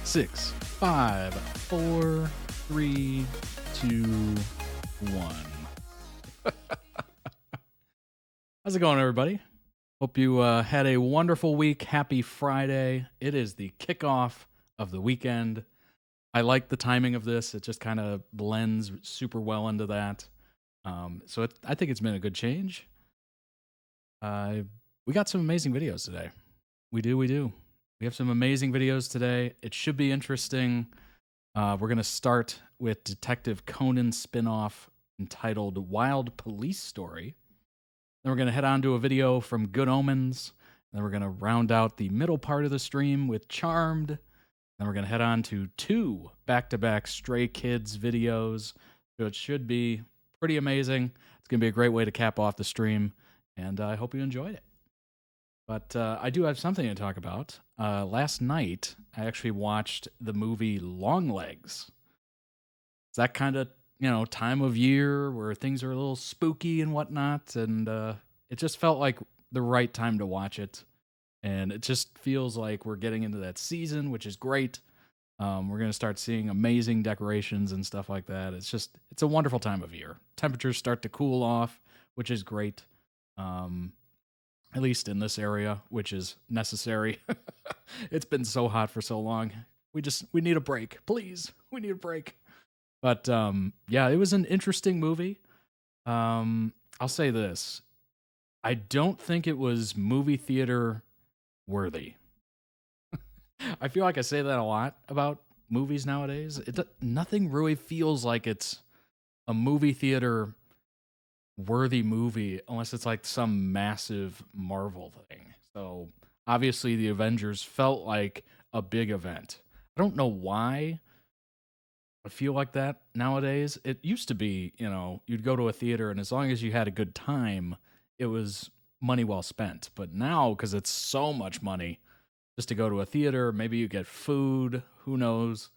6, 5, 4, 3, 2, 1. How's it going, everybody? Hope you had a wonderful week. Happy Friday. It is the kickoff of the weekend. I like the timing of this. It just kind of blends super well into that. I think it's been a good change. We got some amazing videos today. We do. We have some amazing videos today. It should be interesting. We're going to start with Detective Conan spinoff entitled Wild Police Story. Then we're going to head on to a video from Good Omens. Then we're going to round out the middle part of the stream with Charmed. Then we're going to head on to 2 back-to-back Stray Kids videos. So it should be pretty amazing. It's going to be a great way to cap off the stream, and I hope you enjoyed it. But I do have something to talk about. Last night, I actually watched the movie Longlegs. It's that kind of, time of year where things are a little spooky and whatnot, and it just felt like the right time to watch it. And it just feels like we're getting into that season, which is great. We're going to start seeing amazing decorations and stuff like that. It's a wonderful time of year. Temperatures start to cool off, which is great. At least in this area, which is necessary. It's been so hot for so long. We need a break. Please, we need a break. But yeah, it was an interesting movie. I'll say this. I don't think it was movie theater worthy. I feel like I say that a lot about movies nowadays. Nothing really feels like it's a movie theater worthy movie unless it's like some massive Marvel thing. So obviously the Avengers felt like a big event. I don't know why I feel like that nowadays. It used to be, you'd go to a theater and as long as you had a good time, it was money well spent. But now, because it's so much money just to go to a theater, maybe you get food, who knows.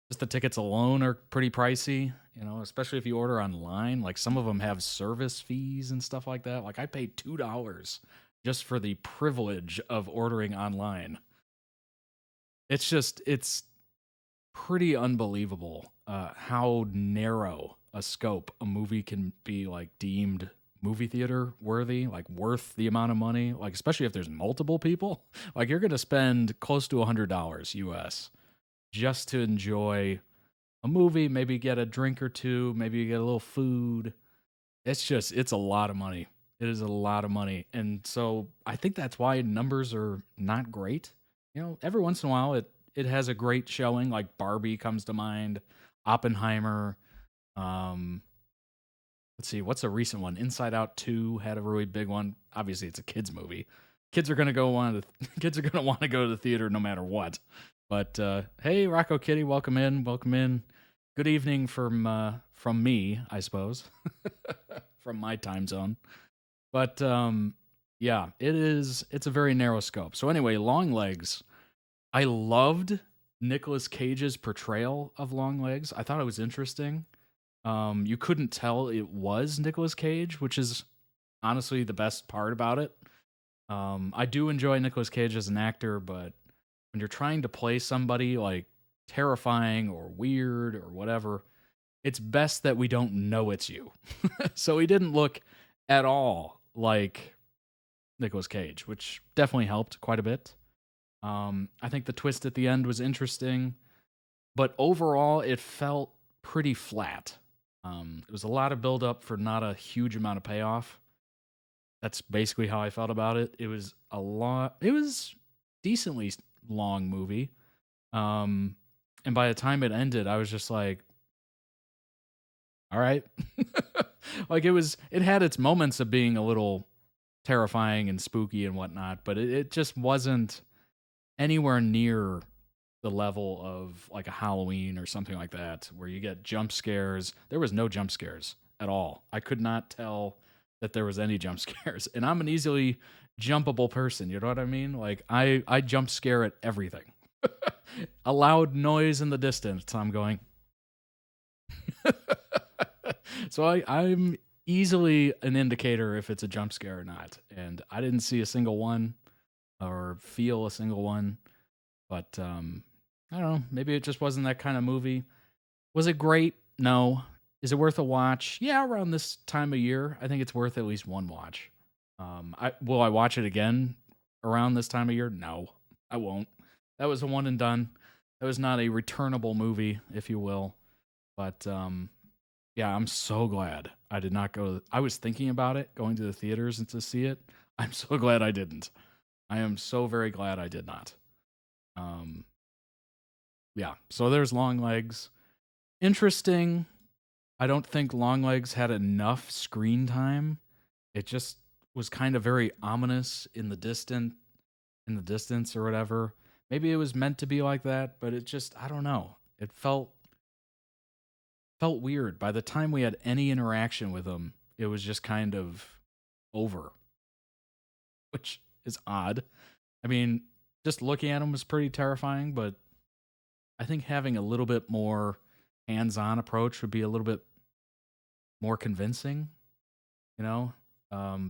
Just the tickets alone are pretty pricey, especially if you order online. Like some of them have service fees and stuff like that. Like I paid $2 just for the privilege of ordering online. It's pretty unbelievable how narrow a scope a movie can be like deemed movie theater worthy, like worth the amount of money. Like especially if there's multiple people, like you're going to spend close to $100 US. Just to enjoy a movie, maybe get a drink or two, maybe you get a little food. It's a lot of money. It is a lot of money. And so I think that's why numbers are not great. Every once in a while it has a great showing, like Barbie comes to mind, Oppenheimer. Let's see, what's a recent one? Inside Out 2 had a really big one. Obviously it's a kids movie. Kids are going to want to go to the theater no matter what. But hey, Rocco Kitty, welcome in. Good evening from me, I suppose, from my time zone. But yeah, it's a very narrow scope. So anyway, Longlegs. I loved Nicolas Cage's portrayal of Longlegs. I thought it was interesting. You couldn't tell it was Nicolas Cage, which is honestly the best part about it. I do enjoy Nicolas Cage as an actor, but when you're trying to play somebody like terrifying or weird or whatever, it's best that we don't know it's you. So he didn't look at all like Nicolas Cage, which definitely helped quite a bit. I think the twist at the end was interesting, but overall it felt pretty flat. It was a lot of build-up for not a huge amount of payoff. That's basically how I felt about it. It was decently long movie. And by the time it ended, I was just like, all right. Like it had its moments of being a little terrifying and spooky and whatnot, but it just wasn't anywhere near the level of like a Halloween or something like that, where you get jump scares. There was no jump scares at all. I could not tell that there was any jump scares. And I'm an easily jumpable person, you know what I mean? Like I jump scare at everything. A loud noise in the distance, I'm going. So I'm easily an indicator if it's a jump scare or not. And I didn't see a single one or feel a single one. But I don't know. Maybe it just wasn't that kind of movie. Was it great? No. Is it worth a watch? Yeah, around this time of year, I think it's worth at least one watch. Will I watch it again around this time of year? No, I won't. That was a one and done. That was not a returnable movie, if you will. But yeah, I'm so glad I did not go. I was thinking about it, going to the theaters and to see it. I'm so glad I didn't. I am so very glad I did not. Yeah, so there's Longlegs. Interesting. I don't think Longlegs had enough screen time. It just was kind of very ominous in the distance or whatever. Maybe it was meant to be like that, but it just, I don't know. It felt weird. By the time we had any interaction with him, it was just kind of over, which is odd. I mean, just looking at him was pretty terrifying, but I think having a little bit more hands-on approach would be a little bit more convincing, you know?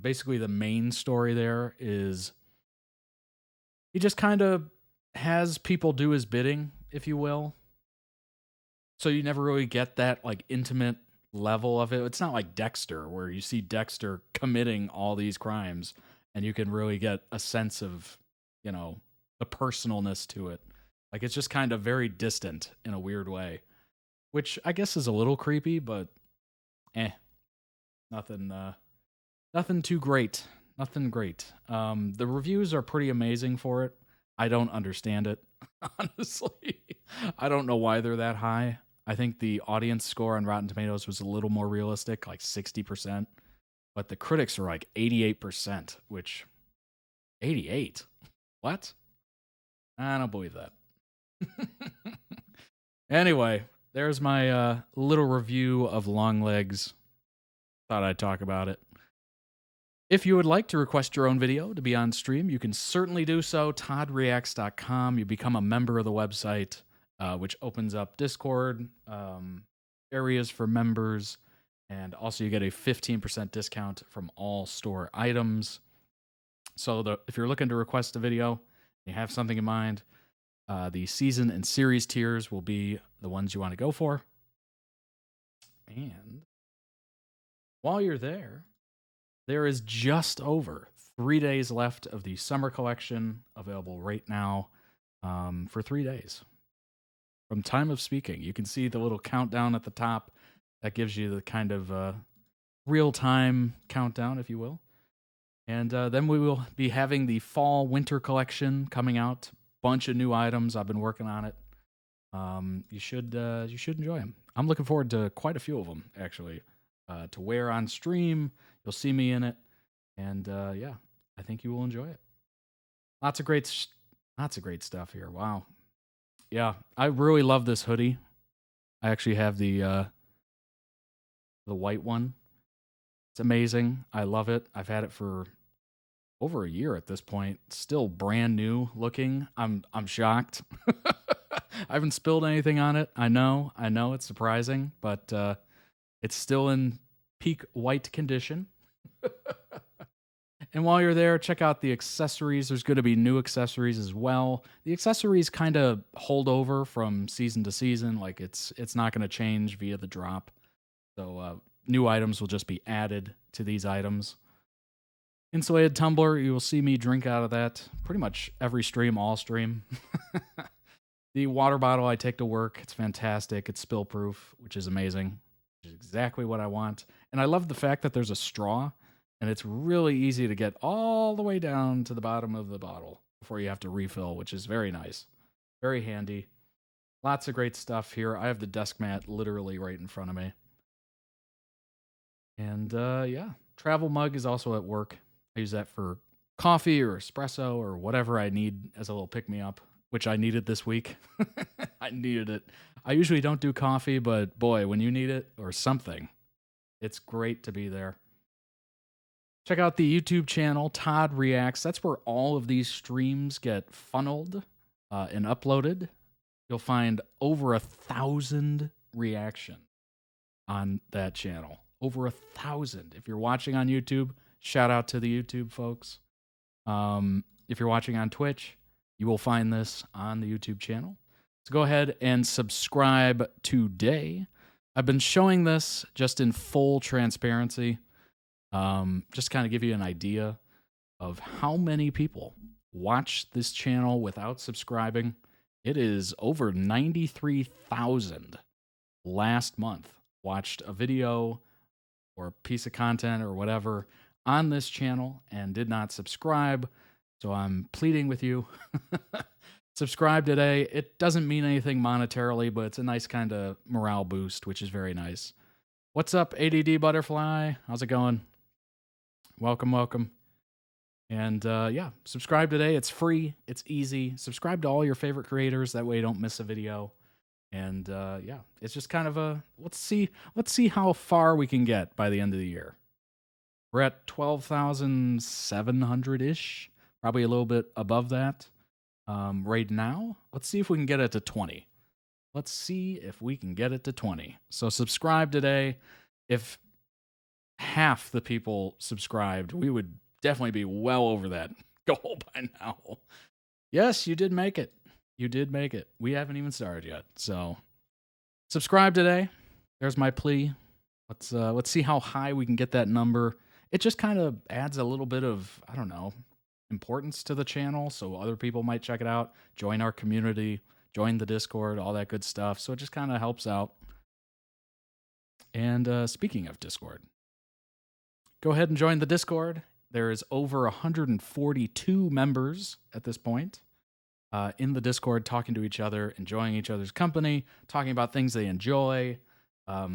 Basically, the main story there is he just kind of has people do his bidding, if you will. So you never really get that like intimate level of it. It's not like Dexter, where you see Dexter committing all these crimes and you can really get a sense of, you know, the personalness to it. Like it's just kind of very distant in a weird way, which I guess is a little creepy, but nothing too great. Nothing great. The reviews are pretty amazing for it. I don't understand it, honestly. I don't know why they're that high. I think the audience score on Rotten Tomatoes was a little more realistic, like 60%. But the critics are like 88%, which 88? What? I don't believe that. Anyway, there's my little review of Longlegs. Thought I'd talk about it. If you would like to request your own video to be on stream, you can certainly do so. ToddReacts.com. You become a member of the website, which opens up Discord, areas for members, and also you get a 15% discount from all store items. So if you're looking to request a video, you have something in mind, the season and series tiers will be the ones you want to go for. And while you're there is just over 3 days left of the summer collection available right now for 3 days. From time of speaking, you can see the little countdown at the top. That gives you the kind of real-time countdown, if you will. And then we will be having the fall-winter collection coming out. Bunch of new items. I've been working on it. You should enjoy them. I'm looking forward to quite a few of them, actually, to wear on stream. You'll see me in it. And yeah, I think you will enjoy it. Lots of great stuff here. Wow. Yeah, I really love this hoodie. I actually have the white one. It's amazing. I love it. I've had it for over a year at this point. Still brand new looking. I'm shocked. I haven't spilled anything on it. I know it's surprising, but it's still in peak white condition. And while you're there, check out the accessories. There's going to be new accessories as well. The accessories kind of hold over from season to season. Like it's not going to change via the drop. So new items will just be added to these items. Insulated tumbler, you will see me drink out of that pretty much every stream, all stream. The water bottle I take to work, it's fantastic. It's spill proof, which is amazing. Which is exactly what I want. And I love the fact that there's a straw. And it's really easy to get all the way down to the bottom of the bottle before you have to refill, which is very nice. Very handy. Lots of great stuff here. I have the desk mat literally right in front of me. And yeah, travel mug is also at work. I use that for coffee or espresso or whatever I need as a little pick-me-up, which I needed this week. I needed it. I usually don't do coffee, but boy, when you need it or something, it's great to be there. Check out the YouTube channel, Todd Reacts. That's where all of these streams get funneled and uploaded. You'll find over 1,000 reactions on that channel. Over 1,000. If you're watching on YouTube, shout out to the YouTube folks. If you're watching on Twitch, you will find this on the YouTube channel. So go ahead and subscribe today. I've been showing this just in full transparency, just kind of give you an idea of how many people watch this channel without subscribing. It is over 93,000 last month watched a video or a piece of content or whatever on this channel and did not subscribe. So I'm pleading with you. Subscribe today. It doesn't mean anything monetarily, but it's a nice kind of morale boost, which is very nice. What's up, ADDButterfly? How's it going? Welcome, welcome. And yeah, subscribe today. It's free. It's easy. Subscribe to all your favorite creators. That way you don't miss a video. And yeah, it's just kind of a, let's see how far we can get by the end of the year. We're at 12,700-ish, probably a little bit above that. Right now, let's see if we can get it to 20. Let's see if we can get it to 20. So subscribe today. If half the people subscribed, we would definitely be well over that goal by now. Yes, you did make it. You did make it. We haven't even started yet. So subscribe today. There's my plea. Let's see how high we can get that number. It just kind of adds a little bit of, I don't know, importance to the channel, so other people might check it out, join our community, join the Discord, all that good stuff. So it just kind of helps out. And speaking of Discord, go ahead and join the Discord. There is over 142 members at this point in the Discord, talking to each other, enjoying each other's company, talking about things they enjoy.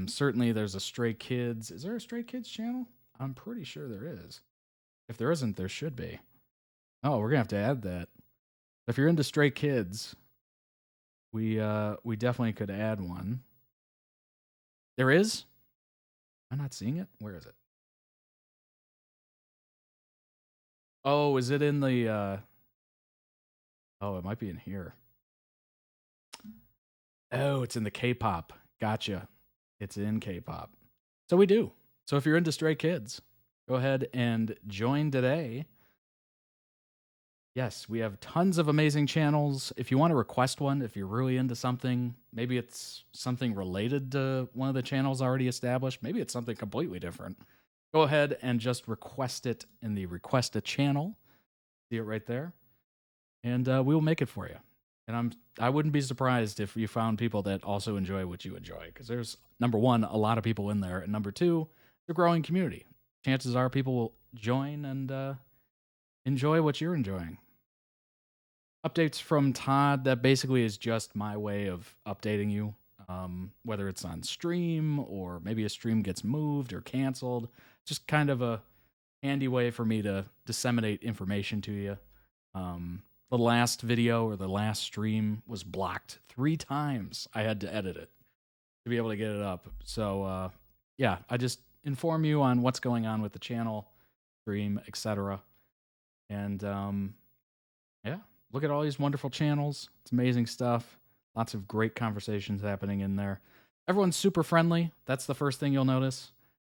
Certainly there's a Stray Kids. Is there a Stray Kids channel? I'm pretty sure there is. If there isn't, there should be. Oh, we're gonna have to add that. If you're into Stray Kids, we definitely could add one. There is? I'm not seeing it. Where is it? Oh, is it in the oh, it might be in here. Oh, it's in the K-pop. Gotcha. It's in K-pop. So we do. So if you're into Stray Kids, go ahead and join today. Yes, we have tons of amazing channels. If you want to request one, if you're really into something, maybe it's something related to one of the channels already established, maybe it's something completely different, go ahead and just request it in the Request a Channel. See it right there. And we will make it for you. And I wouldn't be surprised if you found people that also enjoy what you enjoy, because there's, number one, a lot of people in there, and number two, it's a growing community. Chances are people will join and enjoy what you're enjoying. Updates from Todd, that basically is just my way of updating you, whether it's on stream or maybe a stream gets moved or canceled. Just kind of a handy way for me to disseminate information to you. The last video or the last stream was blocked 3 times. I had to edit it to be able to get it up. So yeah, I just inform you on what's going on with the channel, stream, etc. And yeah, look at all these wonderful channels. It's amazing stuff. Lots of great conversations happening in there. Everyone's super friendly. That's the first thing you'll notice.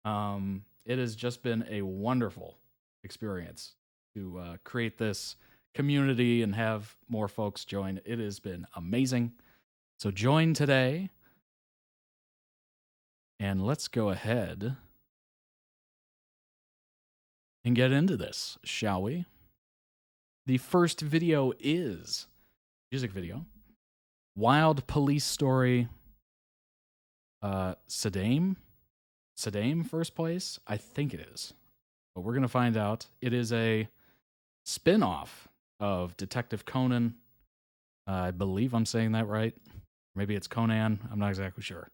It has just been a wonderful experience to create this community and have more folks join. It has been amazing. So join today. And let's go ahead and get into this, shall we? The first video is music video. Wild police story. Sedame first place? I think it is. But we're going to find out. It is a spin-off of Detective Conan. I believe I'm saying that right. Maybe it's Conan. I'm not exactly sure.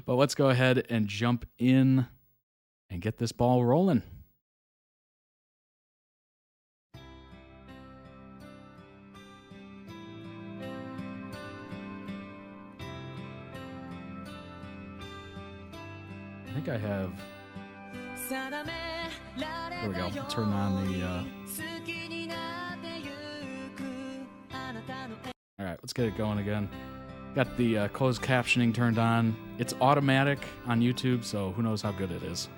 But let's go ahead and jump in and get this ball rolling. I think I have... There we go. Turn on the... All right, let's get it going again. Got the closed captioning turned on. It's automatic on YouTube, so who knows how good it is.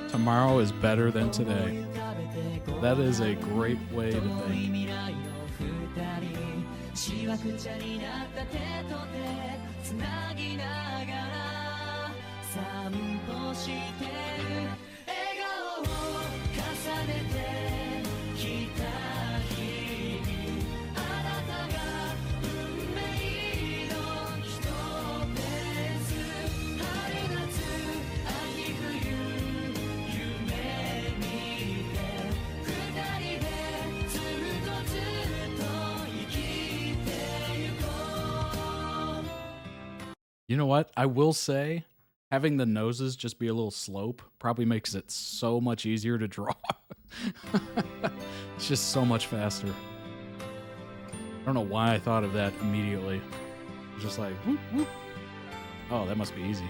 Tomorrow is better than today. That is a great way to think. You know what? I will say, having the noses just be a little slope probably makes it so much easier to draw. It's just so much faster. I don't know why I thought of that immediately. Just like, whoop, whoop. Oh, that must be easy.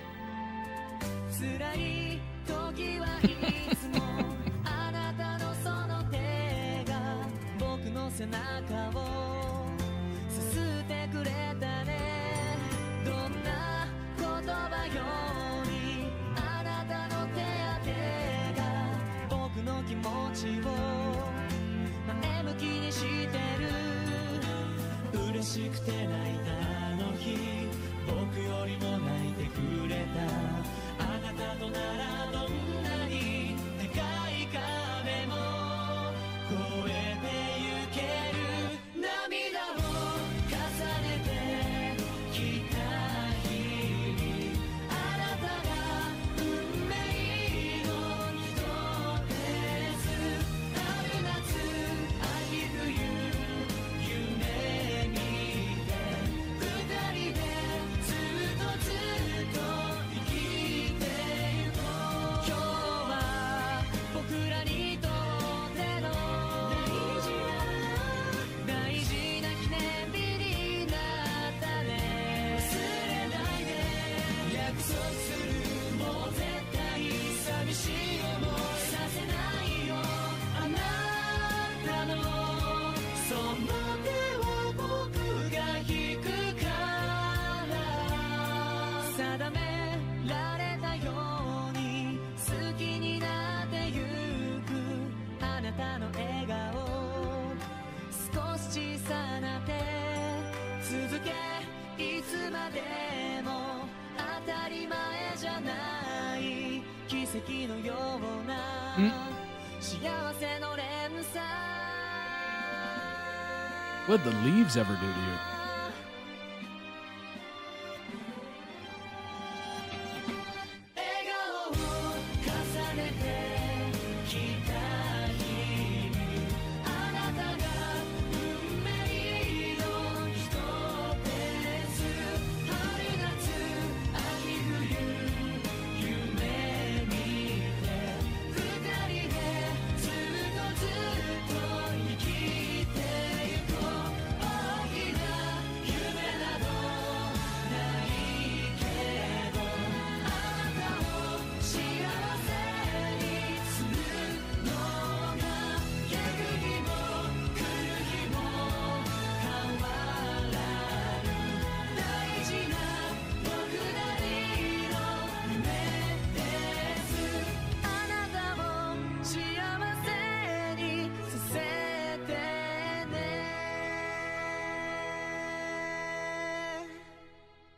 What'd the leaves ever do to you?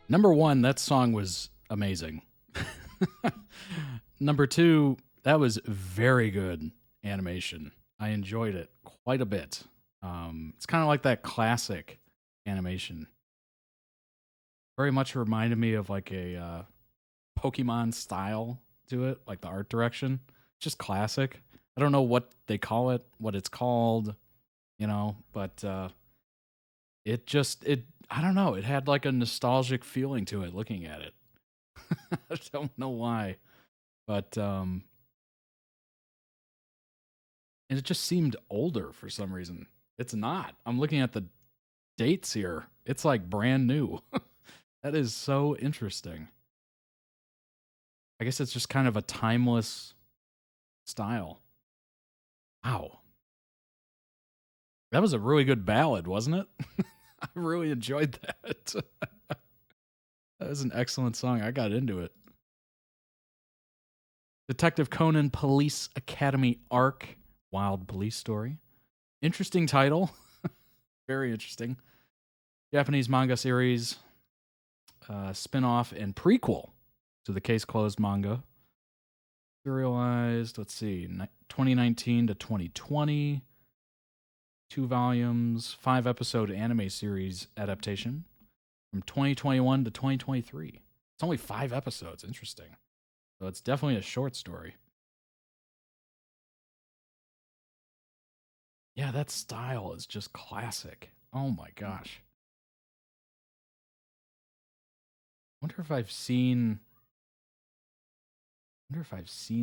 Number one, that song was amazing. Number two, that was very good animation. I enjoyed it quite a bit. It's kind of like that classic animation. Very much reminded me of like a Pokemon style to it, like the art direction. Just classic. I don't know what they call it, what it's called, you know, but it I don't know, it had like a nostalgic feeling to it looking at it. I don't know why, but and it just seemed older for some reason. It's not. I'm looking at the dates here. It's like brand new. That is so interesting. I guess it's just kind of a timeless style. Wow. That was a really good ballad, wasn't it? I really enjoyed that. That was an excellent song. I got into it. Detective Conan Police Academy Arc. Wild police story. Interesting title. Very interesting. Japanese manga series. Spin-off and prequel to the Case Closed manga. Serialized, let's see, 2019 to 2020. 2 volumes, 5-episode anime series adaptation from 2021 to 2023. It's only 5 episodes. Interesting. So it's definitely a short story. Yeah, that style is just classic. Oh my gosh. Wonder if I've seen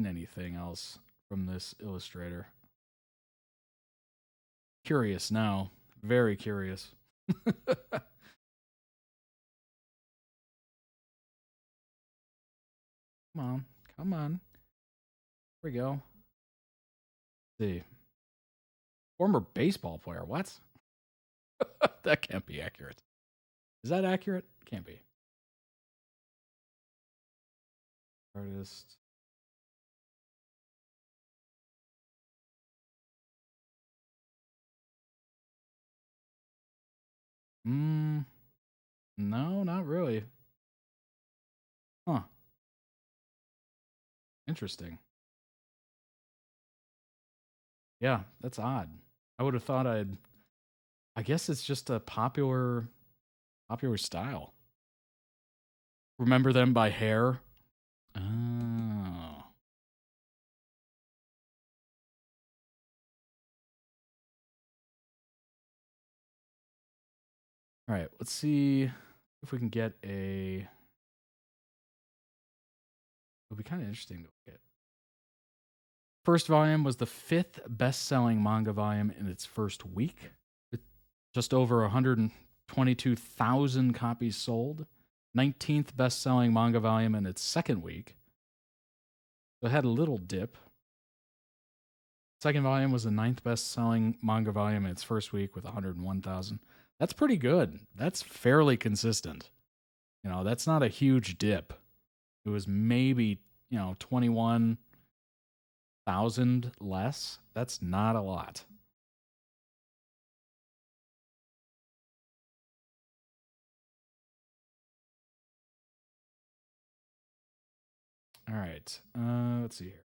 anything else from this illustrator. Curious now. Very curious. Come on. Here we go. Let's see. Former baseball player. What? That can't be accurate. Is that accurate? Can't be. Artist. No, not really. Huh. Interesting. Yeah, that's odd. I would have thought I guess it's just a popular style. Remember them by hair? Oh. All right, let's see if we can get a... It'll be kind of interesting to look at. First volume was the 5th best-selling manga volume in its first week. Just over 122,000 copies sold. 19th best-selling manga volume in its second week. So it had a little dip. Second volume was the 9th best-selling manga volume in its first week with 101,000. That's pretty good. That's fairly consistent. You know, that's not a huge dip. It was maybe, 21,000 less. That's not a lot. All right. Let's see here.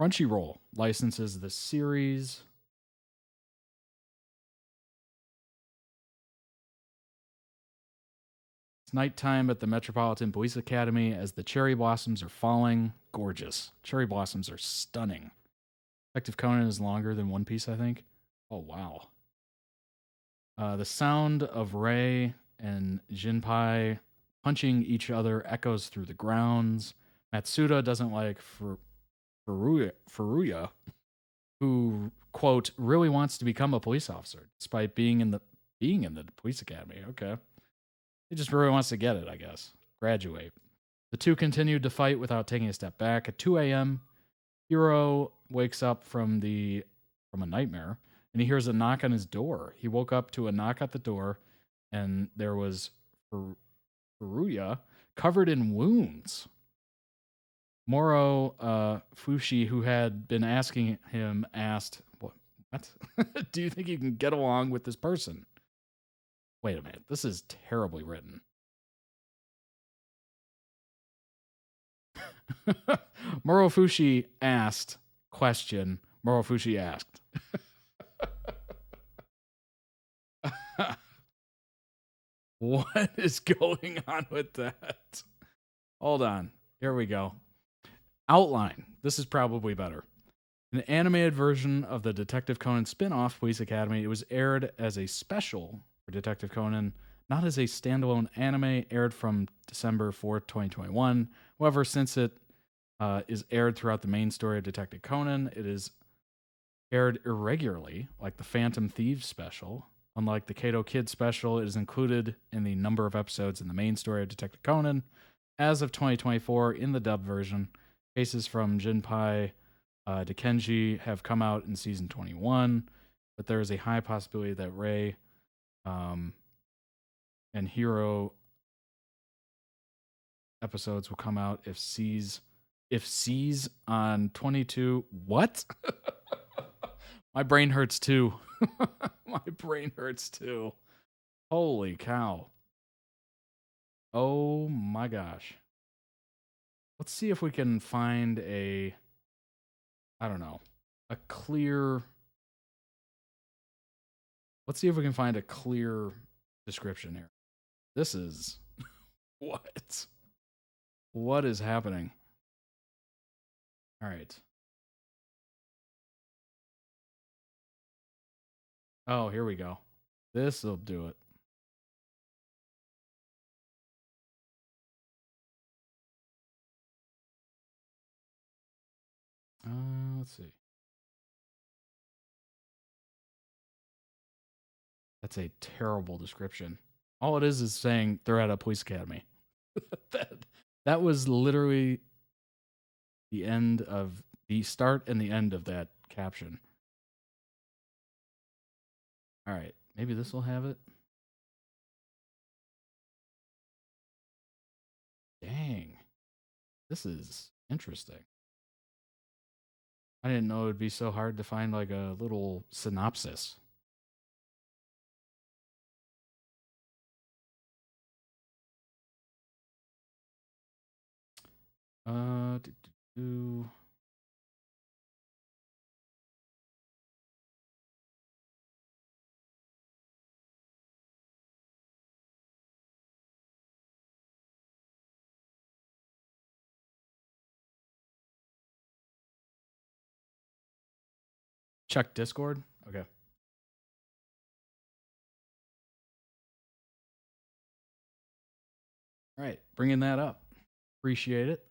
Crunchyroll licenses the series. It's nighttime at the Metropolitan Police Academy as the cherry blossoms are falling. Gorgeous. Cherry blossoms are stunning. Detective Conan is longer than One Piece, I think. Oh, wow. The sound of Rei and Jinpai punching each other echoes through the grounds. Matsuda doesn't like Furuya, who, quote, really wants to become a police officer despite being in the police academy. Okay. He just really wants to get it, I guess. Graduate. The two continued to fight without taking a step back. At 2 a.m., Hiro wakes up from a nightmare, and he hears a knock on his door. He woke up to a knock at the door, and there was Furuya covered in wounds. Moro Fushi, who had been asking him, asked, What? Do you think you can get along with this person? Wait a minute. This is terribly written. Moro Fushi asked, question. Moro Fushi asked. What is going on with that? Hold on. Here we go. Outline. This is probably better. An animated version of the Detective Conan spin-off, Police Academy. It was aired as a special for Detective Conan, not as a standalone anime, aired from December 4th, 2021. However, since it is aired throughout the main story of Detective Conan, it is aired irregularly, like the Phantom Thieves special. Unlike the Kato Kid special, it is included in the number of episodes in the main story of Detective Conan. As of 2024, in the dub version, cases from Jinpai to Kenji have come out in season 21. but there is a high possibility that Rei and Hiro episodes will come out if C's on 22. What? My brain hurts too. My brain hurts too. Holy cow. Oh my gosh. Let's see if we can find a clear. Let's see if we can find a clear description here. This is what? What is happening? All right. Oh, here we go. This will do it. Let's see. That's a terrible description. All it is saying they're at a police academy. that was literally the start and the end of that caption. All right, maybe this will have it. Dang, this is interesting. I didn't know it would be so hard to find like a little synopsis. Check Discord. Okay. All right, bringing that up. Appreciate it.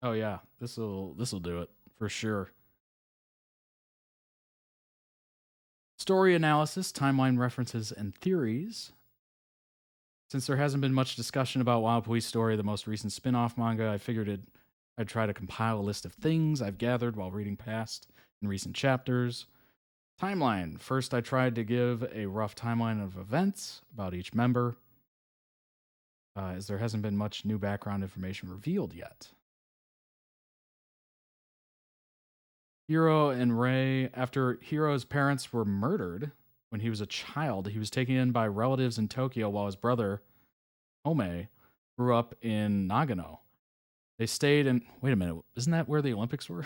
Oh yeah, this'll do it for sure. Story analysis, timeline references, and theories. Since there hasn't been much discussion about Wild Police Story, the most recent spin-off manga, I figured I'd try to compile a list of things I've gathered while reading past in recent chapters. Timeline. First, I tried to give a rough timeline of events about each member, as there hasn't been much new background information revealed yet. Hiro and Rei, after Hiro's parents were murdered when he was a child, he was taken in by relatives in Tokyo while his brother, Omens, grew up in Nagano. They stayed in... Wait a minute. Isn't that where the Olympics were?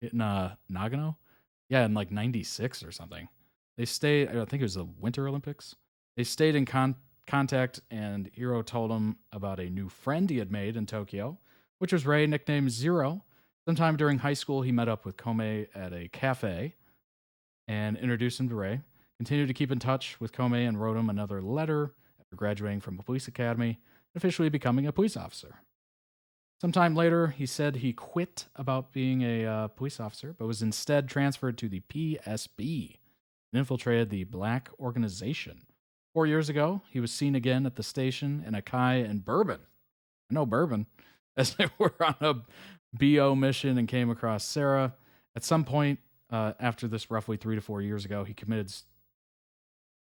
In Nagano? Yeah, in like 96 or something. They stayed... I think it was the Winter Olympics. They stayed in contact, and Hiro told him about a new friend he had made in Tokyo, which was Rei, nicknamed Zero. Sometime during high school, he met up with Kome at a cafe and introduced him to Rei. Continued to keep in touch with Kome and wrote him another letter after graduating from a police academy, officially becoming a police officer. Sometime later, he said he quit about being a police officer, but was instead transferred to the PSB and infiltrated the Black organization. 4 years ago, he was seen again at the station in Akai and Bourbon. I know Bourbon. As they were on a BO mission and came across Sarah. At some point after this, roughly 3 to 4 years ago, he committed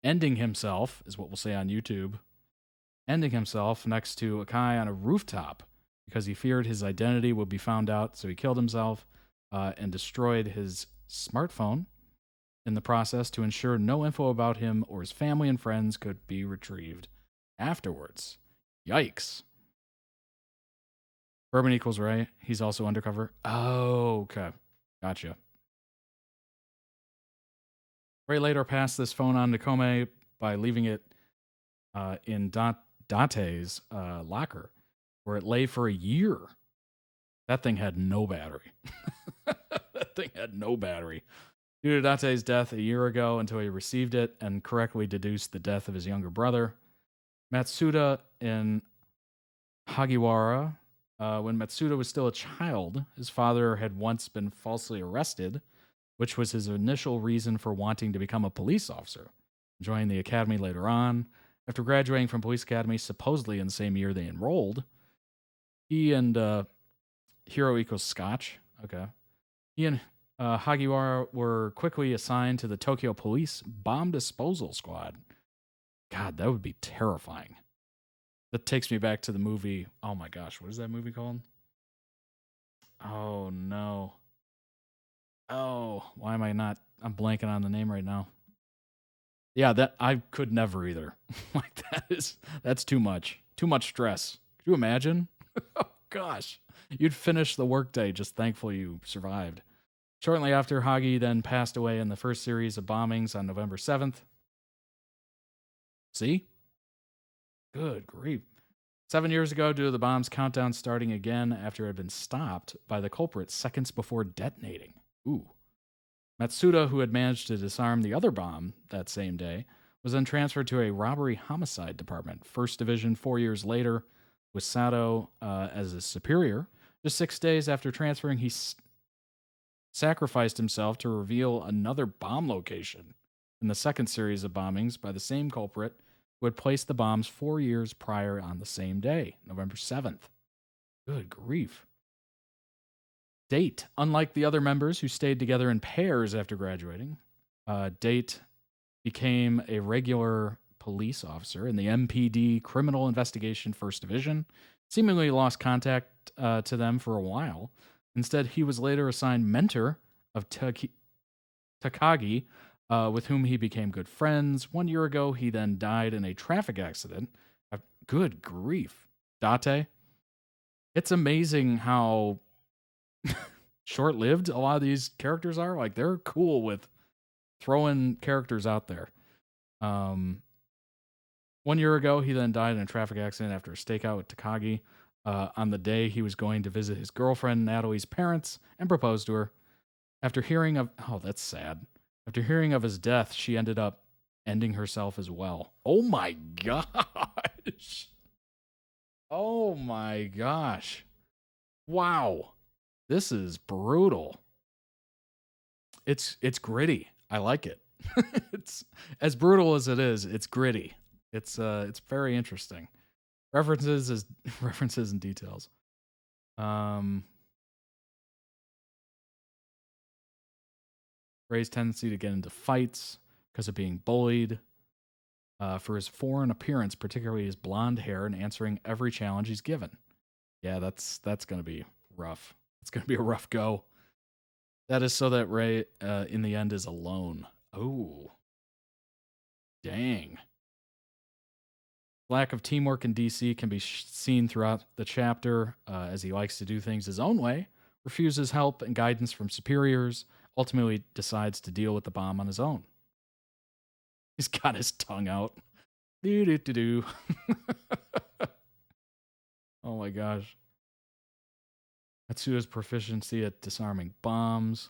ending himself, is what we'll say on YouTube, ending himself next to Akai on a rooftop because he feared his identity would be found out, so he killed himself and destroyed his smartphone in the process to ensure no info about him or his family and friends could be retrieved afterwards. Yikes. Bourbon equals Rei. He's also undercover. Oh, okay. Gotcha. Rei later passed this phone on to Kome by leaving it in Date's locker, where it lay for a year. That thing had no battery. That thing had no battery. Due to Date's death a year ago until he received it and correctly deduced the death of his younger brother. Matsuda in Hagiwara. When Matsuda was still a child, his father had once been falsely arrested, which was his initial reason for wanting to become a police officer. Joining the academy later on, after graduating from police academy supposedly in the same year they enrolled, he and Hero equals Scotch. Okay. He and Hagiwara were quickly assigned to the Tokyo Police Bomb Disposal Squad. God, that would be terrifying. That takes me back to the movie. Oh my gosh, what is that movie called? Oh no. Oh, why am I not? I'm blanking on the name right now. Yeah, that I could never either. Like that's too much. Too much stress. Could you imagine? Oh gosh. You'd finish the workday just thankful you survived. Shortly after, Hagi then passed away in the first series of bombings on November 7th. See? Good grief. 7 years ago, due to the bomb's countdown starting again after it had been stopped by the culprit seconds before detonating. Ooh. Matsuda, who had managed to disarm the other bomb that same day, was then transferred to a robbery homicide department, 1st Division 4 years later, with Sato as a superior. Just 6 days after transferring, he sacrificed himself to reveal another bomb location in the second series of bombings by the same culprit who had placed the bombs 4 years prior on the same day, November 7th. Good grief. Date. Unlike the other members who stayed together in pairs after graduating, Date became a regular police officer in the MPD Criminal Investigation 1st Division, seemingly lost contact to them for a while. Instead, he was later assigned mentor of Takagi, with whom he became good friends. 1 year ago, he then died in a traffic accident. Good grief. Date. It's amazing how short-lived a lot of these characters are. Like, they're cool with throwing characters out there. 1 year ago, he then died in a traffic accident after a stakeout with Takagi. On the day he was going to visit his girlfriend Naoui's parents and propose to her. After hearing of... Oh, that's sad. After hearing of his death, she ended up ending herself as well. Oh my gosh. Oh my gosh. Wow. This is brutal. It's gritty. I like it. It's as brutal as it is. It's gritty. It's very interesting. References and details. Ray's tendency to get into fights because of being bullied. For his foreign appearance, particularly his blonde hair, and answering every challenge he's given. Yeah, that's going to be rough. It's going to be a rough go. That is so that Ray, in the end, is alone. Oh. Dang. Lack of teamwork in DC can be seen throughout the chapter, as he likes to do things his own way, refuses help and guidance from superiors, ultimately decides to deal with the bomb on his own. He's got his tongue out. Do-do-do-do. Oh my gosh. Matsuda's proficiency at disarming bombs.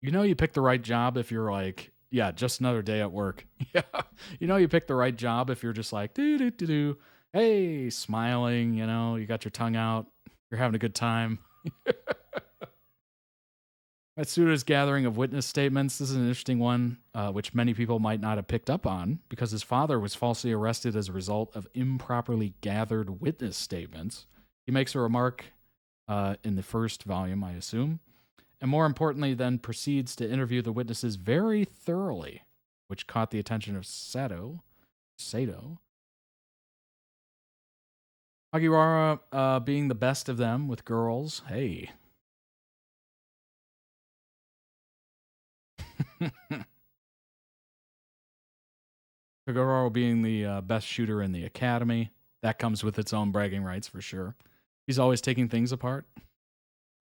You know you picked the right job if you're like, yeah, just another day at work. Yeah. You know you picked the right job if you're just like, do-do-do-do. Hey, smiling, you know, you got your tongue out. You're having a good time. Matsuda's gathering of witness statements. This is an interesting one, which many people might not have picked up on, because his father was falsely arrested as a result of improperly gathered witness statements. He makes a remark in the first volume, I assume, and more importantly, then proceeds to interview the witnesses very thoroughly, which caught the attention of Sato. Hagiwara being the best of them with girls. Hey. Kagoro being the best shooter in the academy. That comes with its own bragging rights for sure. He's always taking things apart.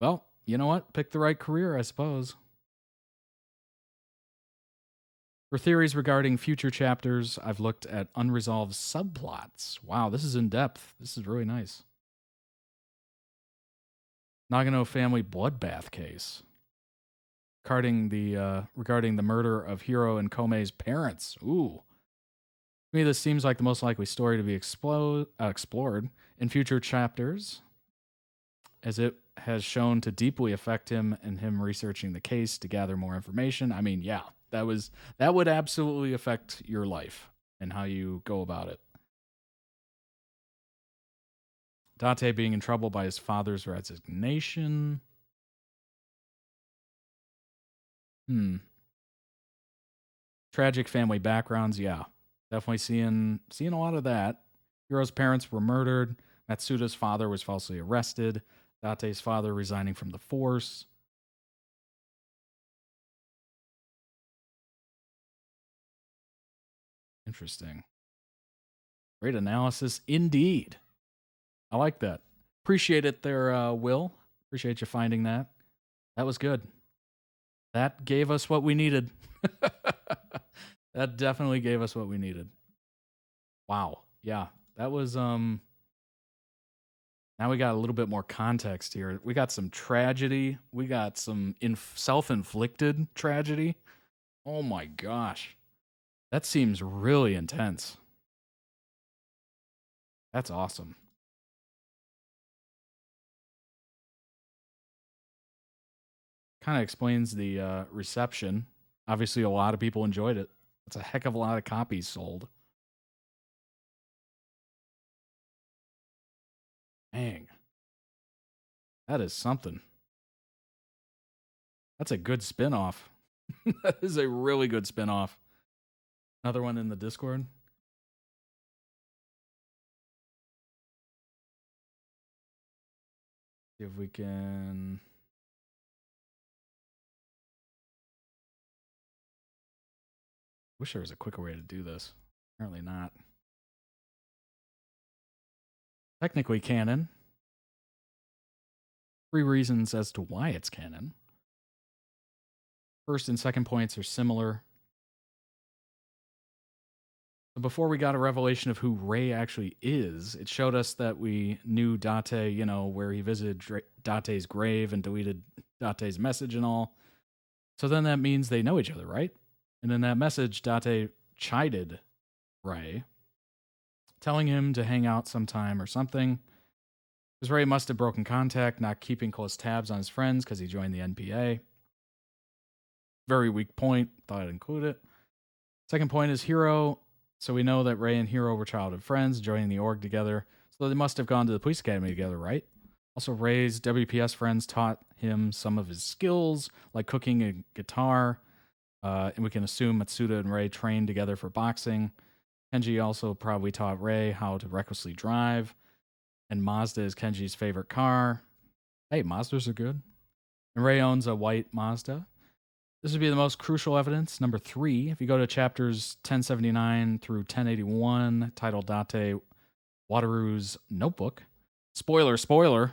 Well, you know what? Pick the right career, I suppose. For theories regarding future chapters, I've looked at unresolved subplots. Wow, this is in depth. This is really nice. Nagano family bloodbath case. Regarding the murder of Hiro and Komei's parents. Ooh. To me, this seems like the most likely story to be explored in future chapters, as it has shown to deeply affect him and him researching the case to gather more information. I mean, yeah, that would absolutely affect your life and how you go about it. Date being in trouble by his father's resignation. Tragic family backgrounds, yeah. Definitely seeing a lot of that. Hiro's parents were murdered. Matsuda's father was falsely arrested. Date's father resigning from the force. Interesting. Great analysis indeed. I like that. Appreciate it there, Will. Appreciate you finding that. That was good. That gave us what we needed. That definitely gave us what we needed. Wow. Yeah. That was now we got a little bit more context here. We got some tragedy. We got some self-inflicted tragedy. Oh my gosh. That seems really intense. That's awesome. Kind of explains the reception. Obviously, a lot of people enjoyed it. That's a heck of a lot of copies sold. Dang. That is something. That's a good spin-off. That is a really good spin-off. Another one in the Discord. See if we can... Wish there was a quicker way to do this. Apparently not. Technically canon. 3 reasons as to why it's canon. First and second points are similar. So before we got a revelation of who Ray actually is, it showed us that we knew Date, you know, where he visited Date's grave and deleted Date's message and all. So then that means they know each other, right? And in that message, Date chided Ray, telling him to hang out sometime or something. Because Ray must have broken contact, not keeping close tabs on his friends because he joined the NPA. Very weak point. Thought I'd include it. Second point is Hiro. So we know that Ray and Hiro were childhood friends, joining the org together. So they must have gone to the police academy together, right? Also, Ray's WPS friends taught him some of his skills, like cooking and guitar. And we can assume Matsuda and Ray trained together for boxing. Kenji also probably taught Ray how to recklessly drive. And Mazda is Kenji's favorite car. Hey, Mazdas are good. And Ray owns a white Mazda. This would be the most crucial evidence. Number 3, if you go to chapters 1079 through 1081, titled Date Wataru's Notebook. Spoiler, to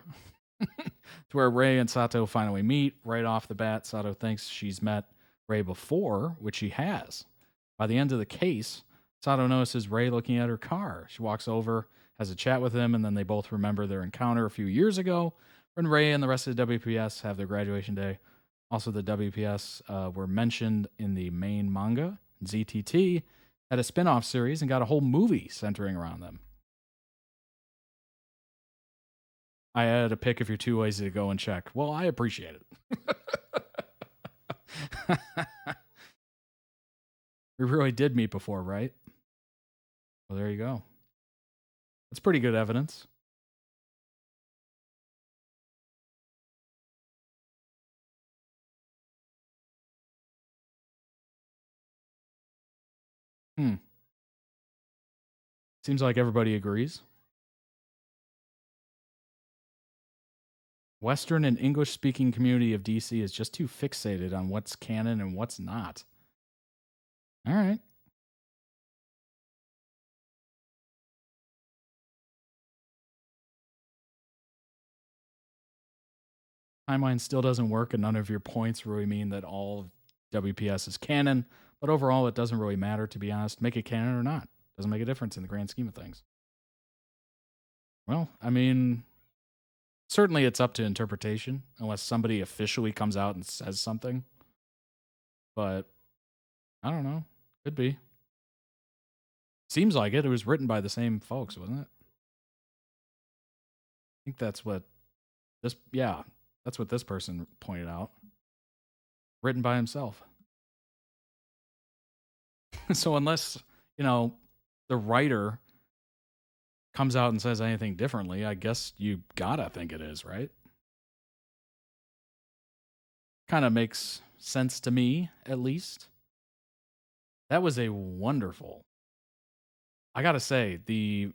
where Ray and Sato finally meet. Right off the bat, Sato thinks she's met Ray before, which she has. By the end of the case, Sato notices Ray looking at her car. She walks over, has a chat with him, and then they both remember their encounter a few years ago when Ray and the rest of the WPS have their graduation day. Also, the WPS were mentioned in the main manga. ZTT had a spin-off series and got a whole movie centering around them. I added a pic if you're too lazy to go and check. Well, I appreciate it. We really did meet before, right? Well, there you go. That's pretty good evidence. Seems like everybody agrees. Western and English-speaking community of DC is just too fixated on what's canon and what's not. All right. Timeline still doesn't work, and none of your points really mean that all WPS is canon. But overall, it doesn't really matter, to be honest. Make it canon or not. Doesn't make a difference in the grand scheme of things. Well, I mean, certainly it's up to interpretation, unless somebody officially comes out and says something. But, I don't know. Could be. Seems like it. It was written by the same folks, wasn't it? I think that's what this, yeah, that's what this person pointed out. Written by himself. So unless, you know, the writer comes out and says anything differently, I guess you gotta think it is, right? Kind of makes sense to me, at least. That was a wonderful. I gotta say, the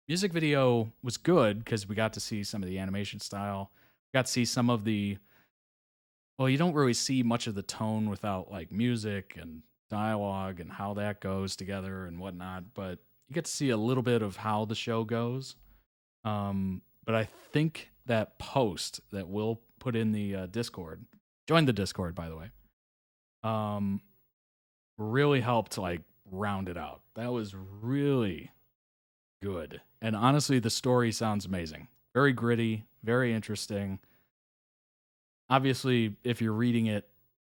music video was good because we got to see some of the animation style. We got to see some of the. Well, you don't really see much of the tone without like music and dialogue and how that goes together and whatnot, but you get to see a little bit of how the show goes. But I think that post that we'll put in the Discord, join the Discord, by the way, really helped like round it out. That was really good. And honestly, the story sounds amazing. Very gritty, very interesting. Obviously, if you're reading it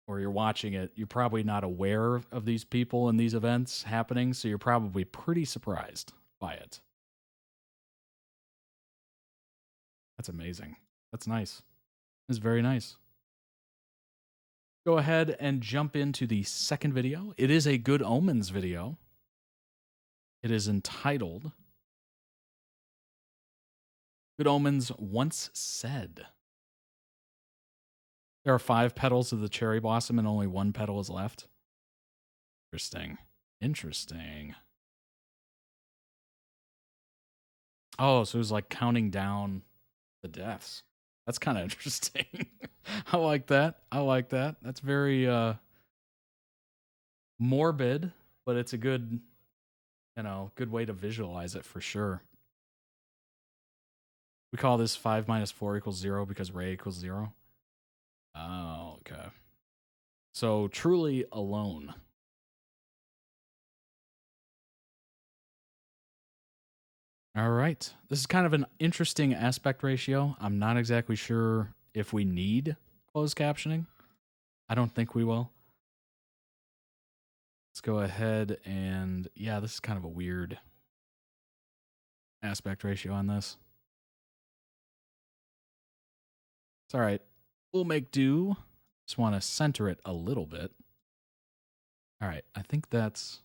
or you're watching it, you're probably not aware of these people and these events happening, so you're probably pretty surprised by it. That's amazing. That's nice. It's very nice. Go ahead and jump into the second video. It is a Good Omens video. It is entitled Good Omens Once Said. There are 5 petals of the cherry blossom and only 1 petal is left. Interesting. Interesting. Oh, so it was like counting down the deaths. That's kind of interesting. I like that. I like that. That's very morbid, but it's a good, good way to visualize it for sure. We call this 5 minus 4 equals 0 because Ray equals 0. Oh, okay. So truly alone. All right. This is kind of an interesting aspect ratio. I'm not exactly sure if we need closed captioning. I don't think we will. Let's go ahead and, yeah, this is kind of a weird aspect ratio on this. It's all right. We'll make do. Just want to center it a little bit. All right. I think that's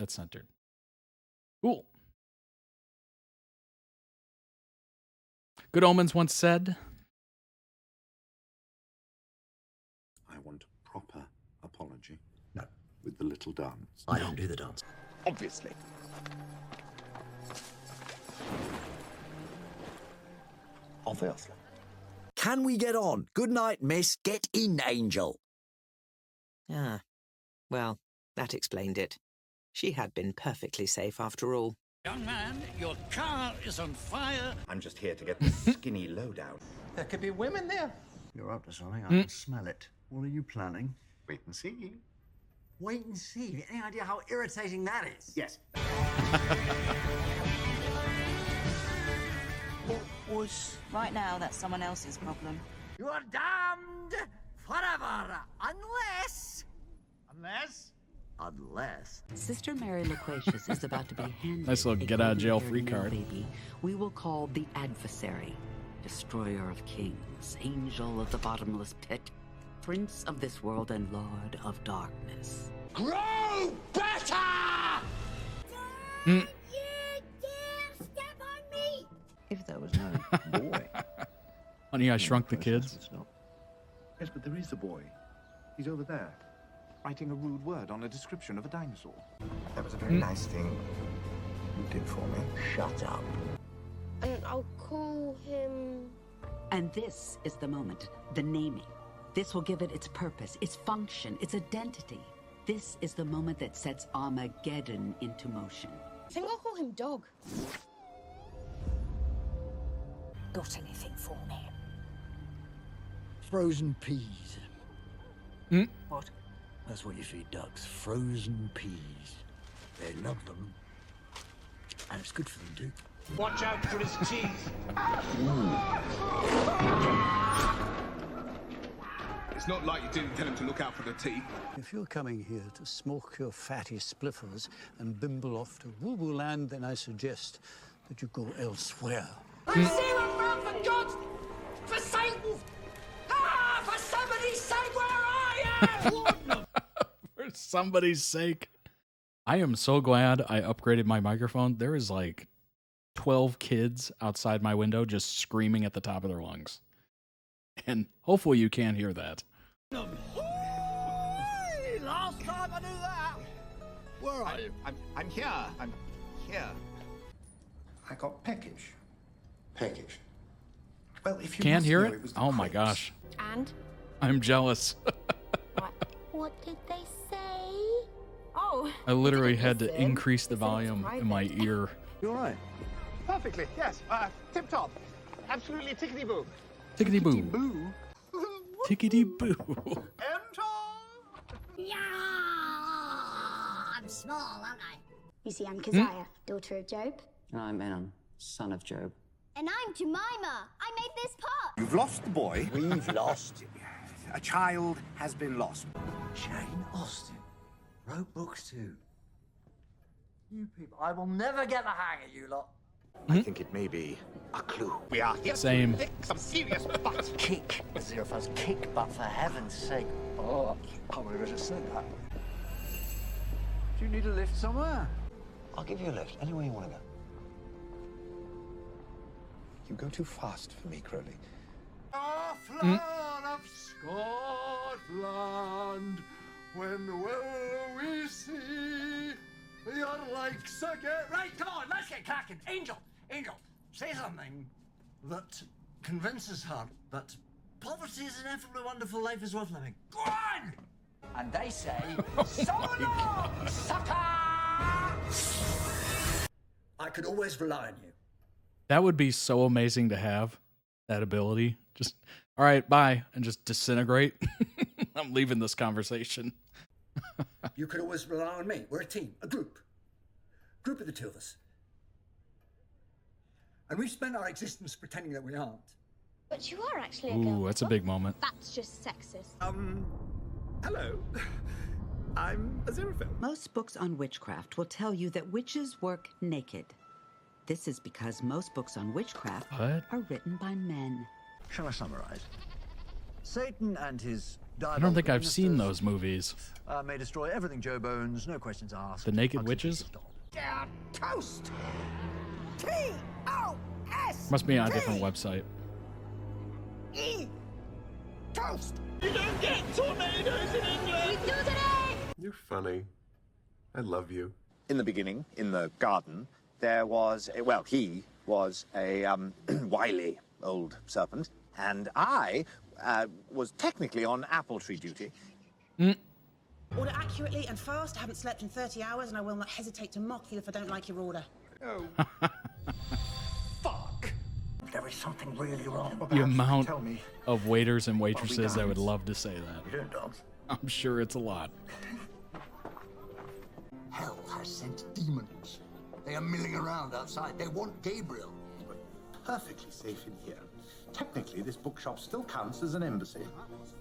centered. Cool. Good Omens once said, I want a proper apology. No. With the little dance. I don't do the dance. Obviously. Obviously. Can we get on? Good night, miss. Get in, angel. Ah, well, that explained it. She had been perfectly safe after all. Young man, your car is on fire. I'm just here to get the skinny lowdown. There could be women there. You're up to something. I can smell it. What are you planning? Wait and see. Wait and see. Any idea how irritating that is? Yes. Right now, that's someone else's problem. You are damned forever, unless... Sister Mary Loquacious is about to be handed nice little get out of jail free card. Baby we will call the adversary, destroyer of kings, angel of the bottomless pit, prince of this world and lord of darkness. Grow better! You dare step on me! If there was no boy... Honey, I Shrunk the Kids. Yes, but there is a boy. He's over there, writing a rude word on a description of a dinosaur. That was a very nice thing you did for me. Shut up. And I'll call him... And this is the moment, the naming. This will give it its purpose, its function, its identity. This is the moment that sets Armageddon into motion. I think I'll call him Dog. Got anything for me? Frozen peas. What? That's what you feed ducks. Frozen peas. They love them. And it's good for them too. Watch out for his teeth. It's not like you didn't tell him to look out for the teeth. If you're coming here to smoke your fatty spliffers and bimble off to woo-woo land, then I suggest that you go elsewhere. For God's... For Satan's... for somebody's sake, where are you? For somebody's sake. I am so glad I upgraded my microphone. There is like 12 kids outside my window just screaming at the top of their lungs. And hopefully you can't hear that. Last time I knew that. Where are you? I'm here. I'm here. I got peckish. Peckish. Well, if you Can't hear know, it? was the Oh my crepes. gosh. And? I'm jealous. What did they say? Oh. I literally had to listen. increase the They said it's volume in my private. ear. You all right? Perfectly, yes. Tip top. Absolutely tickety boo. Tickety boo. Boo. Tickety boo. Yeah, I'm small, aren't I? You see, I'm Keziah, daughter of Job. And I'm Enon, son of Job. And I'm Jemima. I made this pot. You've lost the boy. We've lost. A child has been lost. Jane Austen wrote books too. You people, I will never get the hang of you lot. I think it may be a clue. We are here Same. to kick some serious butt. Kick, zero fuzz, kick, but for heaven's sake. Oh, I would have just said that. Do you need a lift somewhere? I'll give you a lift, anywhere you want to go. You go too fast for me, Crowley. Flan of Scotland, when will we see your likes again? Right, come on, let's get cracking. Angel, say something that convinces her that poverty is ineffably wonderful, life is worth living. Go on! And they say, so long, sucker! I could always rely on you. That would be so amazing to have, that ability. Just, all right, bye, and just disintegrate. I'm leaving this conversation. You could always rely on me. We're a team, a group. Group of the two of us. And we've spent our existence pretending that we aren't. But you are actually a girl. Ooh, that's a big moment. That's just sexist. Hello. I'm Aziraphale. Most books on witchcraft will tell you that witches work naked. This is because most books on witchcraft What? are written by men. Shall I summarize? Satan and his I don't think I've seen those movies. May destroy everything Job owns, no questions asked. The Naked Witches? Yeah, toast! T-O-S! Must be on a different website. E! Toast! You don't get tornadoes in England! We do today! You're funny. I love you. In the beginning, in the garden, there was he was a wily old serpent, and I was technically on apple tree duty. Order accurately and fast. I haven't slept in 30 hours, and I will not hesitate to mock you if I don't like your order. Oh. Fuck! There is something really wrong. The amount of waiters and waitresses that would love to say that. You don't, dogs. I'm sure it's a lot. Hell has sent demons. They are milling around outside. They want Gabriel. But perfectly safe in here. Technically, this bookshop still counts as an embassy.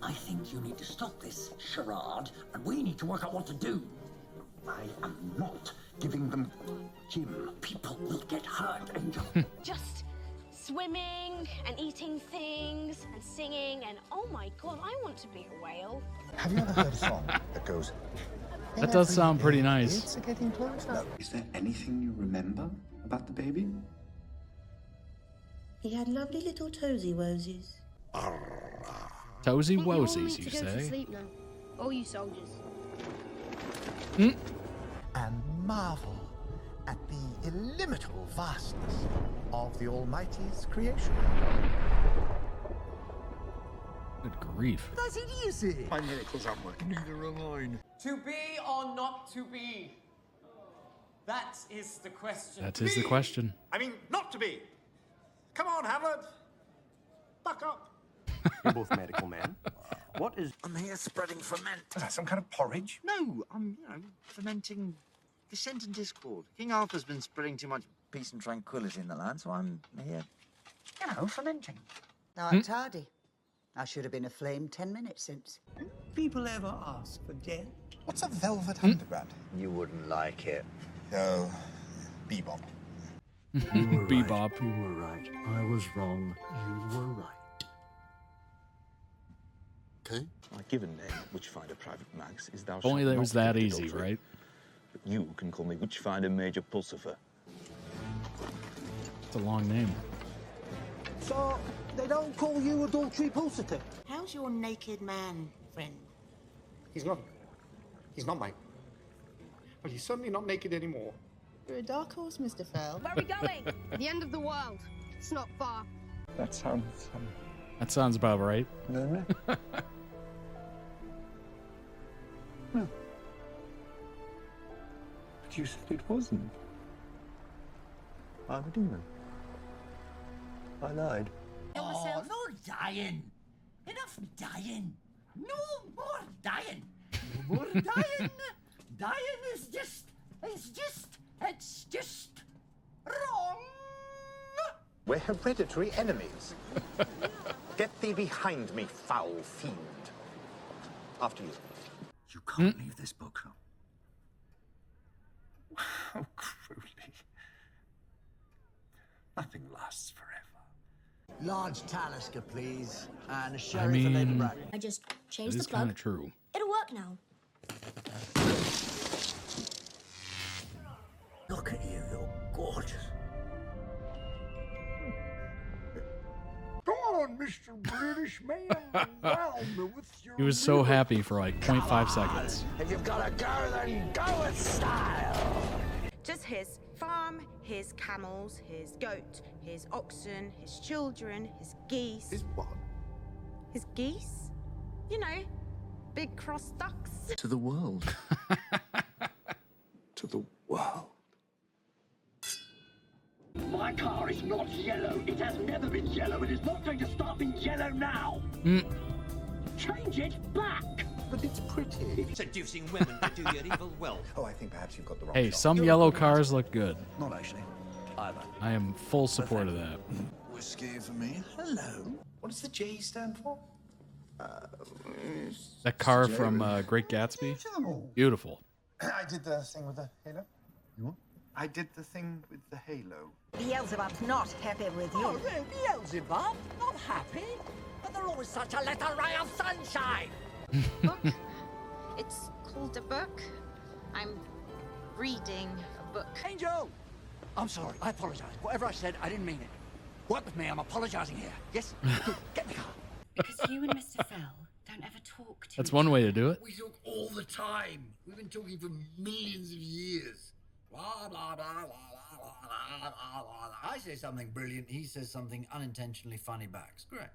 I think you need to stop this charade, and we need to work out what to do. I am not giving them Jim. People will get hurt, Angel. Just swimming and eating things and singing and oh my god, I want to be a whale. Have you ever heard a song that goes... That does sound pretty nice. It's getting closer. No. Is there anything you remember about the baby? He had lovely little toesy wosies. Toesy I think you all wosies, need you to go to say? sleep now. All you soldiers. And marvel at the illimitable vastness of the Almighty's creation. Good grief. That's idiocy. My miracles aren't working. Neither are mine. To be or not to be? That is the question. That is the question. I mean, not to be. Come on, Howard. Buck up. You're both medical men. What is... I'm here spreading ferment. Is that some kind of porridge? No, I'm, fermenting dissent and discord. King Arthur's been spreading too much peace and tranquility in the land, so I'm here, fermenting. Now I'm tardy. I should have been aflame 10 minutes since. People ever ask for death? What's a velvet underground? You wouldn't like it. Oh, bebop. Bebop. You were right. I was wrong. You were right. Okay. My given name, Witchfinder Private Max, is thou If only shalt that was not that commit easy, adultery. right? But you can call me Witchfinder Major Pulsifer. It's a long name. So, they don't call you adultery pulsity? How's your naked man, friend? He's not. He's not mine. But he's certainly not naked anymore. You're a dark horse, Mr. Fell. Where are we going? The end of the world. It's not far. That sounds... That sounds about right. No. But you said it wasn't. I'm a demon. I lied. Oh, no dying. Enough dying. No more dying. No more dying. Dying is just wrong. We're hereditary enemies. Get thee behind me, foul fiend. After you. You can't leave this book. How cruelly. Nothing lasts forever. Large Talisker, please. And a I sheriff and Lady mean, Bradley. I just it changed is the plug. kind of true. It'll work now. Look at you, you're gorgeous. Go on, Mr. British man. Wow, with your He was so happy for like 0.5 seconds. If you've got a go, then go with style. Just his farm, his camels, his goat, his oxen, his children, his geese. Is what? His geese? You know, big cross ducks. To the world. To the world. My car is not yellow. It has never been yellow. It is not going to start being yellow now. Change it back. But it's pretty. Seducing women to do your evil will. Oh, I think perhaps you've got the wrong Hey, shot. some yellow cars look good. Not actually. Either. I am full support of that. Whiskey for me. Hello. What does the J stand for? That car from Great Gatsby. Beautiful. I did the thing with the halo. You what? I did the thing with the halo. Beelzebub's not happy with you. Oh, no, Beelzebub. Not happy. But they're always such a little ray of sunshine. Book. It's called a book. I'm reading a book. Angel! I'm sorry. I apologize. Whatever I said, I didn't mean it. Work with me. I'm apologizing here. Yes? Good. Get in the car. Because you and Mr. Fell don't ever talk to That's each one way to do it. We talk all the time. We've been talking for millions of years. Blah, blah, blah, blah, blah, blah, blah, blah. I say something brilliant, he says something unintentionally funny back. It's great.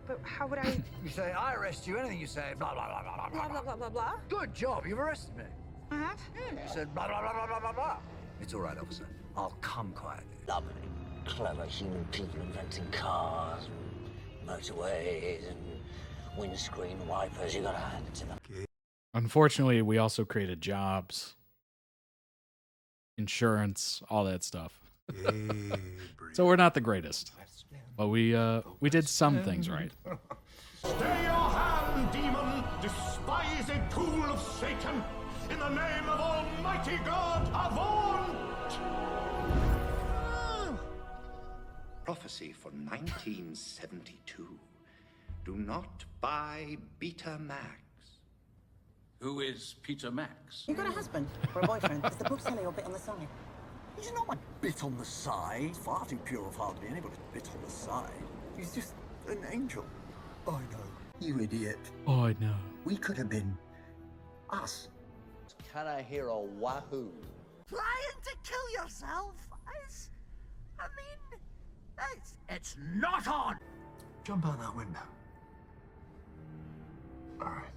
But how would I... You say, I arrest you. Anything you say, blah, blah, blah, blah, blah, Blah, blah, blah, blah, blah. Good job. You've arrested me. I have? Yeah, you said blah, blah, blah, blah, blah, blah, blah. It's all right, officer. I'll come quietly. Lovely. Clever human people inventing cars and motorways and windscreen wipers. You gotta hand it to them. Unfortunately, we also created jobs, insurance, all that stuff. So we're not the greatest, but we did some things right. Stay your hand, demon, despised tool of Satan. In the name of Almighty God, avaunt! Prophecy for 1972. Do not buy Beta Max. Who is Peter Max? You got a husband or a boyfriend? Is the book selling or a bit on the side? He's not a bit on the side. Far too pure of heart to be anybody's bit on the side. He's just an angel. I know. You idiot. Oh, I know. We could have been us. Can I hear a wahoo? Trying to kill yourself? It's not on! Jump out that window. All right.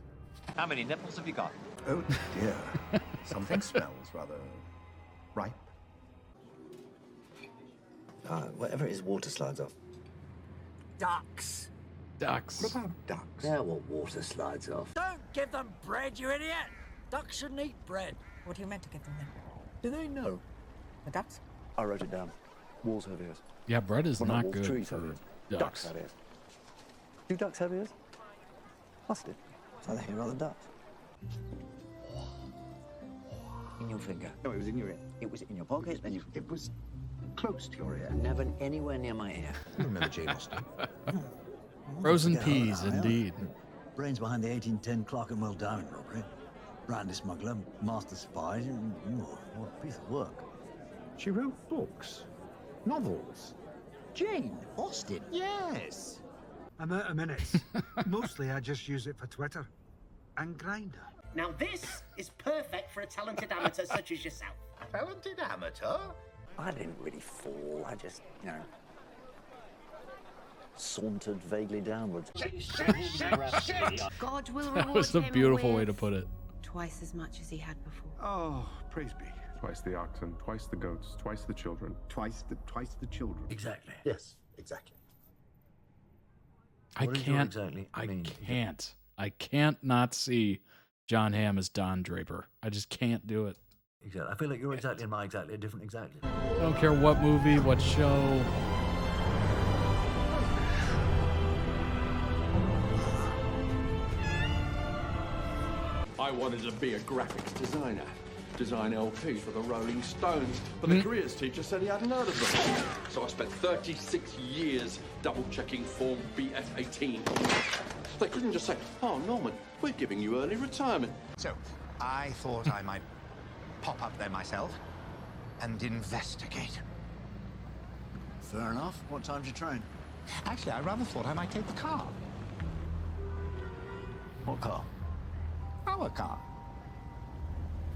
How many nipples have you got? Oh dear. Something smells rather ripe. Whatever it is, water slides off. Ducks. Ducks. What about ducks? Yeah, well, water slides off. Don't give them bread, you idiot! Ducks shouldn't eat bread. What are you meant to give them then? Do they know? The ducks? I wrote it down. Wolves have ears. Yeah, bread is Well, not wolves, good trees for have ears. ducks. Have ears. Do ducks have ears? Must it? So they hear other ducks. In your finger. No, it was in your ear. It was in your pocket, and It was close to your ear. Never anywhere near my ear. You remember Jane Austen? Frozen peas, indeed. Brains behind the 1810 Clerkenwell Diamond robbery. Brandy smuggler, master spy. What a piece of work. She wrote books, novels. Jane Austen? Yes. I'm out of minutes. Mostly I just use it for Twitter and Grindr. Now this is perfect for a talented amateur such as yourself. Talented amateur? I didn't really fall. I just, you know, sauntered vaguely downwards. God will reward That was a him beautiful way with to put it. twice as much as he had before. Oh, praise be. Twice the oxen, twice the goats, twice the children. Twice the children. Exactly. Yes, exactly. I What is can't. exactly? I can't not see John Hamm as Don Draper. I just can't do it. Exactly. I feel like you're exactly and my exactly a different exactly. I don't care what movie, what show. I wanted to be a graphics designer. Design LPs for the Rolling Stones, but the careers teacher said he hadn't heard of them. So I spent 36 years double-checking Form BF18. They couldn't just say, "Oh, Norman, we're giving you early retirement." So, I thought I might pop up there myself and investigate. Fair enough. What time's your train? Actually, I rather thought I might take the car. What car? Our car.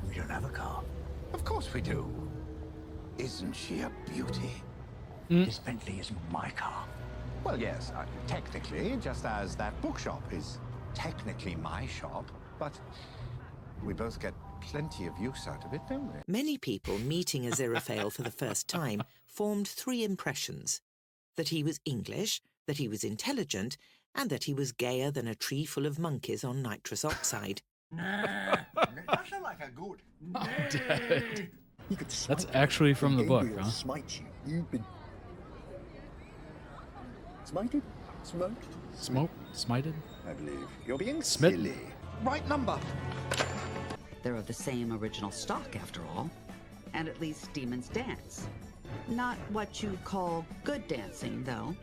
We don't have a car. Of course we do. Isn't she a beauty? This Bentley isn't my car. Well, yes, technically, just as that bookshop is technically my shop, but we both get plenty of use out of it, don't we? Many people meeting Aziraphale for the first time formed three impressions: that he was English, that he was intelligent, and that he was gayer than a tree full of monkeys on nitrous oxide. That's not like a goat. Dead. That's actually from the book, huh? Smite you. You've been smited? Smoked? Smited? I believe. You're being Smitten. silly. Right number. They're of the same original stock, after all. And at least demons dance. Not what you call good dancing, though.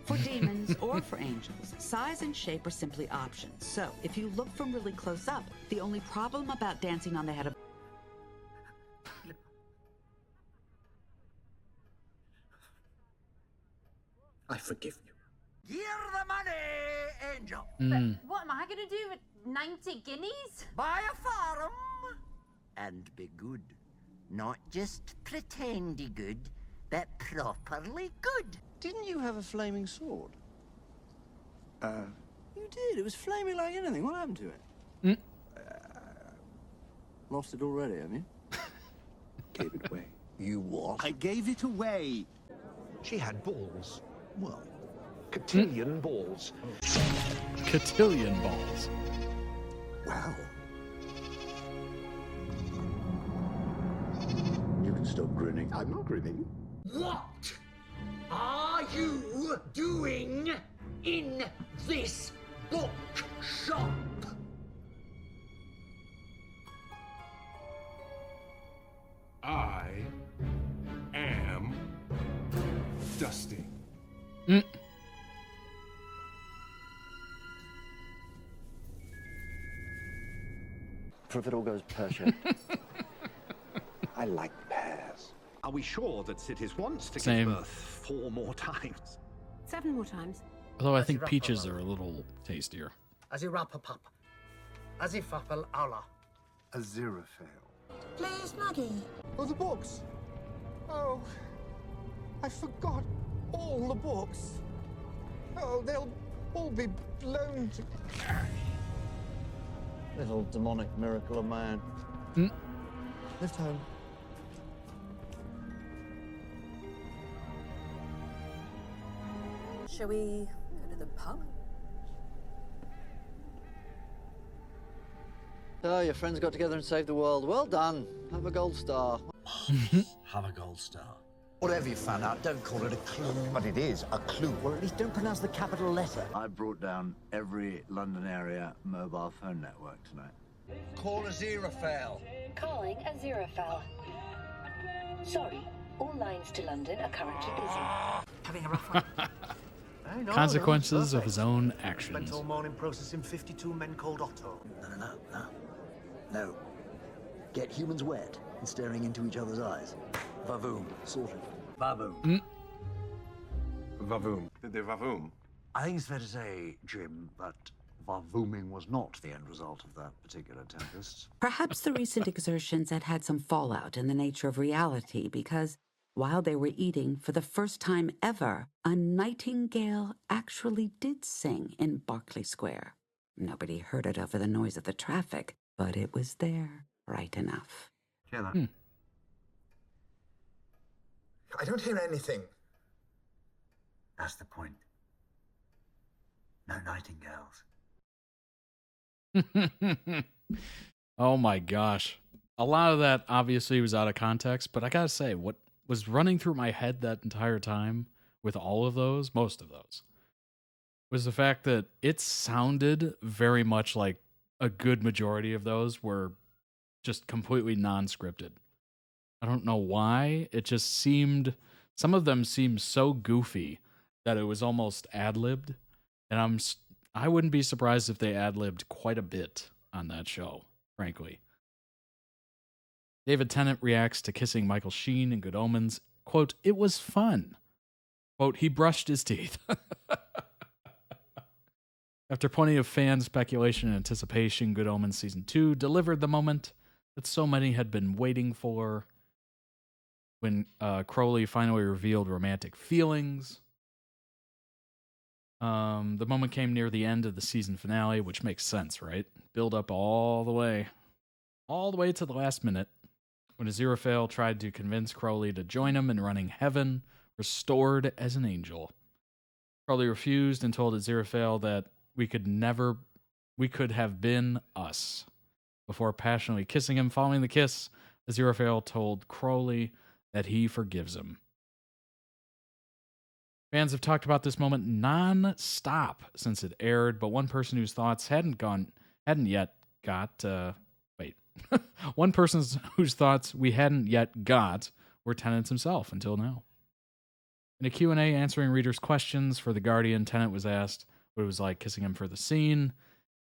For demons or for angels, size and shape are simply options. So, if you look from really close up, the only problem about dancing on the head of... I forgive you. Hear the money, angel. But what am I going to do with 90 guineas? Buy a farm. And be good. Not just pretendy good, but properly good. Didn't you have a flaming sword? You did. It was flaming like anything. What happened to it? Lost it already, have you? Gave it away. You what? I gave it away. She had balls. Well, Cotillion balls. Cotillion balls. Wow. You can stop grinning. I'm not grinning. What are you doing in this bookshop? I am dusting. For if it all goes pear-shaped. I like pears. Are we sure that Cities wants to Same. give birth 4 more times? 7 more times. Although I think peaches are a little tastier. Aziraphale. Aziraphale Allah. Aziraphale. Please, Maggie. Oh, the books. Oh, I forgot all the books. Oh, they'll all be blown to... Little demonic miracle of man. Lift home. Shall we go to the pub? Oh, your friends got together and saved the world. Well done. Have a gold star. Have a gold star. Whatever you found out, don't call it a clue. But it is a clue. Or at least don't pronounce the capital letter. I brought down every London area mobile phone network tonight. Call Aziraphale. Calling Aziraphale. Sorry, all lines to London are currently busy. Having a rough one. Consequences of his own Spent actions. all morning processing 52 men called Otto. No. Get humans wet and staring into each other's eyes. Vavoom. Sorted. Vavoom. Vavoom. The Vavoom. I think it's fair to say, Jim, that Vavooming was not the end result of that particular tempest. Perhaps the recent exertions had some fallout in the nature of reality because while they were eating, for the first time ever, a nightingale actually did sing in Berkeley Square. Nobody heard it over the noise of the traffic, but it was there, right enough. Hear that? I don't hear anything. That's the point. No nightingales. Oh my gosh. A lot of that obviously was out of context, but I gotta say, what was running through my head that entire time with all of those, most of those, was the fact that it sounded very much like a good majority of those were just completely non-scripted. I don't know why. It just seemed, some of them seemed so goofy that it was almost ad-libbed. And I wouldn't be surprised if they ad-libbed quite a bit on that show, frankly. David Tennant reacts to kissing Michael Sheen in Good Omens. Quote, "It was fun." Quote, "He brushed his teeth." After plenty of fan speculation and anticipation, Good Omens Season 2 delivered the moment that so many had been waiting for when Crowley finally revealed romantic feelings. The moment came near the end of the season finale, which makes sense, right? Build up all the way to the last minute when Aziraphale tried to convince Crowley to join him in running Heaven, restored as an angel. Crowley refused and told Aziraphale that we could have been us. Before passionately kissing him, following the kiss, Aziraphale told Crowley that he forgives him. Fans have talked about this moment non-stop since it aired, but one person whose thoughts one person whose thoughts we hadn't yet got were Tennant's himself until now. In a Q&A answering readers' questions for The Guardian, Tennant was asked what it was like kissing him for the scene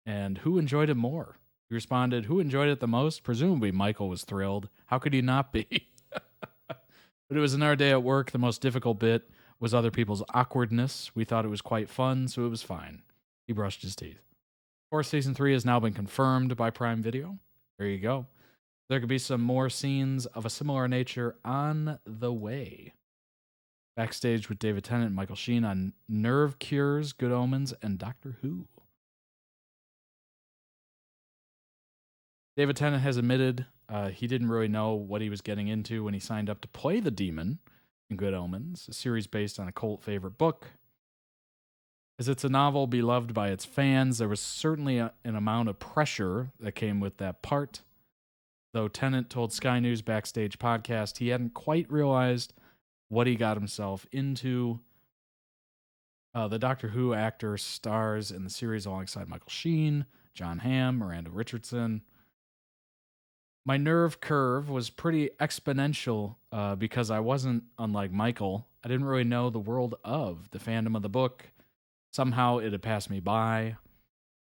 and who enjoyed it more. He responded, "Who enjoyed it the most? Presumably Michael was thrilled. How could he not be?" But it was another day at work. The most difficult bit was other people's awkwardness. We thought it was quite fun, so it was fine. He brushed his teeth. Of course, Season 3 has now been confirmed by Prime Video. There you go. There could be some more scenes of a similar nature on the way. Backstage with David Tennant and Michael Sheen on Nerve Cures, Good Omens, and Doctor Who. David Tennant has admitted he didn't really know what he was getting into when he signed up to play the demon in Good Omens, a series based on a cult favorite book. As it's a novel beloved by its fans, there was certainly an amount of pressure that came with that part. Though Tennant told Sky News Backstage podcast he hadn't quite realized what he got himself into. The Doctor Who actor stars in the series alongside Michael Sheen, John Hamm, Miranda Richardson. My nerve curve was pretty exponential because I wasn't, unlike Michael, I didn't really know the world of the fandom of the book. Somehow it had passed me by.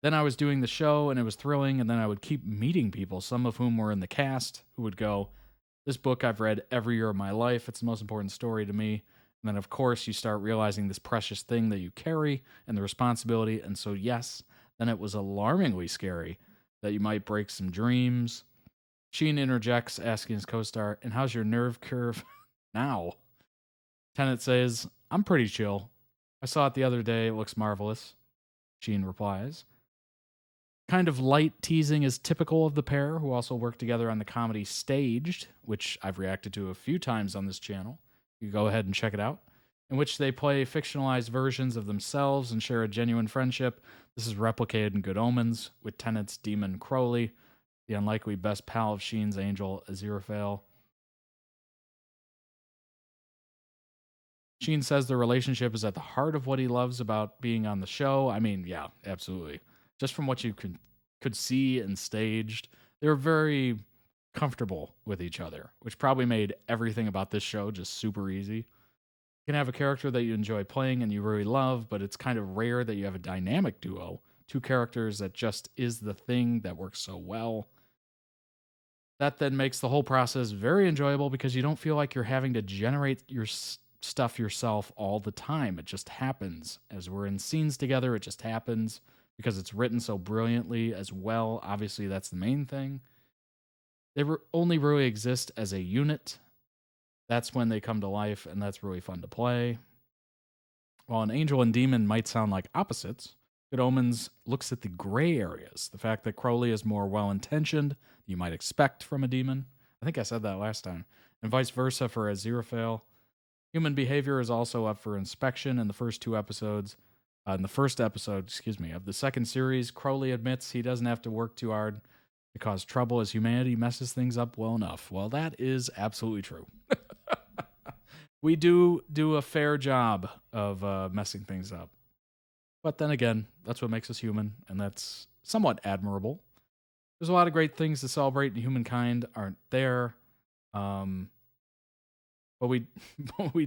Then I was doing the show and it was thrilling, and then I would keep meeting people, some of whom were in the cast, who would go, "This book I've read every year of my life. It's the most important story to me." And then, of course, you start realizing this precious thing that you carry and the responsibility. And so, yes, then it was alarmingly scary that you might break some dreams. Sheen interjects, asking his co-star, "And how's your nerve curve now?" Tennant says, "I'm pretty chill. I saw it the other day. It looks marvelous." Sheen replies. Kind of light teasing is typical of the pair, who also work together on the comedy Staged, which I've reacted to a few times on this channel. You go ahead and check it out, in which they play fictionalized versions of themselves and share a genuine friendship. This is replicated in Good Omens, with Tennant's demon Crowley, the unlikely best pal of Sheen's angel Aziraphale. Sheen says the relationship is at the heart of what he loves about being on the show. I mean, yeah, absolutely. Just from what you could see and Staged, they were very comfortable with each other, which probably made everything about this show just super easy. You can have a character that you enjoy playing and you really love, but it's kind of rare that you have a dynamic duo, two characters that just is the thing that works so well. That then makes the whole process very enjoyable because you don't feel like you're having to generate stuff yourself all the time. It just happens. As we're in scenes together, it just happens because it's written so brilliantly as well. Obviously, that's the main thing. They only really exist as a unit. That's when they come to life, and that's really fun to play. While an angel and demon might sound like opposites, Good Omens looks at the gray areas. The fact that Crowley is more well-intentioned than you might expect from a demon. I think I said that last time. And vice versa for Aziraphale. Human behavior is also up for inspection in the first two episodes. In the first episode, of the second series, Crowley admits he doesn't have to work too hard to cause trouble as humanity messes things up well enough. Well, that is absolutely true. We do a fair job of messing things up. But then again, that's what makes us human, and that's somewhat admirable. There's a lot of great things to celebrate, and humankind aren't there. But we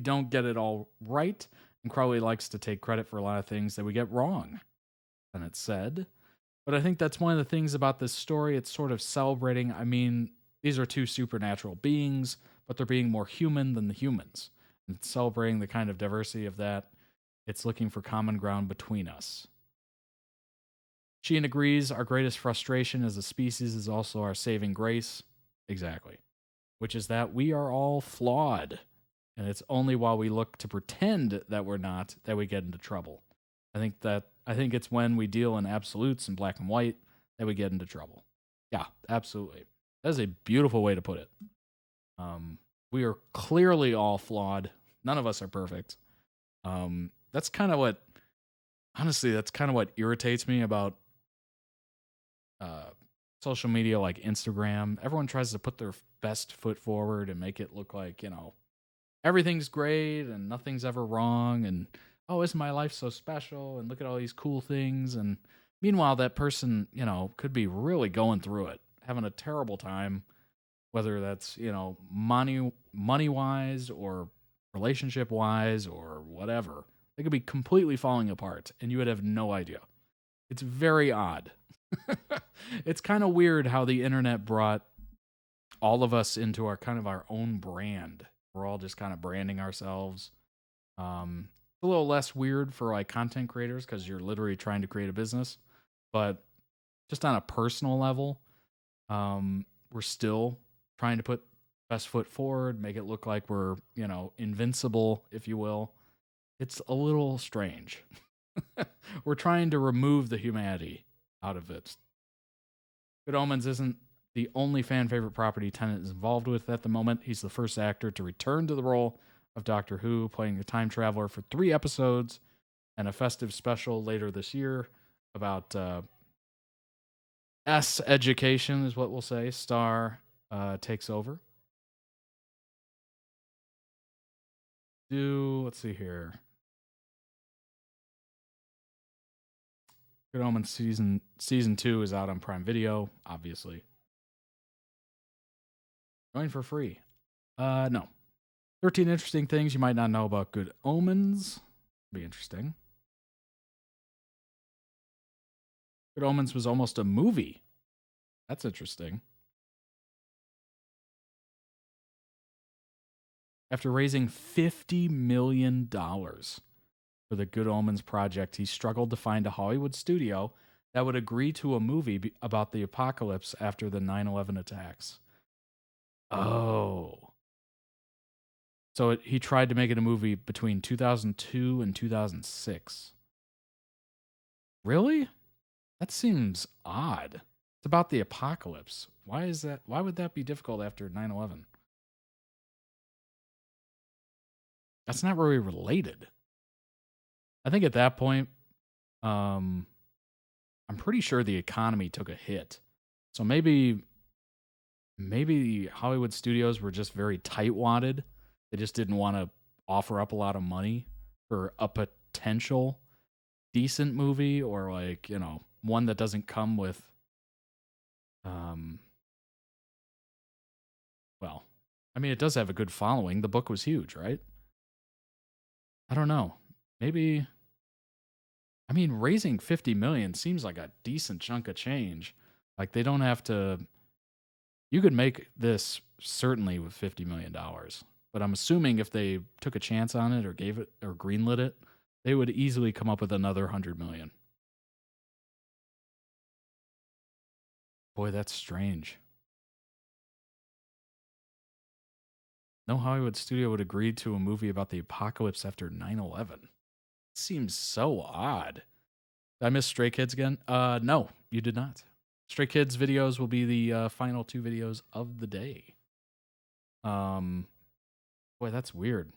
don't get it all right, and Crowley likes to take credit for a lot of things that we get wrong, and it's said. But I think that's one of the things about this story. It's sort of celebrating. I mean, these are two supernatural beings, but they're being more human than the humans. And it's celebrating the kind of diversity of that. It's looking for common ground between us. Sheen agrees our greatest frustration as a species is also our saving grace. Exactly. Which is that we are all flawed. And it's only while we look to pretend that we're not that we get into trouble. I think it's when we deal in absolutes and black and white that we get into trouble. Yeah, absolutely. That is a beautiful way to put it. We are clearly all flawed. None of us are perfect. That's kind of what irritates me about social media like Instagram. Everyone tries to put their best foot forward and make it look like, everything's great and nothing's ever wrong. And, oh, isn't my life so special? And look at all these cool things. And meanwhile, that person, could be really going through it, having a terrible time, whether that's, money-wise or relationship-wise or whatever. They could be completely falling apart, and you would have no idea. It's very odd. It's kind of weird how the internet brought all of us into our own brand. We're all just kind of branding ourselves. A little less weird for like content creators because you're literally trying to create a business. But just on a personal level, we're still trying to put best foot forward, make it look like we're, invincible, if you will. It's a little strange. We're trying to remove the humanity out of it. Good Omens isn't the only fan favorite property Tennant is involved with at the moment. He's the first actor to return to the role of Doctor Who, playing the time traveler for 3 episodes and a festive special later this year about S education is what we'll say. Star takes over. Let's see here. Good Omens season 2 is out on Prime Video, obviously. Join for free. No. 13 interesting things you might not know about Good Omens. Be interesting. Good Omens was almost a movie. That's interesting. After raising $50 million for the Good Omens project, he struggled to find a Hollywood studio that would agree to a movie about the apocalypse after the 9/11 attacks. Oh. So he tried to make it a movie between 2002 and 2006. Really? That seems odd. It's about the apocalypse. Why is that? Why would that be difficult after 9/11? That's not really related. I think at that point, I'm pretty sure the economy took a hit. So maybe Hollywood studios were just very tight-wadded. They just didn't want to offer up a lot of money for a potential decent movie, or like, one that doesn't come with, well, I mean, it does have a good following. The book was huge, right? I don't know. Maybe, I mean, raising $50 million seems like a decent chunk of change. Like, they don't have to, you could make this certainly with $50 million. but I'm assuming if they took a chance on it or gave it or greenlit it, they would easily come up with another 100 million. Boy, that's strange. No Hollywood studio would agree to a movie about the apocalypse after 9/11. Seems so odd. Did I miss Stray Kids again? No, you did not. Stray Kids videos will be the final 2 videos of the day. Boy, that's weird.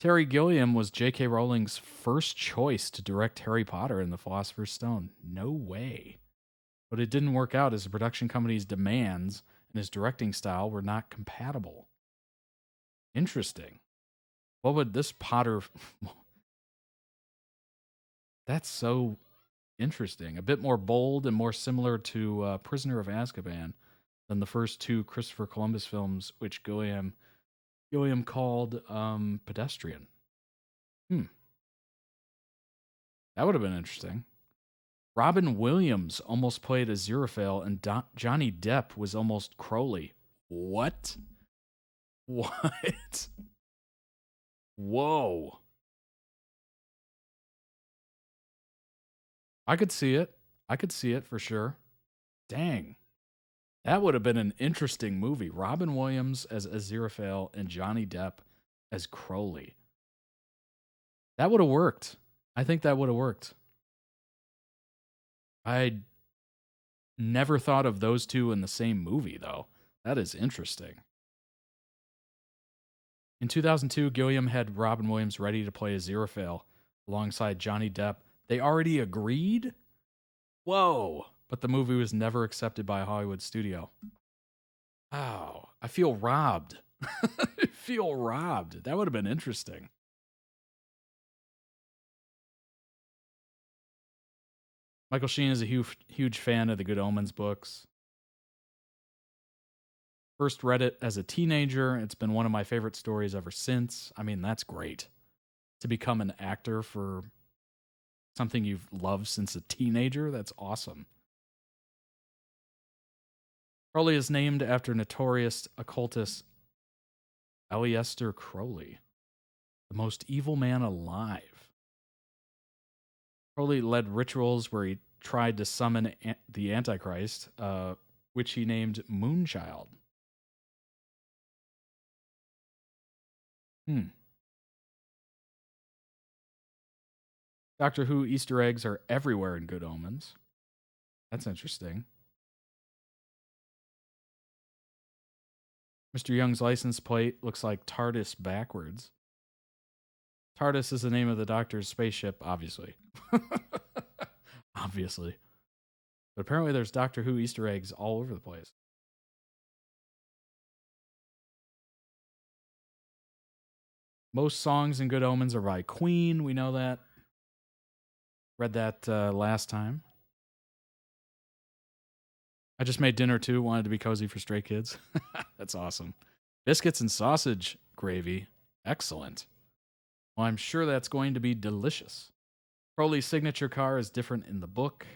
Terry Gilliam was J.K. Rowling's first choice to direct Harry Potter and the Philosopher's Stone. No way. But it didn't work out as the production company's demands and his directing style were not compatible. Interesting. What would this Potter... That's so interesting. A bit more bold and more similar to Prisoner of Azkaban than the first 2 Christopher Columbus films, which Gilliam called pedestrian. That would have been interesting. Robin Williams almost played Aziraphale, and Johnny Depp was almost Crowley. What? What? Whoa. I could see it. I could see it for sure. Dang. That would have been an interesting movie. Robin Williams as Aziraphale and Johnny Depp as Crowley. That would have worked. I think that would have worked. I never thought of those 2 in the same movie, though. That is interesting. In 2002, Gilliam had Robin Williams ready to play Aziraphale alongside Johnny Depp. They already agreed? Whoa. But the movie was never accepted by a Hollywood studio. Wow. I feel robbed. I feel robbed. That would have been interesting. Michael Sheen is a huge fan of the Good Omens books. First read it as a teenager. It's been one of my favorite stories ever since. I mean, that's great. To become an actor for something you've loved since a teenager, that's awesome. Crowley is named after notorious occultist Aleister Crowley, the most evil man alive. Crowley led rituals where he tried to summon the Antichrist, which he named Moonchild. Doctor Who Easter eggs are everywhere in Good Omens. That's interesting. Mr. Young's license plate looks like TARDIS backwards. TARDIS is the name of the Doctor's spaceship, obviously. Obviously. But apparently there's Doctor Who Easter eggs all over the place. Most songs in Good Omens are by Queen. We know that. Read that last time. I just made dinner too. Wanted to be cozy for stray kids. That's awesome. Biscuits and sausage gravy. Excellent. Well, I'm sure that's going to be delicious. Crowley's signature car is different in the book.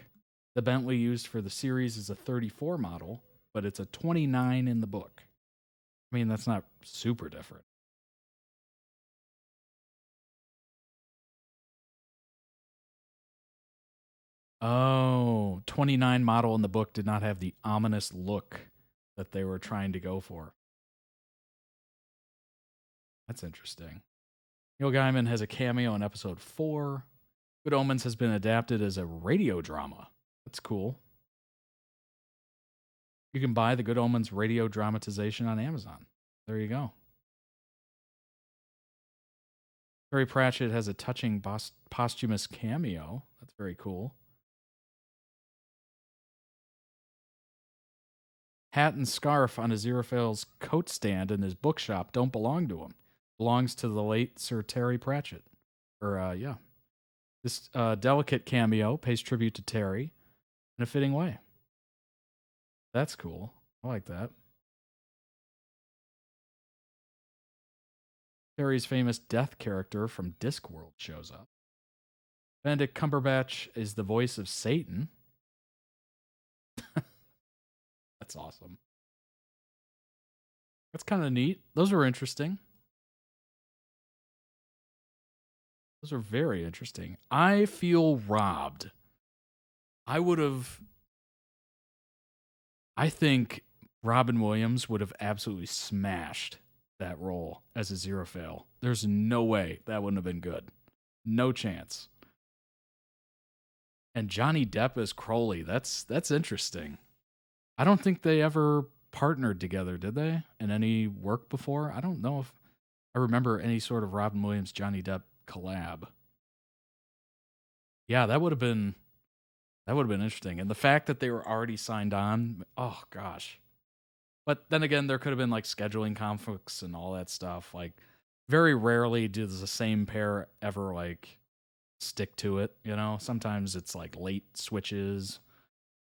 The Bentley used for the series is a 34 model, but it's a 29 in the book. I mean, that's not super different. Oh, 29 model in the book did not have the ominous look that they were trying to go for. That's interesting. Neil Gaiman has a cameo in episode 4. Good Omens has been adapted as a radio drama. That's cool. You can buy the Good Omens radio dramatization on Amazon. There you go. Terry Pratchett has a touching posthumous cameo. That's very cool. Hat and scarf on Aziraphale's coat stand in his bookshop don't belong to him. Belongs to the late Sir Terry Pratchett. This delicate cameo pays tribute to Terry in a fitting way. That's cool. I like that. Terry's famous death character from Discworld shows up. Benedict Cumberbatch is the voice of Satan. That's awesome. That's kind of neat. Those were interesting. Those are very interesting. I feel robbed. I think Robin Williams would have absolutely smashed that role as Aziraphale. There's no way that wouldn't have been good. No chance. And Johnny Depp as Crowley, that's interesting. I don't think they ever partnered together, did they? In any work before? I don't know if I remember any sort of Robin Williams, Johnny Depp collab. Yeah, that would have been interesting. And the fact that they were already signed on, oh gosh. But then again, there could have been like scheduling conflicts and all that stuff. Like very rarely does the same pair ever like stick to it, you know? Sometimes it's like late switches,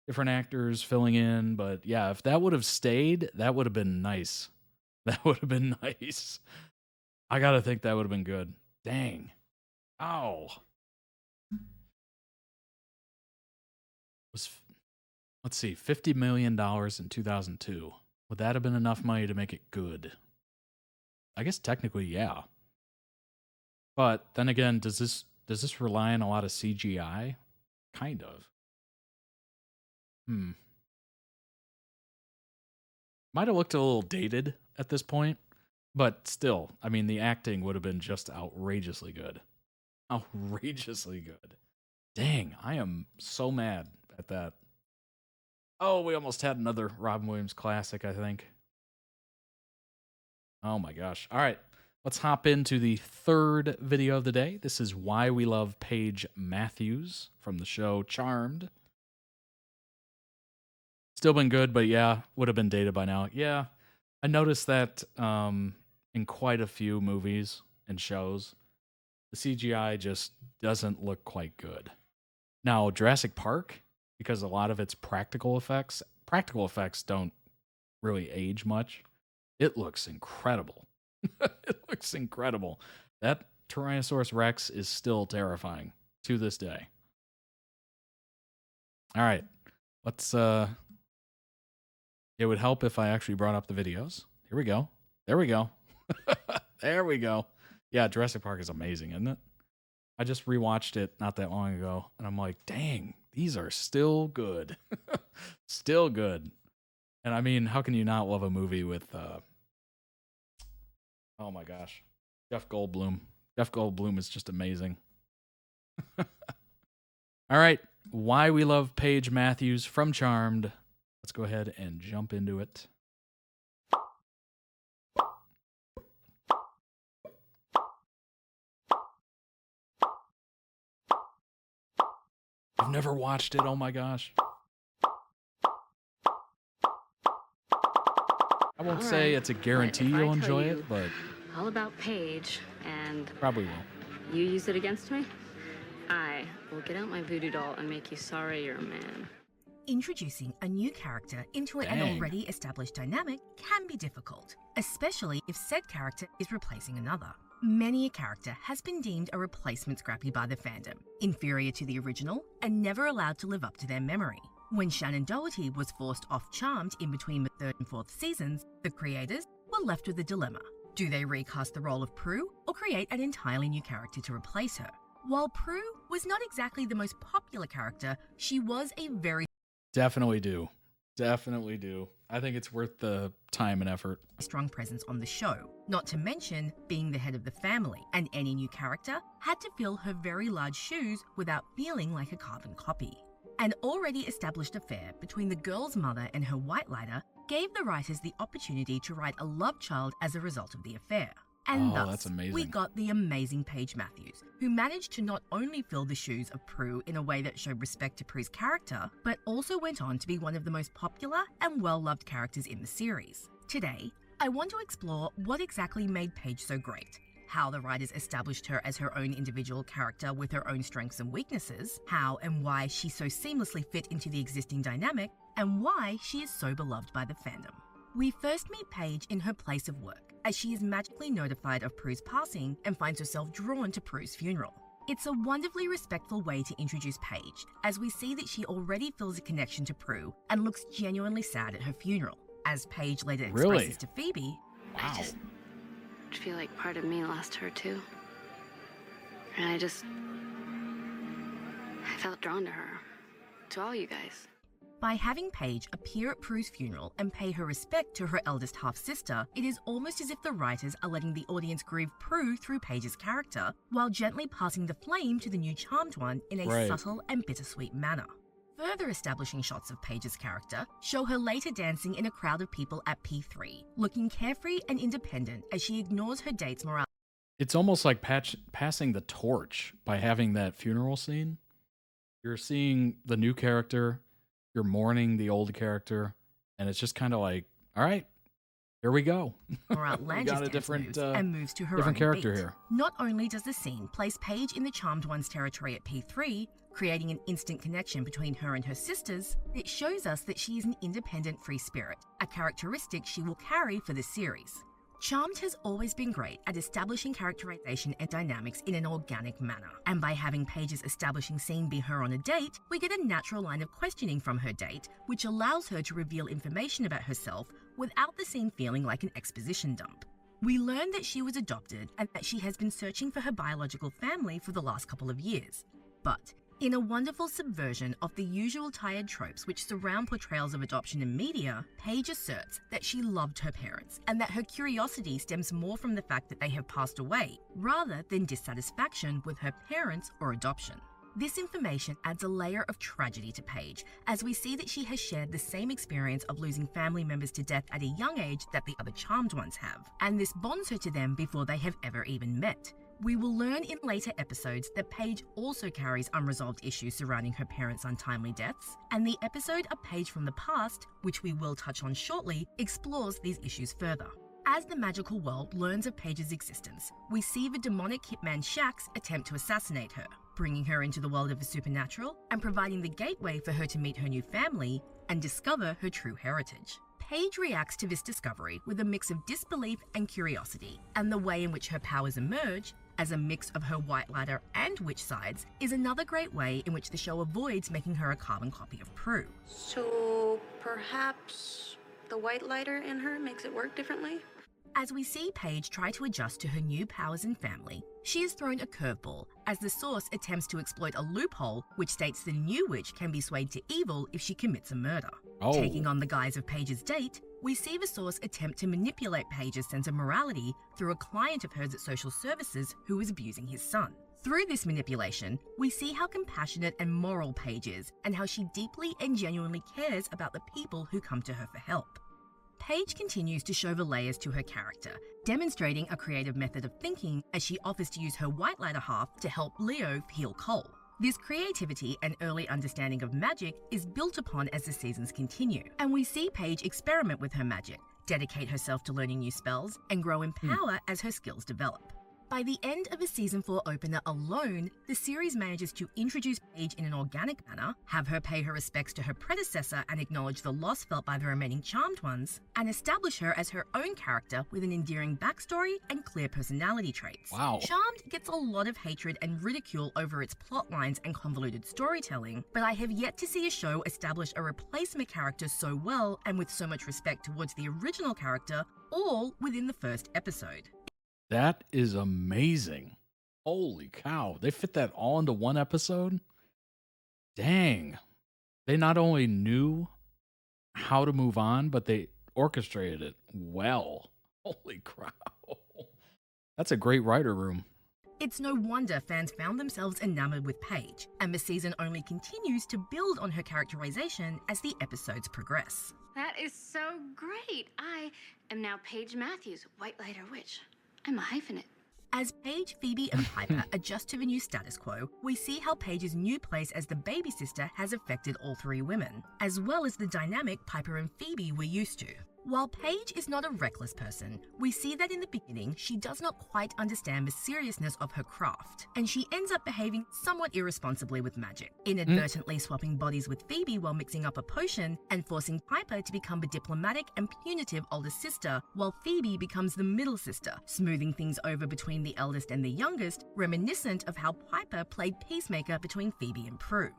different actors filling in, but yeah, if that would have stayed, that would have been nice. That would have been nice. I got to think that would have been good. Dang. Ow. Let's see, $50 million in 2002. Would that have been enough money to make it good? I guess technically, yeah. But then again, does this rely on a lot of CGI? Kind of. Might have looked a little dated at this point, but still, I mean, the acting would have been just outrageously good. Outrageously good. Dang, I am so mad at that. Oh, we almost had another Robin Williams classic, I think. Oh my gosh. All right, let's hop into the third video of the day. This is Why We Love Paige Matthews from the show Charmed. Still been good, but yeah, would have been dated by now. Yeah, I noticed that in quite a few movies and shows, the CGI just doesn't look quite good. Now, Jurassic Park, because a lot of it's practical effects don't really age much. It looks incredible. It looks incredible. That Tyrannosaurus Rex is still terrifying to this day. All right, let's it would help if I actually brought up the videos. Here we go. There we go. There we go. Yeah, Jurassic Park is amazing, isn't it? I just rewatched it not that long ago, and I'm like, dang, these are still good. Still good. And I mean, how can you not love a movie with, oh my gosh, Jeff Goldblum. Jeff Goldblum is just amazing. All right, Why We Love Paige Matthews from Charmed. Let's go ahead and jump into it. I've never watched it. Oh my gosh. I won't say it's a guarantee you'll enjoy it, but all about Paige and probably will. You use it against me? I will get out my voodoo doll and make you sorry you're a man. Introducing a new character into an already established dynamic can be difficult, especially if said character is replacing another. Many a character has been deemed a replacement scrappy by the fandom, inferior to the original, and never allowed to live up to their memory. When Shannon Doherty was forced off Charmed in between the 3rd and 4th seasons, the creators were left with a dilemma. Do they recast the role of Prue or create an entirely new character to replace her? While Prue was not exactly the most popular character, she was a very Definitely do. Definitely do. I think it's worth the time and effort. strong presence on the show, not to mention being the head of the family, and any new character had to fill her very large shoes without feeling like a carbon copy. An already established affair between the girl's mother and her white lighter gave the writers the opportunity to write a love child as a result of the affair. And thus, that's amazing. We got the amazing Paige Matthews, who managed to not only fill the shoes of Prue in a way that showed respect to Prue's character, but also went on to be one of the most popular and well-loved characters in the series. Today, I want to explore what exactly made Paige so great, how the writers established her as her own individual character with her own strengths and weaknesses, how and why she so seamlessly fit into the existing dynamic, and why she is so beloved by the fandom. We first meet Paige in her place of work, as she is magically notified of Prue's passing and finds herself drawn to Prue's funeral. It's a wonderfully respectful way to introduce Paige, as we see that she already feels a connection to Prue and looks genuinely sad at her funeral. As Paige later expresses to Phoebe, I just feel like part of me lost her too. And I felt drawn to her, to all you guys. By having Paige appear at Prue's funeral and pay her respect to her eldest half-sister, it is almost as if the writers are letting the audience grieve Prue through Paige's character, while gently passing the flame to the new Charmed One in a subtle and bittersweet manner. Further establishing shots of Paige's character show her later dancing in a crowd of people at P3, looking carefree and independent as she ignores her date's morality. It's almost like passing the torch by having that funeral scene. You're seeing the new character, you're mourning the old character, and it's just kind of like, all right, here we go. Or outlandish got a dance different moves and moves to her different own character beat. here. Not only does the scene place Paige in the Charmed One's territory at P3, creating an instant connection between her and her sisters, it shows us that she is an independent free spirit, a characteristic she will carry for the series. Charmed has always been great at establishing characterization and dynamics in an organic manner, and by having Paige's establishing scene be her on a date, we get a natural line of questioning from her date, which allows her to reveal information about herself without the scene feeling like an exposition dump. We learn that she was adopted and that she has been searching for her biological family for the last couple of years. But in a wonderful subversion of the usual tired tropes which surround portrayals of adoption in media, Paige asserts that she loved her parents and that her curiosity stems more from the fact that they have passed away, rather than dissatisfaction with her parents or adoption. This information adds a layer of tragedy to Paige, as we see that she has shared the same experience of losing family members to death at a young age that the other Charmed Ones have, and this bonds her to them before they have ever even met. We will learn in later episodes that Paige also carries unresolved issues surrounding her parents' untimely deaths, and the episode A Page from the Past, which we will touch on shortly, explores these issues further. As the magical world learns of Paige's existence, we see the demonic hitman Shax attempt to assassinate her, bringing her into the world of the supernatural and providing the gateway for her to meet her new family and discover her true heritage. Paige reacts to this discovery with a mix of disbelief and curiosity, and the way in which her powers emerge, as a mix of her white lighter and witch sides, is another great way in which the show avoids making her a carbon copy of Prue. So perhaps the white lighter in her makes it work differently? As we see Paige try to adjust to her new powers and family, she is thrown a curveball as the Source attempts to exploit a loophole which states the new witch can be swayed to evil if she commits a murder. Taking on the guise of Paige's date, we see the Source attempt to manipulate Paige's sense of morality through a client of hers at social services who is abusing his son. Through this manipulation, we see how compassionate and moral Paige is, and how she deeply and genuinely cares about the people who come to her for help. Paige continues to show the layers to her character, demonstrating a creative method of thinking as she offers to use her white lighter half to help Leo heal Cole. This creativity and early understanding of magic is built upon as the seasons continue, and we see Paige experiment with her magic, dedicate herself to learning new spells, and grow in power as her skills develop. By the end of a Season 4 opener alone, the series manages to introduce Paige in an organic manner, have her pay her respects to her predecessor and acknowledge the loss felt by the remaining Charmed Ones, and establish her as her own character with an endearing backstory and clear personality traits. Wow. Charmed gets a lot of hatred and ridicule over its plot lines and convoluted storytelling, but I have yet to see a show establish a replacement character so well and with so much respect towards the original character, all within the first episode. That is amazing. Holy cow. They fit that all into one episode? Dang. They not only knew how to move on, but they orchestrated it well. Holy crap. That's a great writer room. It's no wonder fans found themselves enamored with Paige, and the season only continues to build on her characterization as the episodes progress. That is so great. I am now Paige Matthews, White Lighter Witch. I'm a hyphenate. As Paige, Phoebe, and Piper adjust to the new status quo, we see how Paige's new place as the baby sister has affected all three women, as well as the dynamic Piper and Phoebe were used to. While Paige is not a reckless person, we see that in the beginning she does not quite understand the seriousness of her craft, and she ends up behaving somewhat irresponsibly with magic, inadvertently swapping bodies with Phoebe while mixing up a potion, and forcing Piper to become the diplomatic and punitive older sister, while Phoebe becomes the middle sister, smoothing things over between the eldest and the youngest, reminiscent of how Piper played peacemaker between Phoebe and Prue.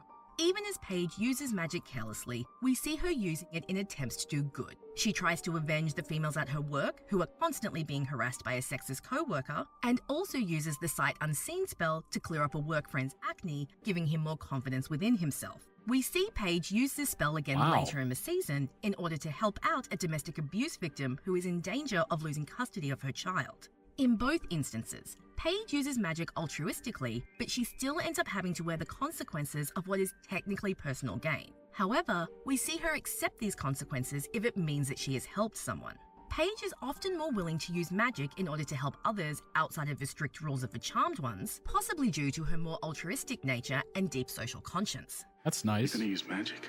Even as Paige uses magic carelessly, we see her using it in attempts to do good. She tries to avenge the females at her work, who are constantly being harassed by a sexist co-worker, and also uses the Sight Unseen spell to clear up a work friend's acne, giving him more confidence within himself. We see Paige use this spell again later in the season in order to help out a domestic abuse victim who is in danger of losing custody of her child. In both instances, Paige uses magic altruistically, but she still ends up having to wear the consequences of what is technically personal gain. However, we see her accept these consequences if it means that she has helped someone. Paige is often more willing to use magic in order to help others outside of the strict rules of the Charmed Ones, possibly due to her more altruistic nature and deep social conscience. That's nice. You're gonna use magic?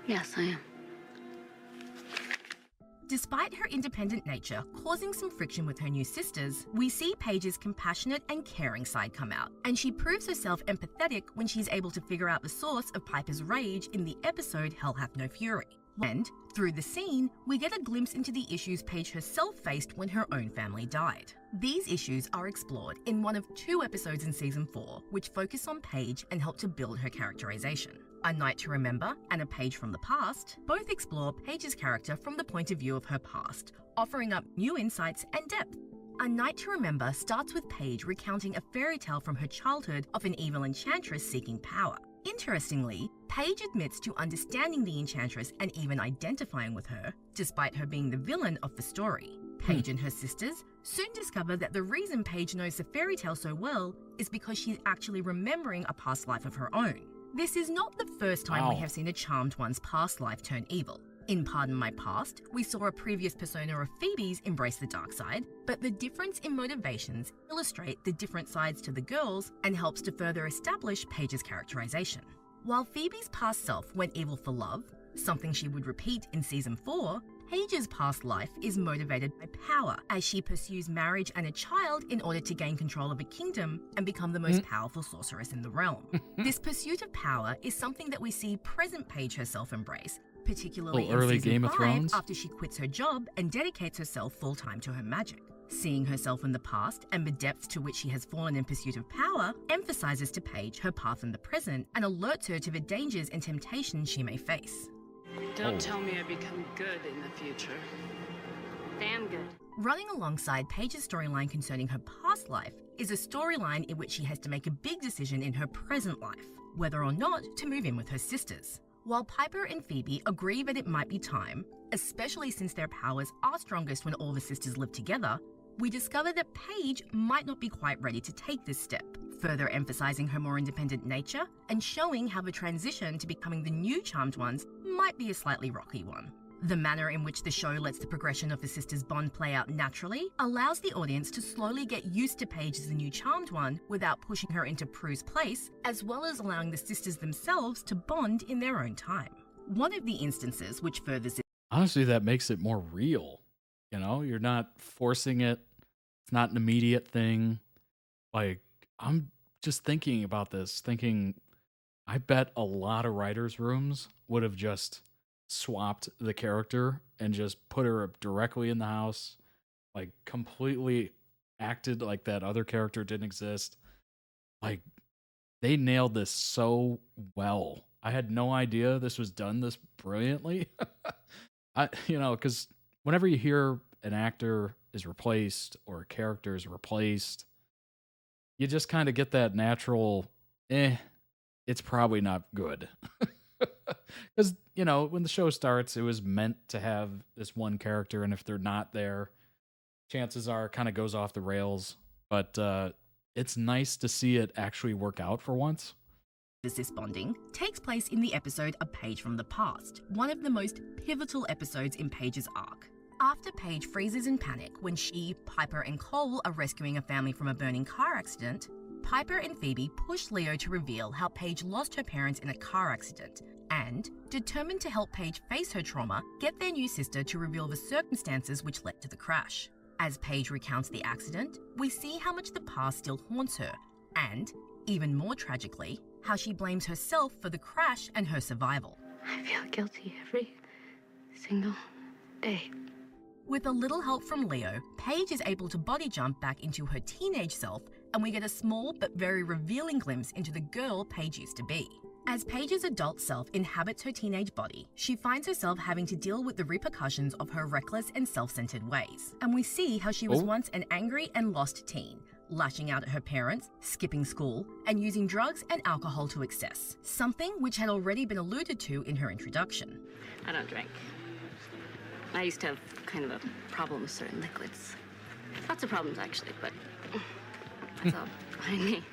Yes, I am. Despite her independent nature causing some friction with her new sisters, we see Paige's compassionate and caring side come out, and she proves herself empathetic when she's able to figure out the source of Piper's rage in the episode Hell Hath No Fury. And, through the scene, we get a glimpse into the issues Paige herself faced when her own family died. These issues are explored in one of 2 episodes in Season 4, which focus on Paige and help to build her characterization. A Night to Remember and A Page from the Past both explore Paige's character from the point of view of her past, offering up new insights and depth. A Night to Remember starts with Paige recounting a fairy tale from her childhood of an evil enchantress seeking power. Interestingly, Paige admits to understanding the enchantress and even identifying with her, despite her being the villain of the story. Paige and her sisters soon discover that the reason Paige knows the fairy tale so well is because she's actually remembering a past life of her own. This is not the first time we have seen a Charmed One's past life turn evil. In Pardon My Past, we saw a previous persona of Phoebe's embrace the dark side, but the difference in motivations illustrate the different sides to the girls and helps to further establish Paige's characterization. While Phoebe's past self went evil for love, something she would repeat in Season 4, Paige's past life is motivated by power as she pursues marriage and a child in order to gain control of a kingdom and become the most powerful sorceress in the realm. This pursuit of power is something that we see present Paige herself embrace, particularly in early Season Game of 5 Thrones. after she quits her job and dedicates herself full-time to her magic. Seeing herself in the past and the depths to which she has fallen in pursuit of power emphasizes to Paige her path in the present and alerts her to the dangers and temptations she may face. Don't tell me I become good in the future. Damn good. Running alongside Paige's storyline concerning her past life is a storyline in which she has to make a big decision in her present life, whether or not to move in with her sisters. While Piper and Phoebe agree that it might be time, especially since their powers are strongest when all the sisters live together, we discover that Paige might not be quite ready to take this step, further emphasizing her more independent nature and showing how the transition to becoming the new Charmed Ones might be a slightly rocky one. The manner in which the show lets the progression of the sisters' bond play out naturally allows the audience to slowly get used to Paige as the new Charmed One without pushing her into Prue's place, as well as allowing the sisters themselves to bond in their own time. One of the instances which furthers it— Honestly, that makes it more real. You know, you're not forcing it. It's not an immediate thing. Like, I'm just thinking about this, thinking, I bet a lot of writers' rooms would have just swapped the character and just put her directly in the house, like completely acted like that other character didn't exist. Like, they nailed this so well. I had no idea this was done this brilliantly. Because whenever you hear an actor is replaced or a character is replaced, you just kind of get that natural, it's probably not good. Because, when the show starts, it was meant to have this one character, and if they're not there, chances are it kind of goes off the rails. But it's nice to see it actually work out for once. This bonding takes place in the episode A Page from the Past, one of the most pivotal episodes in Paige's arc. After Paige freezes in panic when she, Piper, and Cole are rescuing a family from a burning car accident, Piper and Phoebe push Leo to reveal how Paige lost her parents in a car accident, and, determined to help Paige face her trauma, get their new sister to reveal the circumstances which led to the crash. As Paige recounts the accident, we see how much the past still haunts her, and, even more tragically, how she blames herself for the crash and her survival. I feel guilty every single day. With a little help from Leo, Paige is able to body jump back into her teenage self, and we get a small but very revealing glimpse into the girl Paige used to be. As Paige's adult self inhabits her teenage body, she finds herself having to deal with the repercussions of her reckless and self-centered ways. And we see how she was once an angry and lost teen, lashing out at her parents, skipping school, and using drugs and alcohol to excess, something which had already been alluded to in her introduction. I don't drink. I used to have kind of a problem with certain liquids. Lots of problems, actually, but that's all behind me.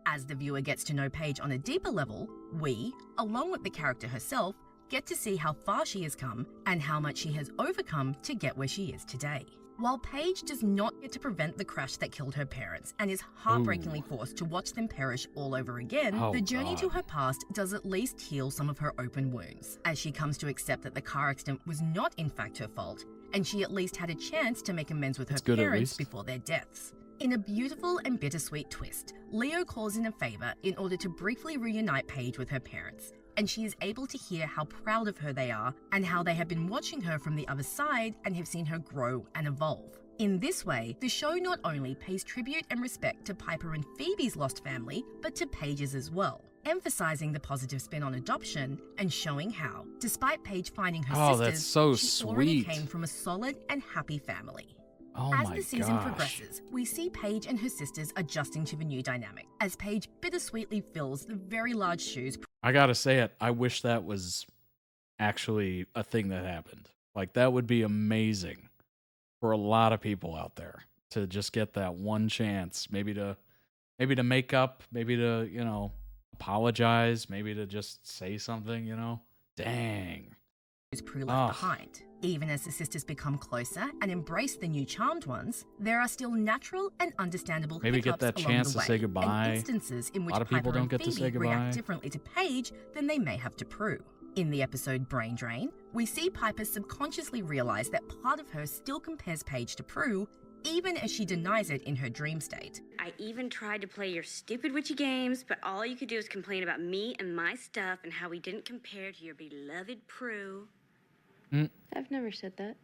As the viewer gets to know Paige on a deeper level, we, along with the character herself, get to see how far she has come and how much she has overcome to get where she is today. While Paige does not get to prevent the crash that killed her parents and is heartbreakingly forced to watch them perish all over again, the journey to her past does at least heal some of her open wounds, as she comes to accept that the car accident was not in fact her fault, and she at least had a chance to make amends with her parents before their deaths. In a beautiful and bittersweet twist, Leo calls in a favor in order to briefly reunite Paige with her parents, and she is able to hear how proud of her they are and how they have been watching her from the other side and have seen her grow and evolve. In this way, the show not only pays tribute and respect to Piper and Phoebe's lost family, but to Paige's as well, emphasizing the positive spin on adoption and showing how, despite Paige finding her sisters, she already came from a solid and happy family. As the season progresses, we see Paige and her sisters adjusting to the new dynamic, as Paige bittersweetly fills the very large shoes. I gotta say it, I wish that was actually a thing that happened. Like, that would be amazing for a lot of people out there to just get that one chance, maybe to make up, maybe to, you know, apologize, maybe to just say something, you know? Dang. Prue left behind. Even as the sisters become closer and embrace the new charmed ones, there are still natural and understandable maybe hiccups get that along chance the way, to say goodbye. And instances in which a lot of people Piper don't and get to say Phoebe goodbye. react differently to Paige than they may have to Prue. In the episode Brain Drain, we see Piper subconsciously realize that part of her still compares Paige to Prue, even as she denies it in her dream state. I even tried to play your stupid witchy games, but all you could do is complain about me and my stuff and how we didn't compare to your beloved Prue. I've never said that.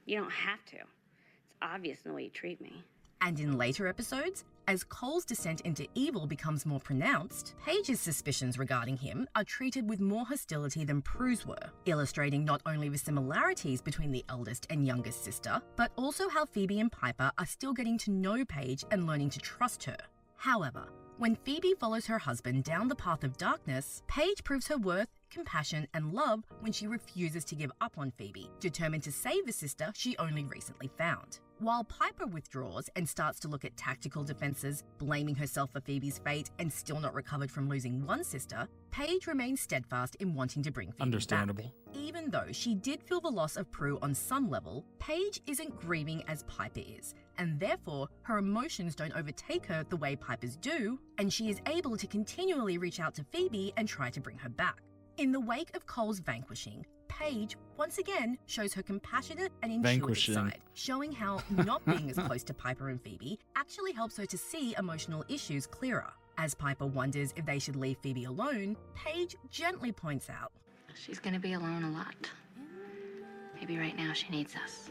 You don't have to. It's obvious in the way you treat me. And in later episodes, as Cole's descent into evil becomes more pronounced, Paige's suspicions regarding him are treated with more hostility than Prue's were, illustrating not only the similarities between the eldest and youngest sister, but also how Phoebe and Piper are still getting to know Paige and learning to trust her. However, when Phoebe follows her husband down the path of darkness, Paige proves her worth, compassion, and love when she refuses to give up on Phoebe, determined to save the sister she only recently found. While Piper withdraws and starts to look at tactical defenses, blaming herself for Phoebe's fate and still not recovered from losing one sister, Paige remains steadfast in wanting to bring Phoebe back. Even though she did feel the loss of Prue on some level, Paige isn't grieving as Piper is, and therefore her emotions don't overtake her the way Piper's do, and she is able to continually reach out to Phoebe and try to bring her back. In the wake of Cole's vanquishing, Paige once again shows her compassionate and intuitive side, showing how not being as close to Piper and Phoebe actually helps her to see emotional issues clearer. As Piper wonders if they should leave Phoebe alone, Paige gently points out, She's gonna be alone a lot. Maybe right now she needs us.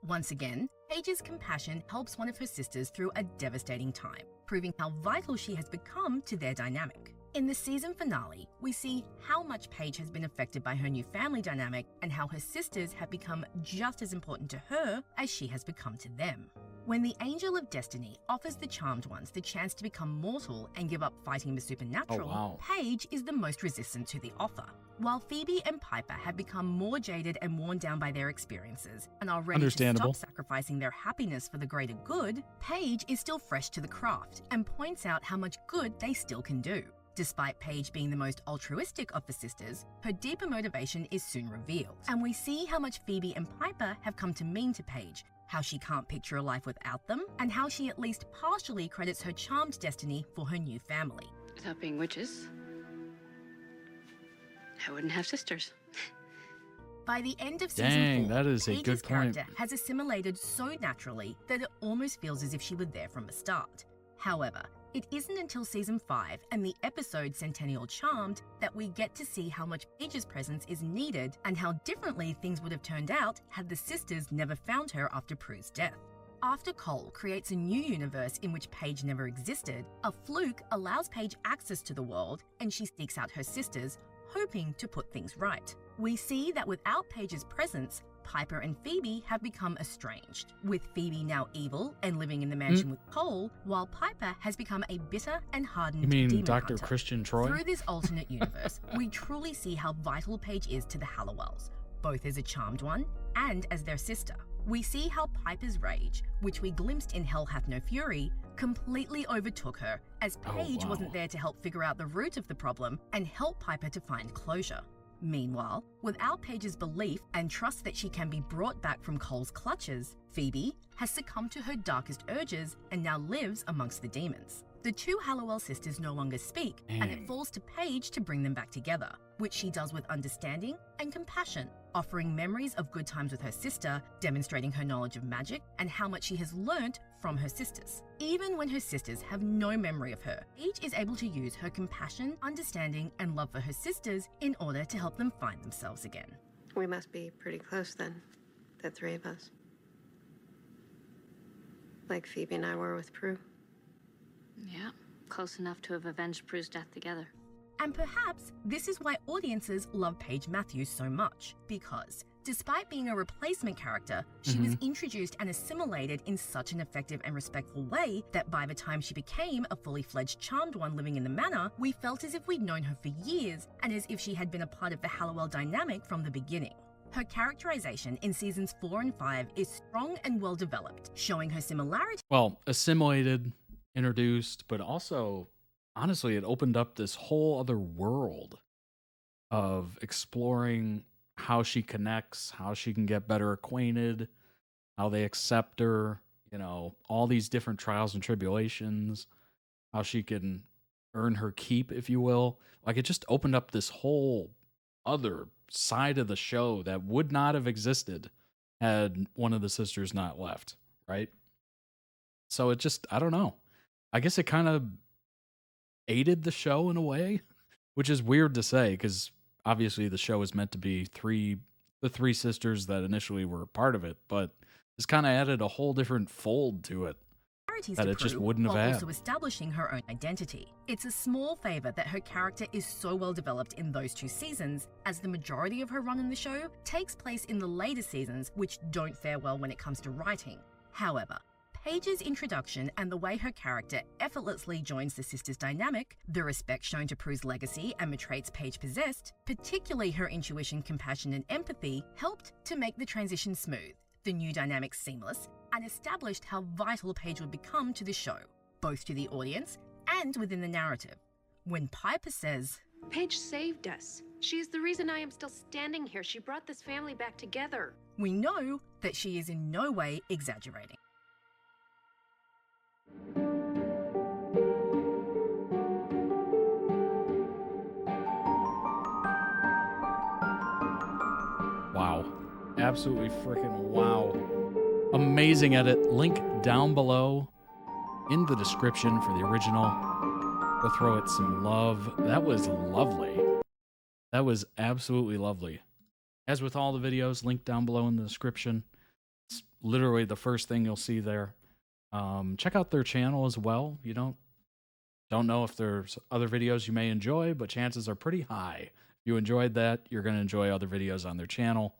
Once again, Paige's compassion helps one of her sisters through a devastating time, proving how vital she has become to their dynamic. In the season finale, we see how much Paige has been affected by her new family dynamic and how her sisters have become just as important to her as she has become to them. When the Angel of Destiny offers the Charmed Ones the chance to become mortal and give up fighting the supernatural, Paige is the most resistant to the offer. While Phoebe and Piper have become more jaded and worn down by their experiences and are ready to stop sacrificing their happiness for the greater good, Paige is still fresh to the craft and points out how much good they still can do. Despite Paige being the most altruistic of the sisters, her deeper motivation is soon revealed, and we see how much Phoebe and Piper have come to mean to Paige, how she can't picture a life without them, and how she at least partially credits her charmed destiny for her new family. Without being witches, I wouldn't have sisters. By the end of season 4, that is a Paige's good point. character has assimilated so naturally that it almost feels as if she were there from the start. However, it isn't until season 5 and the episode Centennial Charmed that we get to see how much Paige's presence is needed and how differently things would have turned out had the sisters never found her after Prue's death. After Cole creates a new universe in which Paige never existed, a fluke allows Paige access to the world and she seeks out her sisters, hoping to put things right. We see that without Paige's presence, Piper and Phoebe have become estranged, with Phoebe now evil and living in the mansion with Cole, while Piper has become a bitter and hardened You mean demon Dr. hunter. Christian Troy? Through this alternate universe, we truly see how vital Paige is to the Hallowells, both as a charmed one and as their sister. We see how Piper's rage, which we glimpsed in Hell Hath No Fury, completely overtook her, as Paige wasn't there to help figure out the root of the problem and help Piper to find closure. Meanwhile, without Paige's belief and trust that she can be brought back from Cole's clutches, Phoebe has succumbed to her darkest urges and now lives amongst the demons. The two Hallowell sisters no longer speak, and it falls to Paige to bring them back together, which she does with understanding and compassion, offering memories of good times with her sister, demonstrating her knowledge of magic and how much she has learnt from her sisters. Even when her sisters have no memory of her, Paige is able to use her compassion, understanding, and love for her sisters in order to help them find themselves again. We must be pretty close then, the three of us. Like Phoebe and I were with Prue. Yeah, close enough to have avenged Prue's death together. And perhaps this is why audiences love Paige Matthews so much, because despite being a replacement character, she was introduced and assimilated in such an effective and respectful way that by the time she became a fully fledged charmed one living in the manor, we felt as if we'd known her for years and as if she had been a part of the Hallowell dynamic from the beginning. Her characterization in seasons 4 and 5 is strong and well developed, showing her similarity. Well, assimilated, introduced, but also, honestly, it opened up this whole other world of exploring how she connects, how she can get better acquainted, how they accept her, you know, all these different trials and tribulations, how she can earn her keep, if you will. Like, it just opened up this whole other side of the show that would not have existed had one of the sisters not left, right? So it just, I don't know. I guess it kind of aided the show in a way, which is weird to say because obviously the show is meant to be the three sisters that initially were part of it, but this kind of added a whole different fold to it that it just wouldn't have while had. also establishing her own identity. It's a small favor that her character is so well developed in those 2 seasons, as the majority of her run in the show takes place in the later seasons, which don't fare well when it comes to writing. However, Paige's introduction and the way her character effortlessly joins the sisters' dynamic, the respect shown to Prue's legacy and the traits Paige possessed, particularly her intuition, compassion, and empathy, helped to make the transition smooth, the new dynamics seamless, and established how vital Paige would become to the show, both to the audience and within the narrative. When Piper says, Paige saved us. She is the reason I am still standing here. She brought this family back together. we know that she is in no way exaggerating. Wow. Absolutely freaking wow. Amazing edit. Link down below in the description for the original. Go throw it some love. That was lovely. That was absolutely lovely. As with all the videos, link down below in the description. It's literally the first thing you'll see there. Check out their channel as well. You don't know if there's other videos you may enjoy, but chances are pretty high. If you enjoyed that, you're going to enjoy other videos on their channel.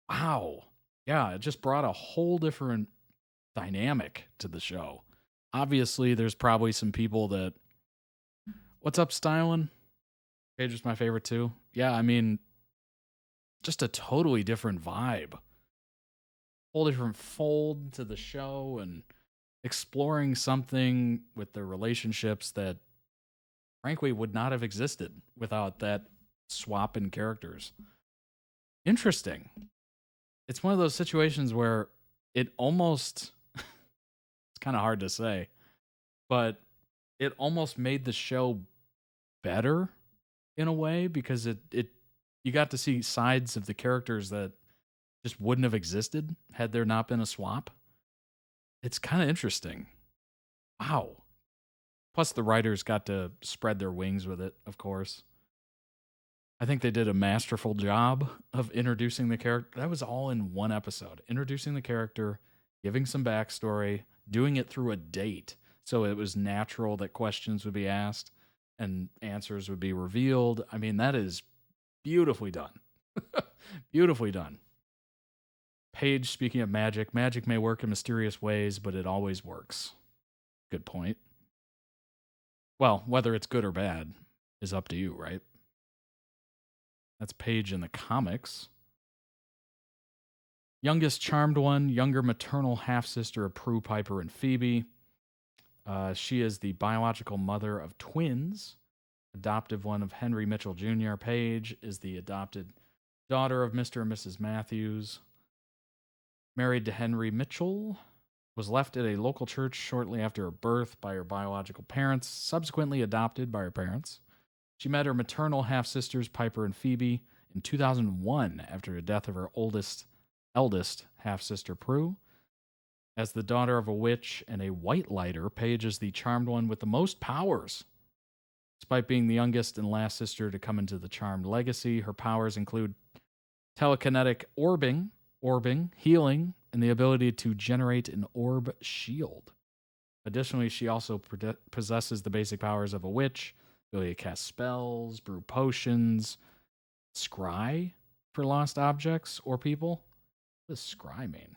Wow. Yeah, it just brought a whole different dynamic to the show. Obviously, there's probably some people that... What's up, Stylin? Paige is my favorite too. Yeah, I mean, just a totally different vibe. Whole different fold to the show and exploring something with their relationships that frankly would not have existed without that swap in characters. Interesting. It's one of those situations where it almost, it's kind of hard to say, but it almost made the show better in a way because it you got to see sides of the characters that just wouldn't have existed had there not been a swap. It's kind of interesting. Wow. Plus the writers got to spread their wings with it, of course. I think they did a masterful job of introducing the character. That was all in one episode. Introducing the character, giving some backstory, doing it through a date. So it was natural that questions would be asked and answers would be revealed. I mean, that is beautifully done. Beautifully done. Paige, speaking of magic, magic may work in mysterious ways, but it always works. Good point. Well, whether it's good or bad is up to you, right? That's Paige in the comics. Youngest charmed one, younger maternal half-sister of Prue, Piper, and Phoebe. She is the biological mother of twins. Adoptive one of Henry Mitchell Jr. Paige is the adopted daughter of Mr. and Mrs. Matthews. Married to Henry Mitchell. Was left at a local church shortly after her birth by her biological parents, subsequently adopted by her parents. She met her maternal half-sisters, Piper and Phoebe, in 2001 after the death of her eldest half-sister, Prue. As the daughter of a witch and a white lighter, Paige is the charmed one with the most powers. Despite being the youngest and last sister to come into the charmed legacy, her powers include telekinetic orbing, healing, and the ability to generate an orb shield. Additionally, she also possesses the basic powers of a witch, ability to cast spells, brew potions, scry for lost objects or people. What does scry mean?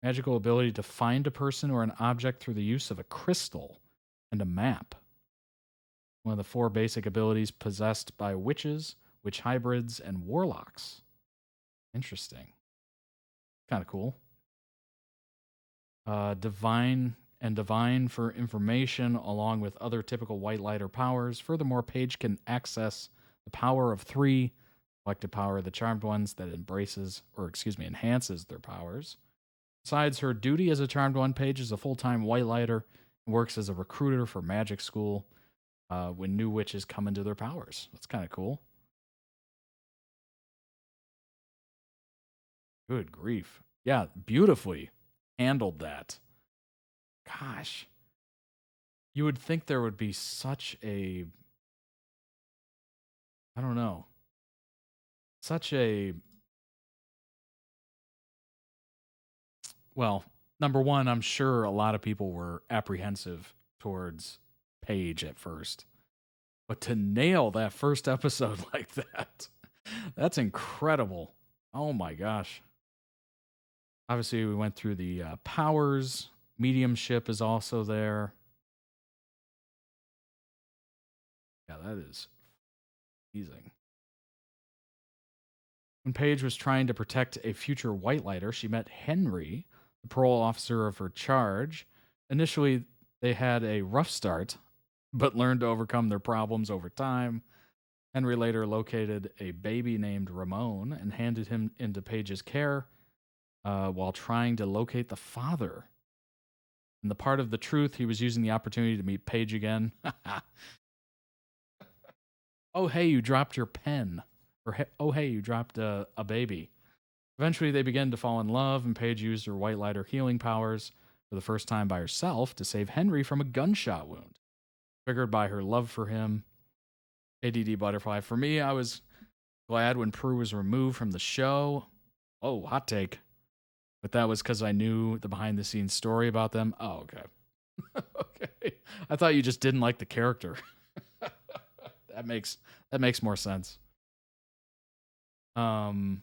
Magical ability to find a person or an object through the use of a crystal and a map. One of the 4 basic abilities possessed by witches, witch hybrids, and warlocks. Interesting. Kind of cool. Divine for information along with other typical white lighter powers. Furthermore, Paige can access the power of 3, collective power of the charmed ones that enhances their powers. Besides her duty as a charmed one, Paige is a full-time white lighter and works as a recruiter for magic school when new witches come into their powers. That's kind of cool. Good grief. Yeah, beautifully handled that. Gosh. You would think there would be such a... I don't know. Well, number one, I'm sure a lot of people were apprehensive towards Paige at first. But to nail that first episode like that, that's incredible. Oh my gosh. Obviously, we went through the powers. Mediumship is also there. Yeah, that is amazing. When Paige was trying to protect a future white lighter, she met Henry, the parole officer of her charge. Initially, they had a rough start, but learned to overcome their problems over time. Henry later located a baby named Ramon and handed him into Paige's care while trying to locate the father. In the part of the truth, he was using the opportunity to meet Paige again. Oh, hey, you dropped your pen. Or, oh, hey, you dropped a baby. Eventually, they began to fall in love, and Paige used her white lighter healing powers for the first time by herself to save Henry from a gunshot wound. Triggered by her love for him. ADDButterfly. For me, I was glad when Prue was removed from the show. Oh, hot take. But that was because I knew the behind-the-scenes story about them. Oh, okay. Okay. I thought you just didn't like the character. That makes more sense. Eventually,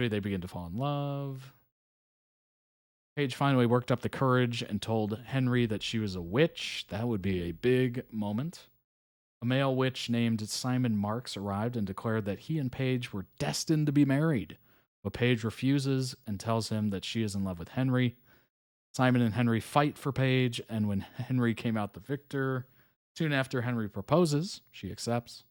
they begin to fall in love. Paige finally worked up the courage and told Henry that she was a witch. That would be a big moment. A male witch named Simon Marks arrived and declared that he and Paige were destined to be married. But Paige refuses and tells him that she is in love with Henry. Simon and Henry fight for Paige, and when Henry came out the victor, soon after Henry proposes, she accepts.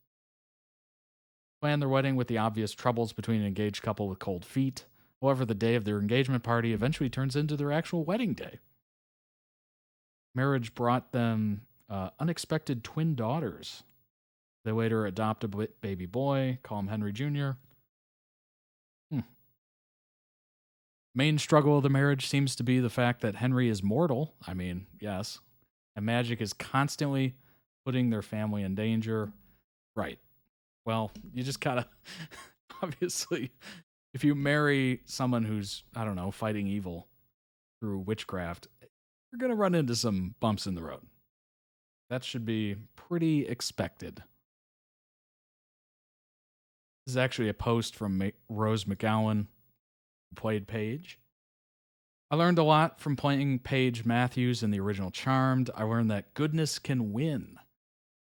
Plan their wedding with the obvious troubles between an engaged couple with cold feet. However, the day of their engagement party eventually turns into their actual wedding day. Marriage brought them unexpected twin daughters. They later adopt a baby boy, call him Henry Jr. Main struggle of the marriage seems to be the fact that Henry is mortal. I mean, yes. And magic is constantly putting their family in danger. Right. Well, you just gotta... obviously, if you marry someone who's, I don't know, fighting evil through witchcraft, you're going to run into some bumps in the road. That should be pretty expected. This is actually a post from Rose McGowan, who played Paige. I learned a lot from playing Paige Matthews in the original Charmed. I learned that goodness can win.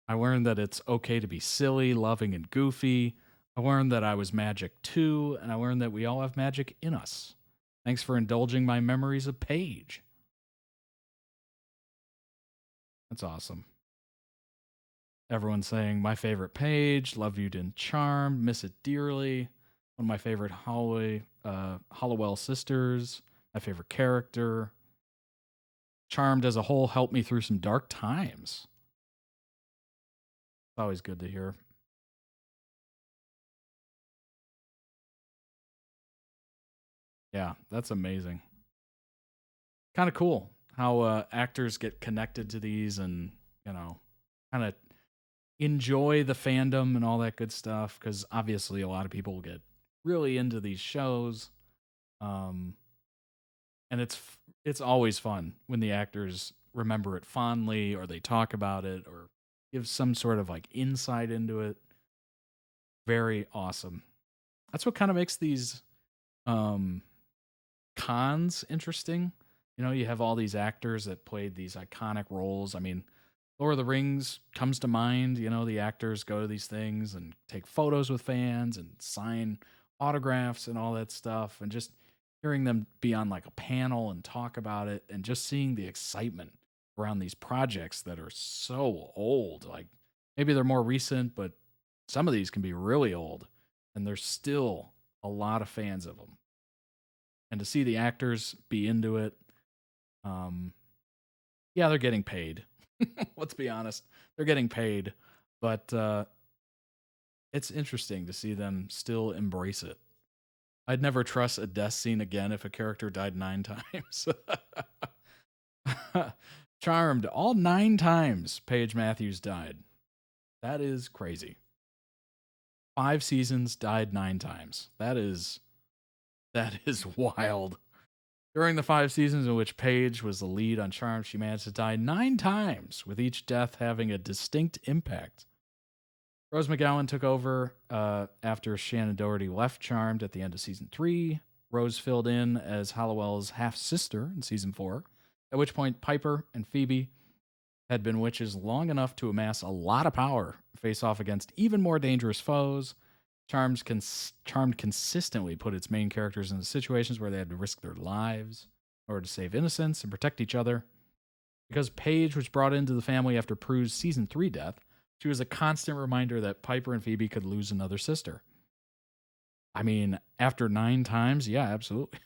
I learned that it's okay to be silly, loving, and goofy. I learned that I was magic too, and I learned that we all have magic in us. Thanks for indulging my memories of Paige. That's awesome. Everyone's saying, my favorite Paige, love you in Charmed, miss it dearly. One of my favorite Hollowell sisters, my favorite character. Charmed as a whole helped me through some dark times. It's always good to hear. Yeah, that's amazing. Kind of cool how actors get connected to these and, you know, kind of enjoy the fandom and all that good stuff, because obviously a lot of people get really into these shows. And it's always fun when the actors remember it fondly, or they talk about it, or give some sort of like insight into it. Very awesome. That's what kind of makes these cons interesting. You know, you have all these actors that played these iconic roles. I mean, Lord of the Rings comes to mind. You know, the actors go to these things and take photos with fans and sign autographs and all that stuff, and just hearing them be on like a panel and talk about it, and just seeing the excitement around these projects that are so old. Like, maybe they're more recent, but some of these can be really old, and there's still a lot of fans of them. And to see the actors be into it, yeah, they're getting paid. Let's be honest. They're getting paid, but it's interesting to see them still embrace it. I'd never trust a death scene again if a character died 9 times. Charmed, all 9 times Paige Matthews died. That is crazy. 5 seasons, died 9 times. That is wild. During the 5 seasons in which Paige was the lead on Charmed, she managed to die 9 times, with each death having a distinct impact. Rose McGowan took over after Shannon Doherty left Charmed at the end of season 3. Rose filled in as Hollowell's half-sister in season 4, at which point Piper and Phoebe had been witches long enough to amass a lot of power, face off against even more dangerous foes. Charmed consistently put its main characters into situations where they had to risk their lives in order to save innocents and protect each other. Because Paige was brought into the family after Prue's season 3 death, she was a constant reminder that Piper and Phoebe could lose another sister. I mean, after 9 times, yeah, absolutely.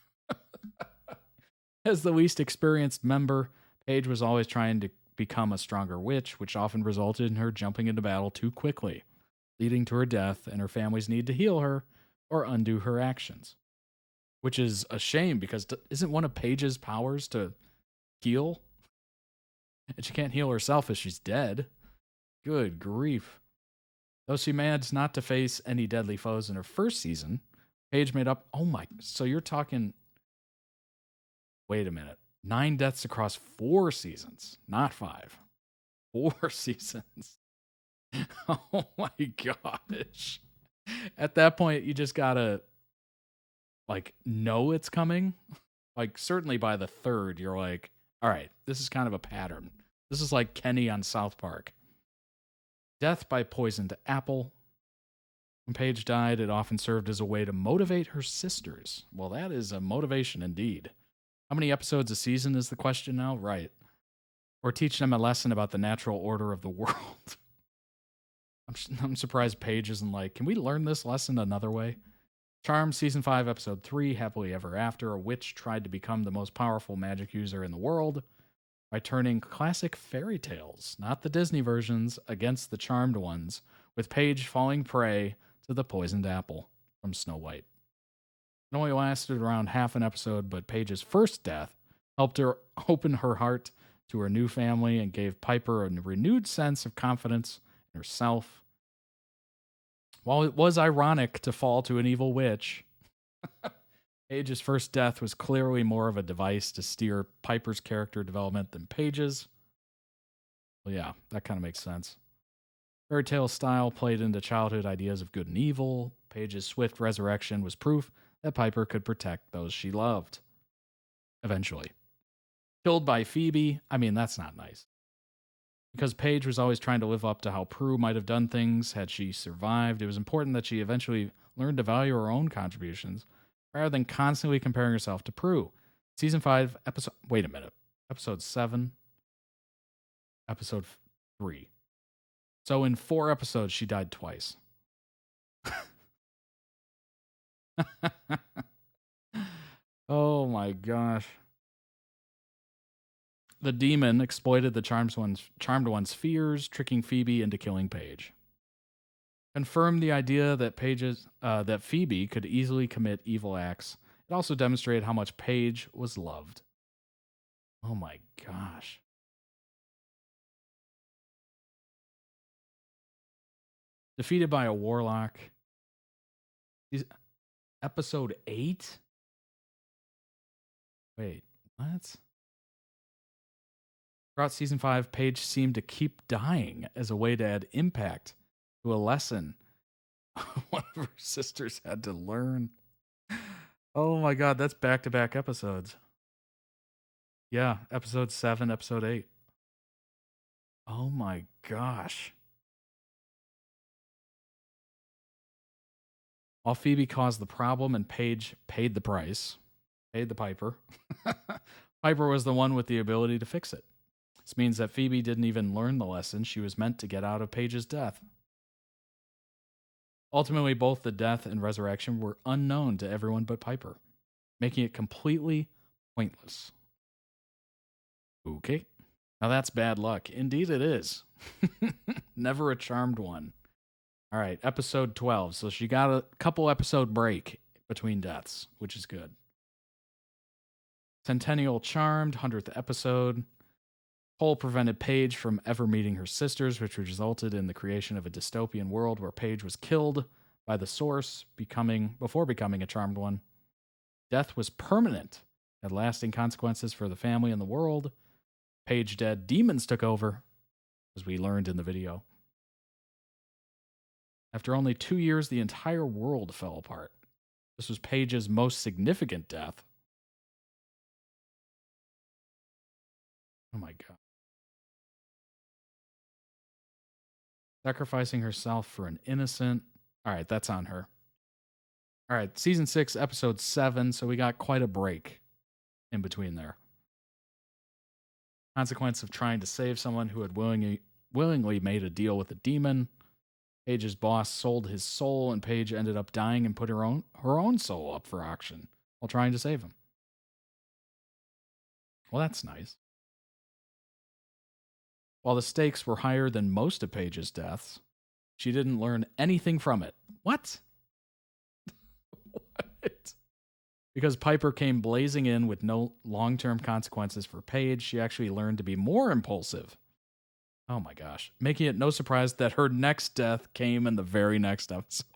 As the least experienced member, Paige was always trying to become a stronger witch, which often resulted in her jumping into battle too quickly, leading to her death and her family's need to heal her or undo her actions. Which is a shame, because isn't one of Paige's powers to heal? And she can't heal herself if she's dead. Good grief. Though she managed not to face any deadly foes in her first season, Paige made up... So you're talking... Wait a minute. 9 deaths across 4 seasons, not 5. 4 seasons. Oh my gosh. At that point, you just gotta, know it's coming. Certainly by the 3rd, you're like, all right, this is kind of a pattern. This is like Kenny on South Park. Death by poisoned apple. When Paige died, it often served as a way to motivate her sisters. Well, that is a motivation indeed. How many episodes a season is the question now? Right. Or teach them a lesson about the natural order of the world. I'm surprised Paige isn't like, can we learn this lesson another way? Charmed season 5, episode 3, Happily Ever After, a witch tried to become the most powerful magic user in the world by turning classic fairy tales, not the Disney versions, against the charmed ones, with Paige falling prey to the poisoned apple from Snow White. It only lasted around half an episode, but Paige's first death helped her open her heart to her new family and gave Piper a renewed sense of confidence in herself. While it was ironic to fall to an evil witch, Paige's first death was clearly more of a device to steer Piper's character development than Paige's. Well, yeah, that kind of makes sense. Fairy tale style played into childhood ideas of good and evil. Paige's swift resurrection was proof that Piper could protect those she loved. Eventually. Killed by Phoebe, I mean, that's not nice. Because Paige was always trying to live up to how Prue might have done things had she survived, it was important that she eventually learned to value her own contributions rather than constantly comparing herself to Prue. Season 5, episode 7, episode 3. So in 4 episodes, she died twice. Oh my gosh. The demon exploited the charmed one's fears, tricking Phoebe into killing Paige. Confirmed the idea that that Phoebe could easily commit evil acts. It also demonstrated how much Paige was loved. Oh my gosh. Defeated by a warlock. Episode 8? Wait, what? Throughout season 5, Paige seemed to keep dying as a way to add impact to a lesson one of her sisters had to learn. Oh my god, that's back-to-back episodes. Yeah, episode 7, episode 8. Oh my gosh. While Phoebe caused the problem and Paige paid the price, paid the piper, Piper was the one with the ability to fix it. This means that Phoebe didn't even learn the lesson she was meant to get out of Paige's death. Ultimately, both the death and resurrection were unknown to everyone but Piper, making it completely pointless. Okay. Now that's bad luck. Indeed it is. Never a charmed one. All right, episode 12. So she got a couple episode break between deaths, which is good. Centennial Charmed, 100th episode. Cole prevented Paige from ever meeting her sisters, which resulted in the creation of a dystopian world where Paige was killed by the Source before becoming a charmed one. Death was permanent, had lasting consequences for the family and the world. Paige dead, demons took over, as we learned in the video. After only 2 years, the entire world fell apart. This was Paige's most significant death. Oh my god. Sacrificing herself for an innocent. All right, that's on her. All right, season 6, episode 7. So we got quite a break in between there. Consequence of trying to save someone who had willingly made a deal with a demon. Paige's boss sold his soul, and Paige ended up dying and put her own soul up for auction while trying to save him. Well, that's nice. While the stakes were higher than most of Paige's deaths, she didn't learn anything from it. What? What? Because Piper came blazing in with no long-term consequences for Paige, she actually learned to be more impulsive. Oh my gosh. Making it no surprise that her next death came in the very next episode.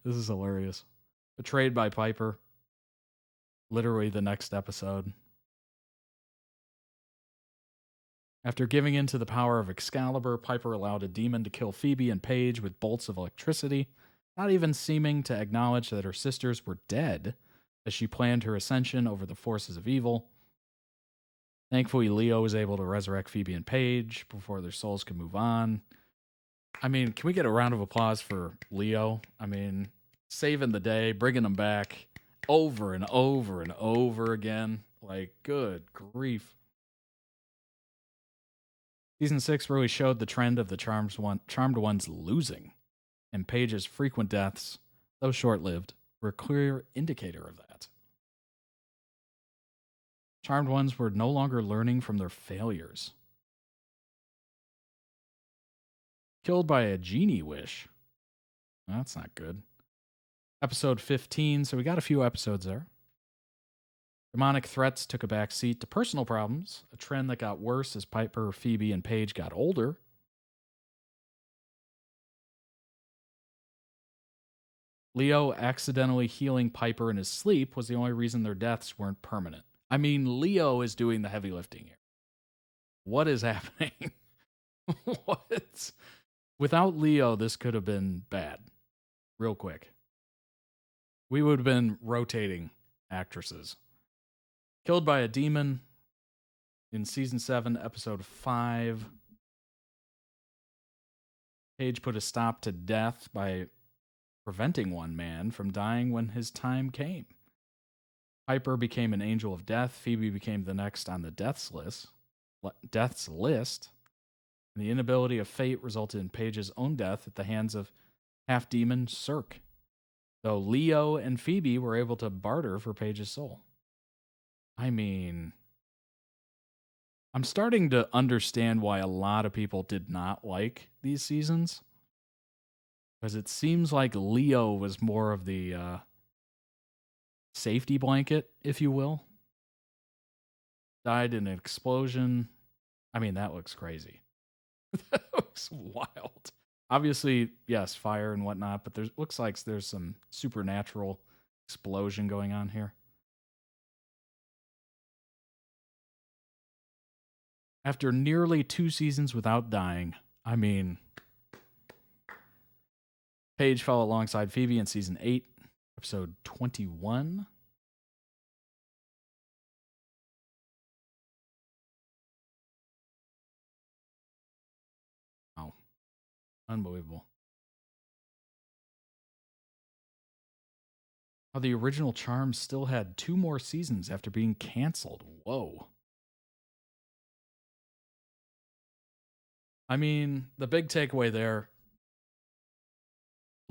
This is hilarious. Betrayed by Piper. Literally the next episode. After giving in to the power of Excalibur, Piper allowed a demon to kill Phoebe and Paige with bolts of electricity, not even seeming to acknowledge that her sisters were dead as she planned her ascension over the forces of evil. Thankfully, Leo was able to resurrect Phoebe and Paige before their souls could move on. I mean, can we get a round of applause for Leo? I mean, saving the day, bringing them back over and over and over again. Like, good grief. Season 6 really showed the trend of the charmed ones losing, and Paige's frequent deaths, though short-lived, were a clear indicator of that. Charmed ones were no longer learning from their failures. Killed by a genie wish. That's not good. Episode 15, so we got a few episodes there. Demonic threats took a back seat to personal problems, a trend that got worse as Piper, Phoebe, and Paige got older. Leo accidentally healing Piper in his sleep was the only reason their deaths weren't permanent. I mean, Leo is doing the heavy lifting here. What is happening? What? Without Leo, this could have been bad. Real quick. We would have been rotating actresses. Killed by a demon in season 7, episode 5. Paige put a stop to death by preventing one man from dying when his time came. Piper became an angel of death. Phoebe became the next on the death's list. And the inability of fate resulted in Paige's own death at the hands of half-demon Cirque. Though Leo and Phoebe were able to barter for Paige's soul. I mean, I'm starting to understand why a lot of people did not like these seasons. Because it seems like Leo was more of the safety blanket, if you will. Died in an explosion. I mean, that looks crazy. That looks wild. Obviously, yes, fire and whatnot, but there looks like there's some supernatural explosion going on here. After nearly 2 seasons without dying, I mean, Paige fell alongside Phoebe in season 8, episode 21. Wow. Unbelievable. How the original Charms still had 2 more seasons after being canceled. Whoa. I mean, the big takeaway there,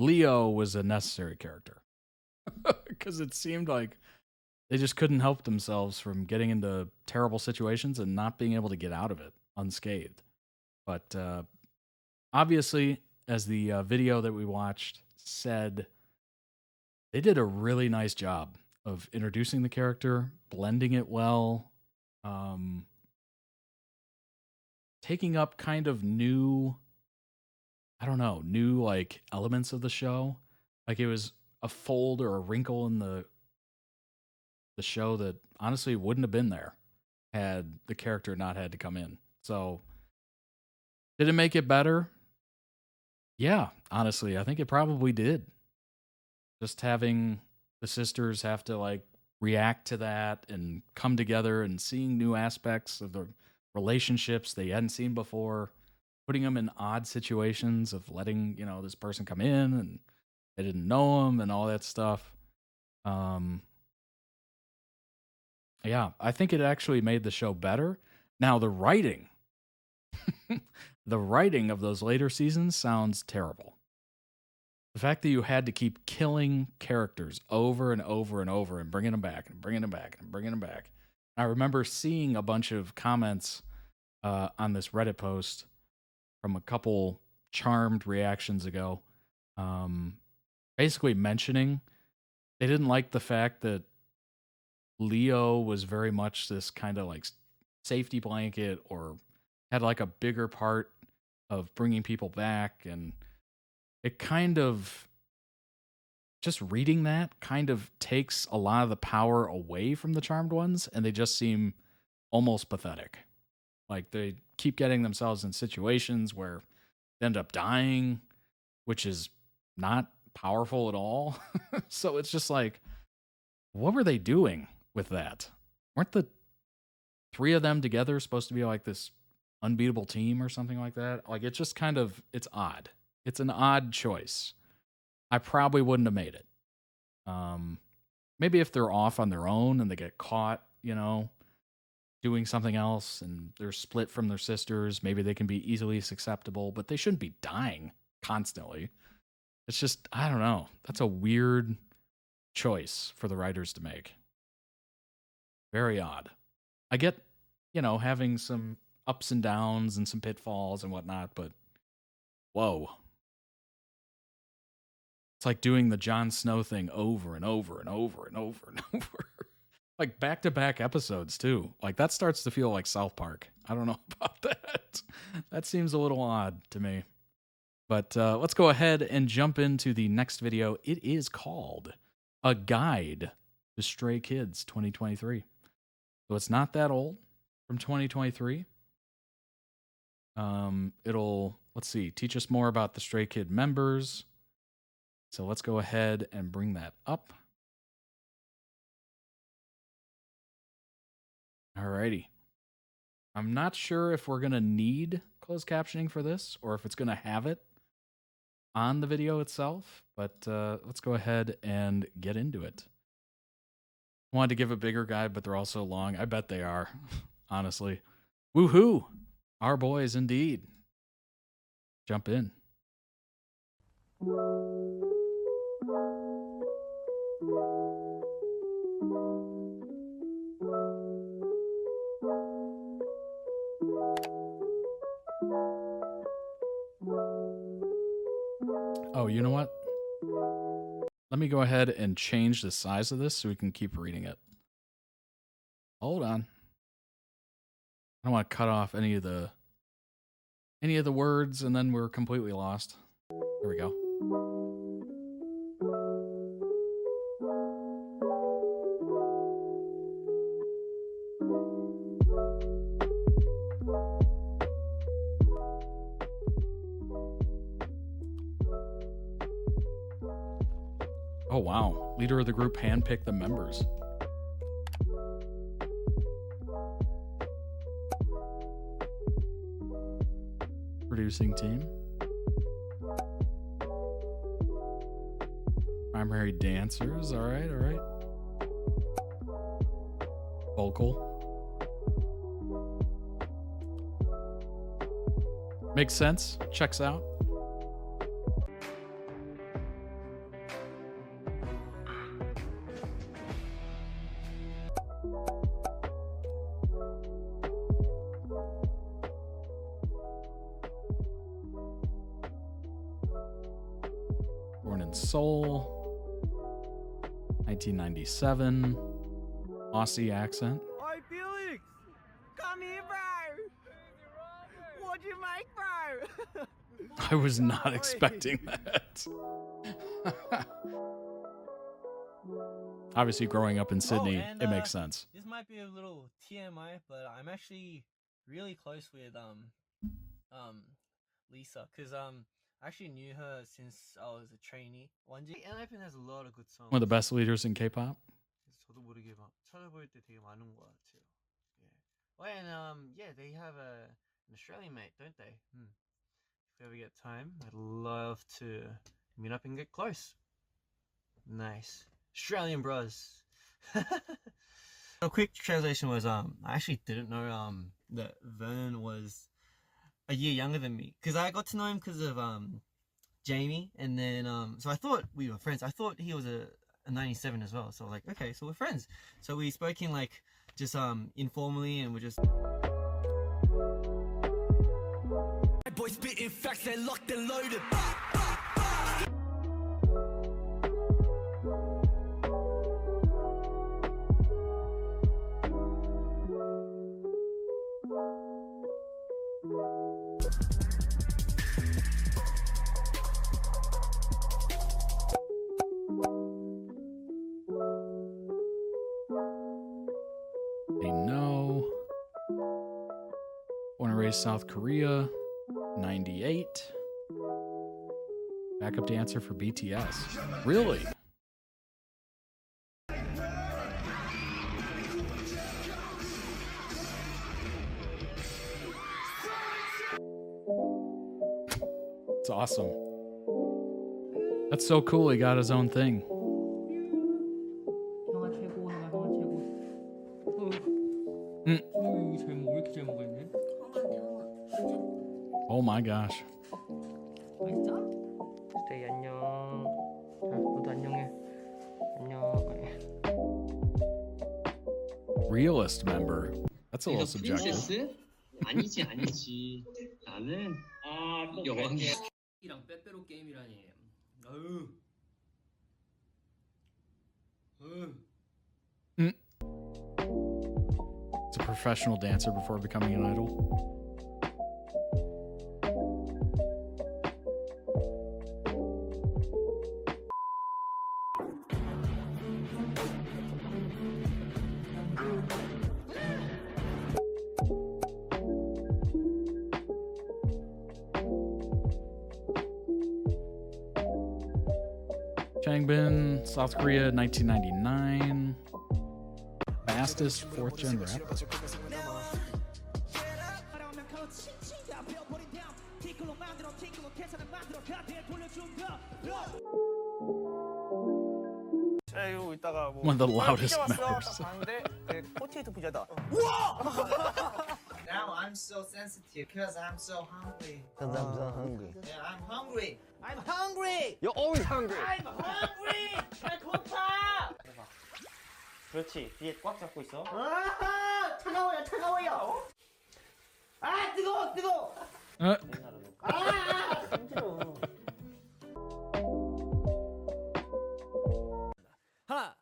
Leo was a necessary character. Because it seemed like they just couldn't help themselves from getting into terrible situations and not being able to get out of it unscathed. But obviously, as the video that we watched said, they did a really nice job of introducing the character, blending it well, taking up kind of new, new like elements of the show. Like it was a fold or a wrinkle in the show that honestly wouldn't have been there had the character not had to come in. So did it make it better? Yeah, honestly, I think it probably did. Just having the sisters have to like react to that and come together and seeing new aspects of the relationships they hadn't seen before, putting them in odd situations of letting, this person come in and they didn't know them and all that stuff. Yeah, I think it actually made the show better. Now the writing, the writing of those later seasons sounds terrible. The fact that you had to keep killing characters over and over and over and bringing them back and bringing them back and bringing them back. I remember seeing a bunch of comments on this Reddit post from a couple Charmed reactions ago, basically mentioning they didn't like the fact that Leo was very much this kind of like safety blanket or had like a bigger part of bringing people back. And it kind of, just reading that kind of takes a lot of the power away from the Charmed ones, and they just seem almost pathetic. Like they keep getting themselves in situations where they end up dying, which is not powerful at all. So it's just like, what were they doing with that? Weren't the 3 of them together supposed to be like this unbeatable team or something like that? Like it's just kind of, it's odd. It's an odd choice. I probably wouldn't have made it. Maybe if they're off on their own and they get caught, doing something else and they're split from their sisters, maybe they can be easily susceptible, but they shouldn't be dying constantly. It's just, I don't know. That's a weird choice for the writers to make. Very odd. I get, having some ups and downs and some pitfalls and whatnot, but whoa. It's like doing the Jon Snow thing over and over and over and over and over. Like back-to-back episodes, too. Like that starts to feel like South Park. I don't know about that. That seems a little odd to me. But let's go ahead and jump into the next video. It is called A Guide to Stray Kids 2023. So it's not that old, from 2023. It'll, let's see, teach us more about the Stray Kid members. So let's go ahead and bring that up. Alrighty. I'm not sure if we're going to need closed captioning for this or if it's going to have it on the video itself, but let's go ahead and get into it. I wanted to give a bigger guide, but they're all so long. I bet they are, honestly. Woohoo! Our boys, indeed. Jump in. Oh, you know what? Let me go ahead and change the size of this so we can keep reading it. Hold on. I don't want to cut off any of the words and then we're completely lost. There we go. Oh, wow. Leader of the group handpicked the members. Producing team. Primary dancers. All right, all right. Vocal. Makes sense. Checks out. Seoul, 1997, Aussie accent. Oi, Felix! Come here, bro! What'd you make, bro? I was not expecting that. Obviously, growing up in Sydney, and, it makes sense. This might be a little TMI, but I'm actually really close with Lisa, because I actually knew her since I was a trainee. And Open has a lot of good songs. One of the best leaders in K-pop. 저도 모르게 막 찾아볼 때 되게 많은 것 같아요. Yeah. Oh, and yeah, they have an Australian mate, don't they? If we ever get time, I'd love to meet up and get close. Nice. Australian bros. A quick translation was I actually didn't know that Vernon was a year younger than me, because I got to know him because of Jamie, and then so I thought we were friends. I thought he was a 97 as well, so I was like, okay, so we're friends. So we spoke in like just informally, and we're just boys spitting facts, they're locked and loaded. South Korea, 98. Backup dancer for BTS. Really? It's awesome. That's so cool. He got his own thing. Oh my gosh. Stay 안녕. 너도 안녕해. 안녕. Realist member. That's a little subjective. 아니지. 나는 여왕이야. 이랑 빼빼로 게임이라니. It's a professional dancer before becoming an idol. Changbin, South Korea, 1999. Fastest 4th gen rapper. One of the loudest members. Now I'm so sensitive because I'm so hungry. Because I'm so hungry. Yeah, I'm hungry. I'm hungry. You're always hungry. I'm hungry. 나 고파. 그렇지. 뒤에 꽉 잡고 있어. 아, 차가워요, 차가워요. 아, 뜨거워, 뜨거워. 아, 힘들어. 하나,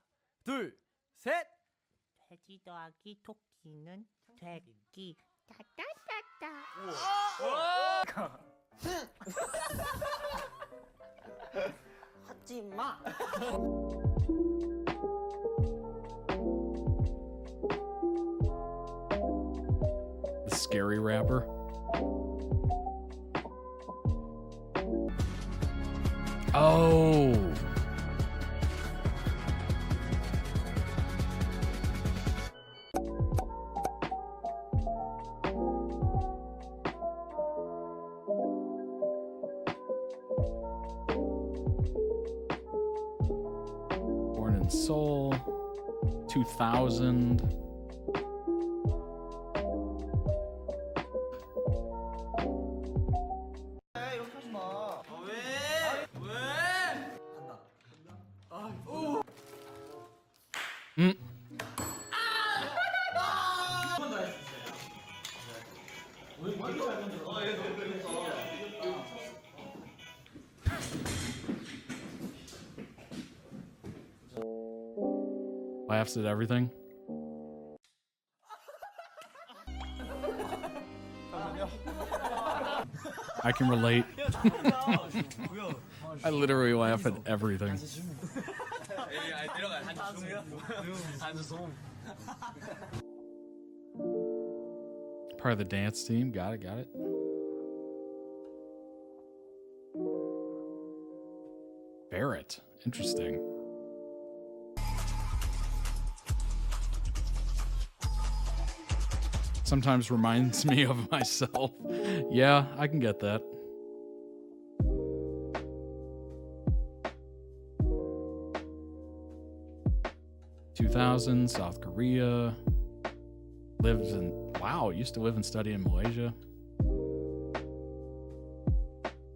둘, 셋. 돼지 더하기 토끼는 돼지. 따따따따. 하지 마. The scary rapper. Oh. Born in Seoul, 2000. Laughs at everything. I can relate. I literally laugh at everything. Part of the dance team. Got it, got it. Barrett. Interesting. Sometimes reminds me of myself. Yeah, I can get that. South Korea. Lives in, wow, used to live and study in Malaysia.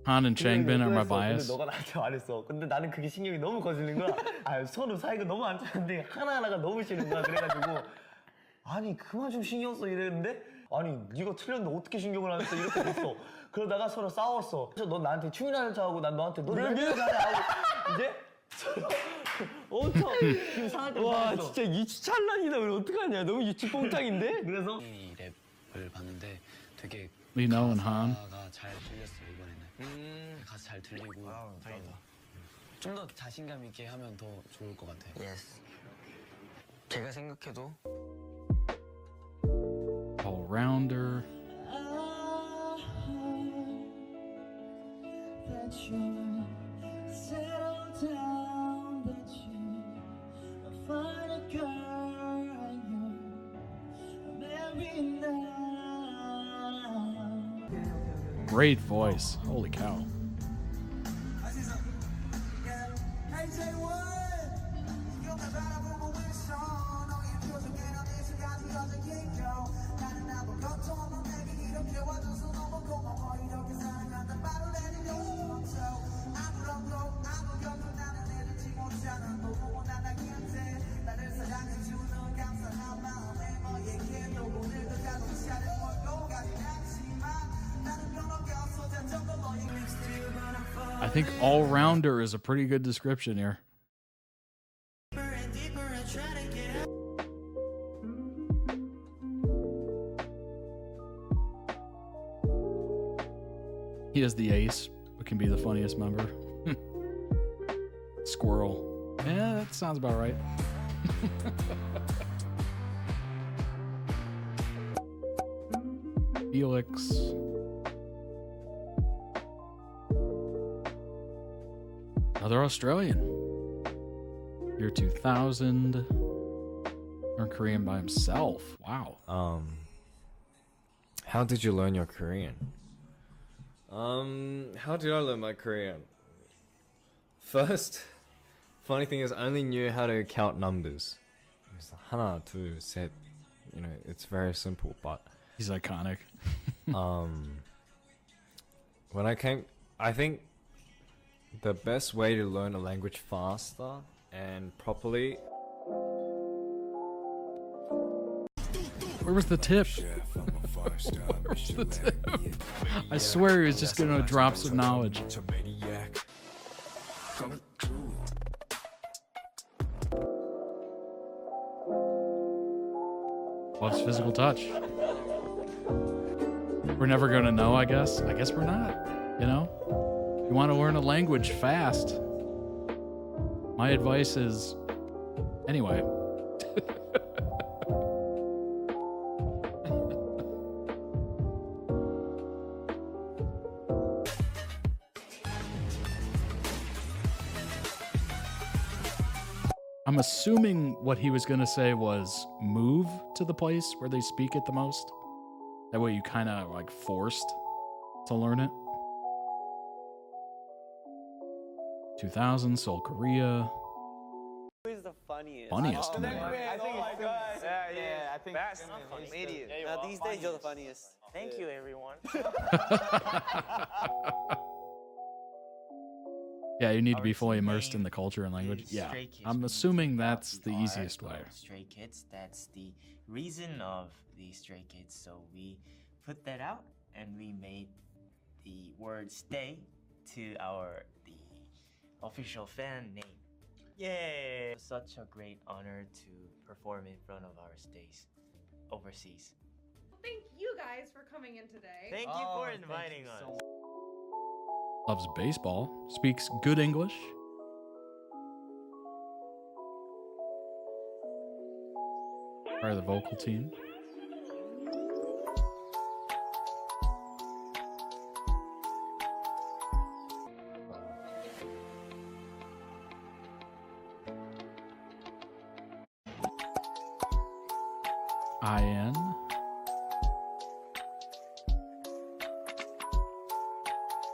Han and Changbin are my bias. 근데 너가 나한테 말했어. 근데 나는 그게 신경이 너무 거슬린 거야. 아, 서로 사이가 너무 안 좋은데 하나하나가 너무 싫은 거야. 그래가지고 아니 그만 좀 신경 써 이랬는데 아니 네가 틀렸는데 어떻게 신경을 안 써 이렇게 됐어. 그러다가 서로 싸웠어. 그래서 넌 나한테 춤이라는 척하고 난 너한테 너 왜 미안하냐 하고 이제 서로 엄청 기분 상할 때 와 진짜 유치찬란이다. 우리 어떡하냐. 너무 유치뽕탕인데. 그래서 이 랩을 봤는데 되게 Lino and Han. 가사가 잘 들렸어요 이번에는. 가사 잘 들리고 좀 더 자신감 있게 하면 더 좋을 것 같아요. Yes. 제가 생각해도 All-rounder. Great voice. Holy cow. I think all-rounder is a pretty good description here. He is the ace, but can be the funniest member. Squirrel. Yeah, that sounds about right. Felix. Another Australian. Year 2000. Learned Korean by himself. Wow. How did you learn your Korean? How did I learn my Korean? First, funny thing is, I only knew how to count numbers. It was 하나, 둘, 셋. You know, it's very simple, but he's iconic. When I think the best way to learn a language faster and properly. Where was the tip? Where's the tip? I swear he was just gonna drop some knowledge. Loves physical touch. We're never gonna know, I guess. I guess we're not, you know? You want to learn a language fast. My advice is, anyway. I'm assuming what he was going to say was move to the place where they speak it the most. That way you kind of like forced to learn it. 2000, Seoul, Korea. Who is the funniest? Funniest to me. I think it's Yeah, I think best comedian. These days you're the funniest. Thank you, everyone. Yeah, you need to be fully immersed in the culture and language. Yeah, I'm assuming that's the easiest way. Stray Kids, that's the reason of the Stray Kids. So we put that out and we made the word stay to the official fan name. Yay! Such a great honor to perform in front of our stays overseas. Thank you guys for coming in today. Thank you for inviting us. Loves baseball. Speaks good English. Part of the vocal team. IN.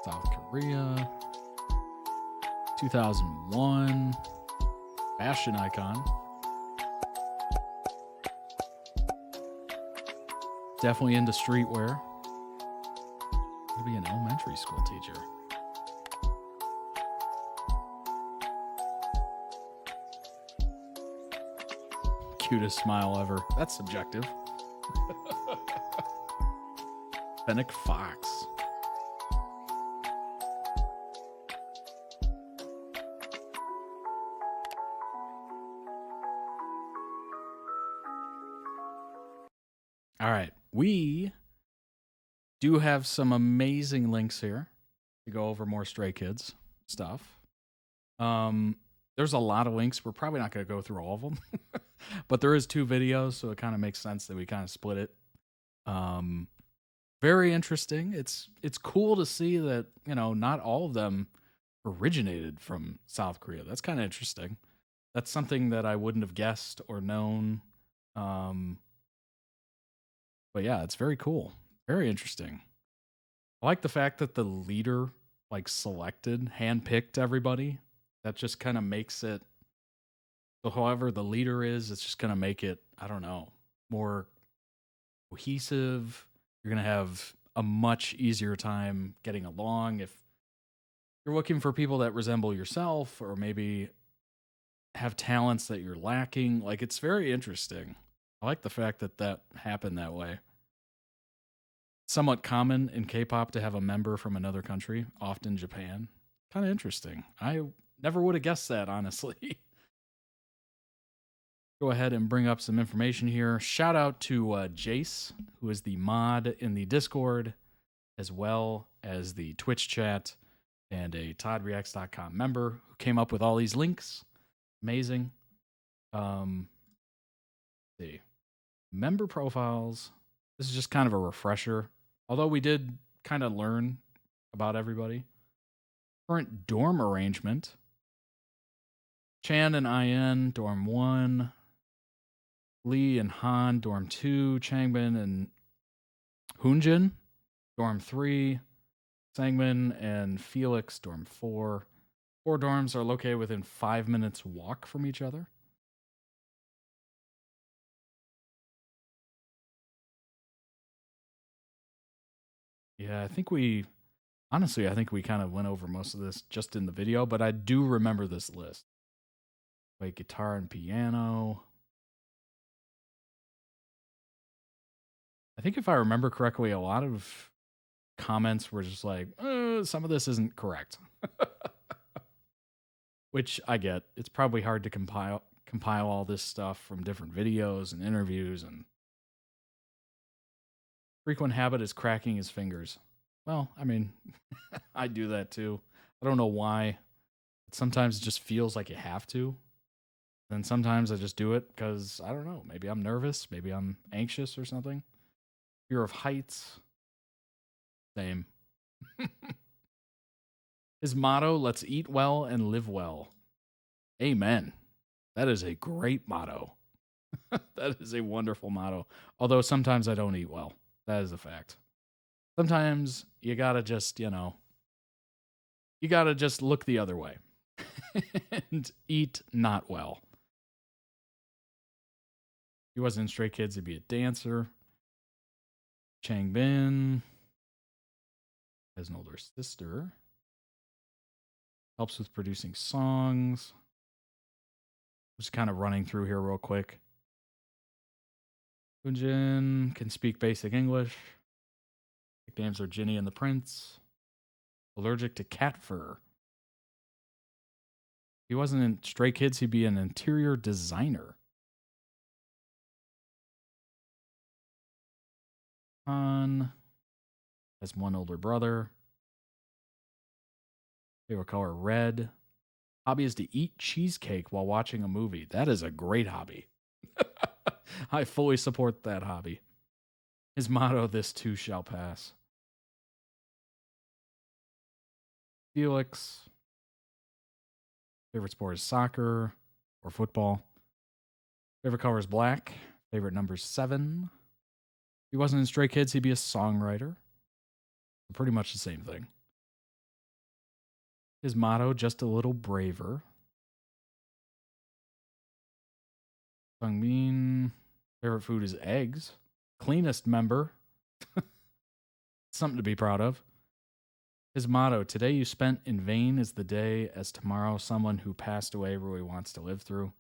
South Korea. 2001. Fashion icon. Definitely into streetwear. Could be an elementary school teacher. Cutest smile ever. That's subjective. Fennec Fox. All right. We do have some amazing links here to go over more Stray Kids stuff. There's a lot of links. We're probably not going to go through all of them, but there is 2 videos, so it kind of makes sense that we kind of split it. Very interesting. It's cool to see that, you know, not all of them originated from South Korea. That's kind of interesting. That's something that I wouldn't have guessed or known. But yeah, it's very cool. Very interesting. I like the fact that the leader like selected, handpicked everybody. That just kind of makes it, so however the leader is, it's just going to make it, I don't know, more cohesive. You're going to have a much easier time getting along if you're looking for people that resemble yourself or maybe have talents that you're lacking. Like, it's very interesting. I like the fact that that happened that way. Somewhat common in K-pop to have a member from another country, often Japan. Kind of interesting. I never would have guessed that, honestly. Go ahead and bring up some information here. Shout out to Jace, who is the mod in the Discord, as well as the Twitch chat, and a ToddReacts.com member who came up with all these links. Amazing. Let's see. Member profiles. This is just kind of a refresher. Although we did kind of learn about everybody. Current dorm arrangement. Chan and In, Dorm 1. Lee and Han, Dorm 2. Changbin and Hunjin, Dorm 3. Sangmin and Felix, Dorm 4. 4 dorms are located within 5 minutes walk from each other. Yeah, I think we kind of went over most of this just in the video, but I do remember this list. Like guitar and piano. I think if I remember correctly, a lot of comments were just like, some of this isn't correct. Which I get. It's probably hard to compile all this stuff from different videos and interviews, and frequent habit is cracking his fingers. Well, I mean, I do that too. I don't know why. Sometimes it just feels like you have to. And sometimes I just do it because, I don't know, maybe I'm nervous, maybe I'm anxious or something. Fear of heights. Same. His motto, let's eat well and live well. Amen. That is a great motto. That is a wonderful motto. Although sometimes I don't eat well. That is a fact. Sometimes you gotta just, you gotta just look the other way and eat not well. He wasn't in Stray Kids, he'd be a dancer. Changbin has an older sister. Helps with producing songs. Just kind of running through here real quick. Kunjin can speak basic English. Nicknames are Ginny and the Prince. Allergic to cat fur. If he wasn't in Stray Kids, he'd be an interior designer. Han has one older brother. Favorite color, red. Hobby is to eat cheesecake while watching a movie. That is a great hobby. I fully support that hobby. His motto, this too shall pass. Felix. Favorite sport is soccer or football. Favorite color is black. Favorite number is 7. If he wasn't in Stray Kids, he'd be a songwriter. Pretty much the same thing. His motto, just a little braver. Sungmin, favorite food is eggs. Cleanest member. Something to be proud of. His motto, today you spent in vain is the day, as tomorrow someone who passed away really wants to live through.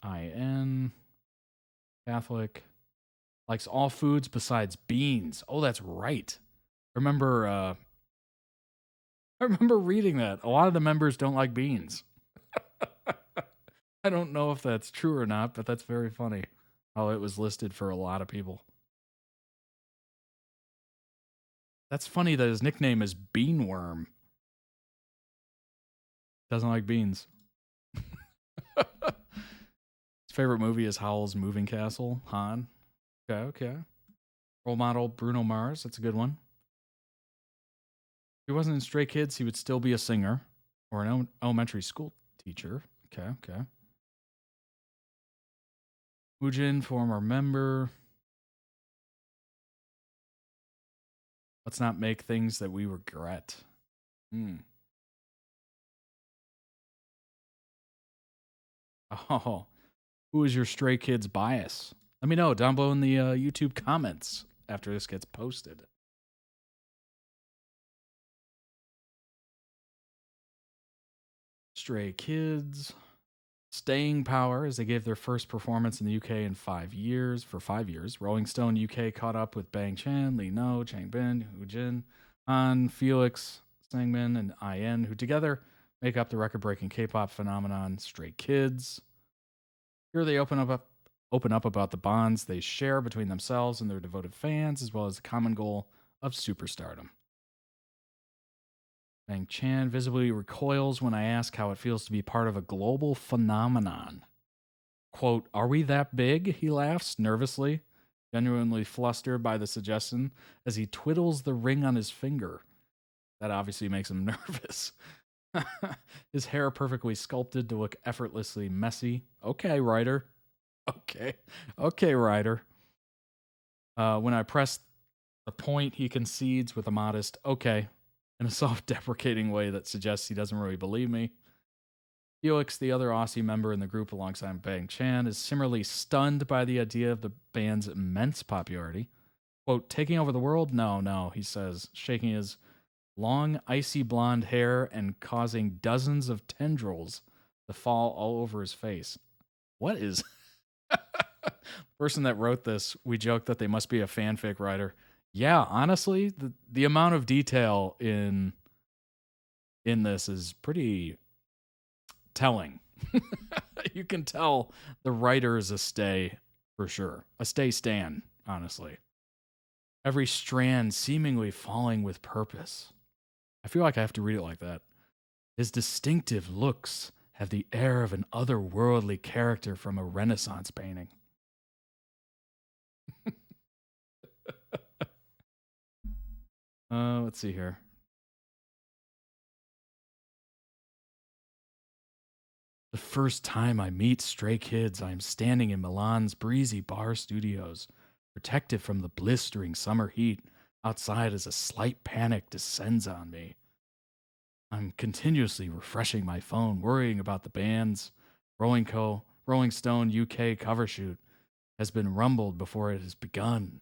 IN, Catholic. Likes all foods besides beans. Oh, that's right. I remember reading that. A lot of the members don't like beans. I don't know if that's true or not, but that's very funny how it was listed for a lot of people. That's funny that his nickname is Beanworm. Doesn't like beans. His favorite movie is Howl's Moving Castle. Han. Okay. Role model, Bruno Mars. That's a good one. If he wasn't in Stray Kids, he would still be a singer or an elementary school teacher. Okay. Mujin, former member. Let's not make things that we regret. Oh, who is your Stray Kids bias? Let me know down below in the YouTube comments after this gets posted. Stray Kids. Staying power as they gave their first performance in the UK in 5 years. For 5 years, Rolling Stone UK caught up with Bang Chan, Lee No, Changbin, Hoojin, Han, Felix, Sangmin, and IN, who together make up the record-breaking K-pop phenomenon Stray Kids. Here they open up about the bonds they share between themselves and their devoted fans, as well as the common goal of superstardom. Bang Chan visibly recoils when I ask how it feels to be part of a global phenomenon. Quote, are we that big? He laughs nervously. genuinely flustered by the suggestion as he twiddles the ring on his finger. That obviously makes him nervous. His hair perfectly sculpted to look effortlessly messy. Okay, writer. Okay, writer. When I press the point, he concedes with a modest okay, in a self-deprecating way that suggests he doesn't really believe me. Felix, the other Aussie member in the group alongside Bang Chan, is similarly stunned by the idea of the band's immense popularity. Quote, taking over the world? No, he says, shaking his long, icy blonde hair and causing dozens of tendrils to fall all over his face. What is... The person that wrote this, we joked that they must be a fanfic writer. Yeah, honestly, the amount of detail in this is pretty telling. You can tell the writer is a stay for sure. A stay stan, honestly. Every strand seemingly falling with purpose. I feel like I have to read it like that. His distinctive looks have the air of an otherworldly character from a Renaissance painting. Let's see here. The first time I meet stray kids, I am standing in Milan's breezy bar studios, protected from the blistering summer heat outside as a slight panic descends on me. I'm continuously refreshing my phone, worrying about the band's Rolling Stone UK cover shoot has been rumbled before it has begun.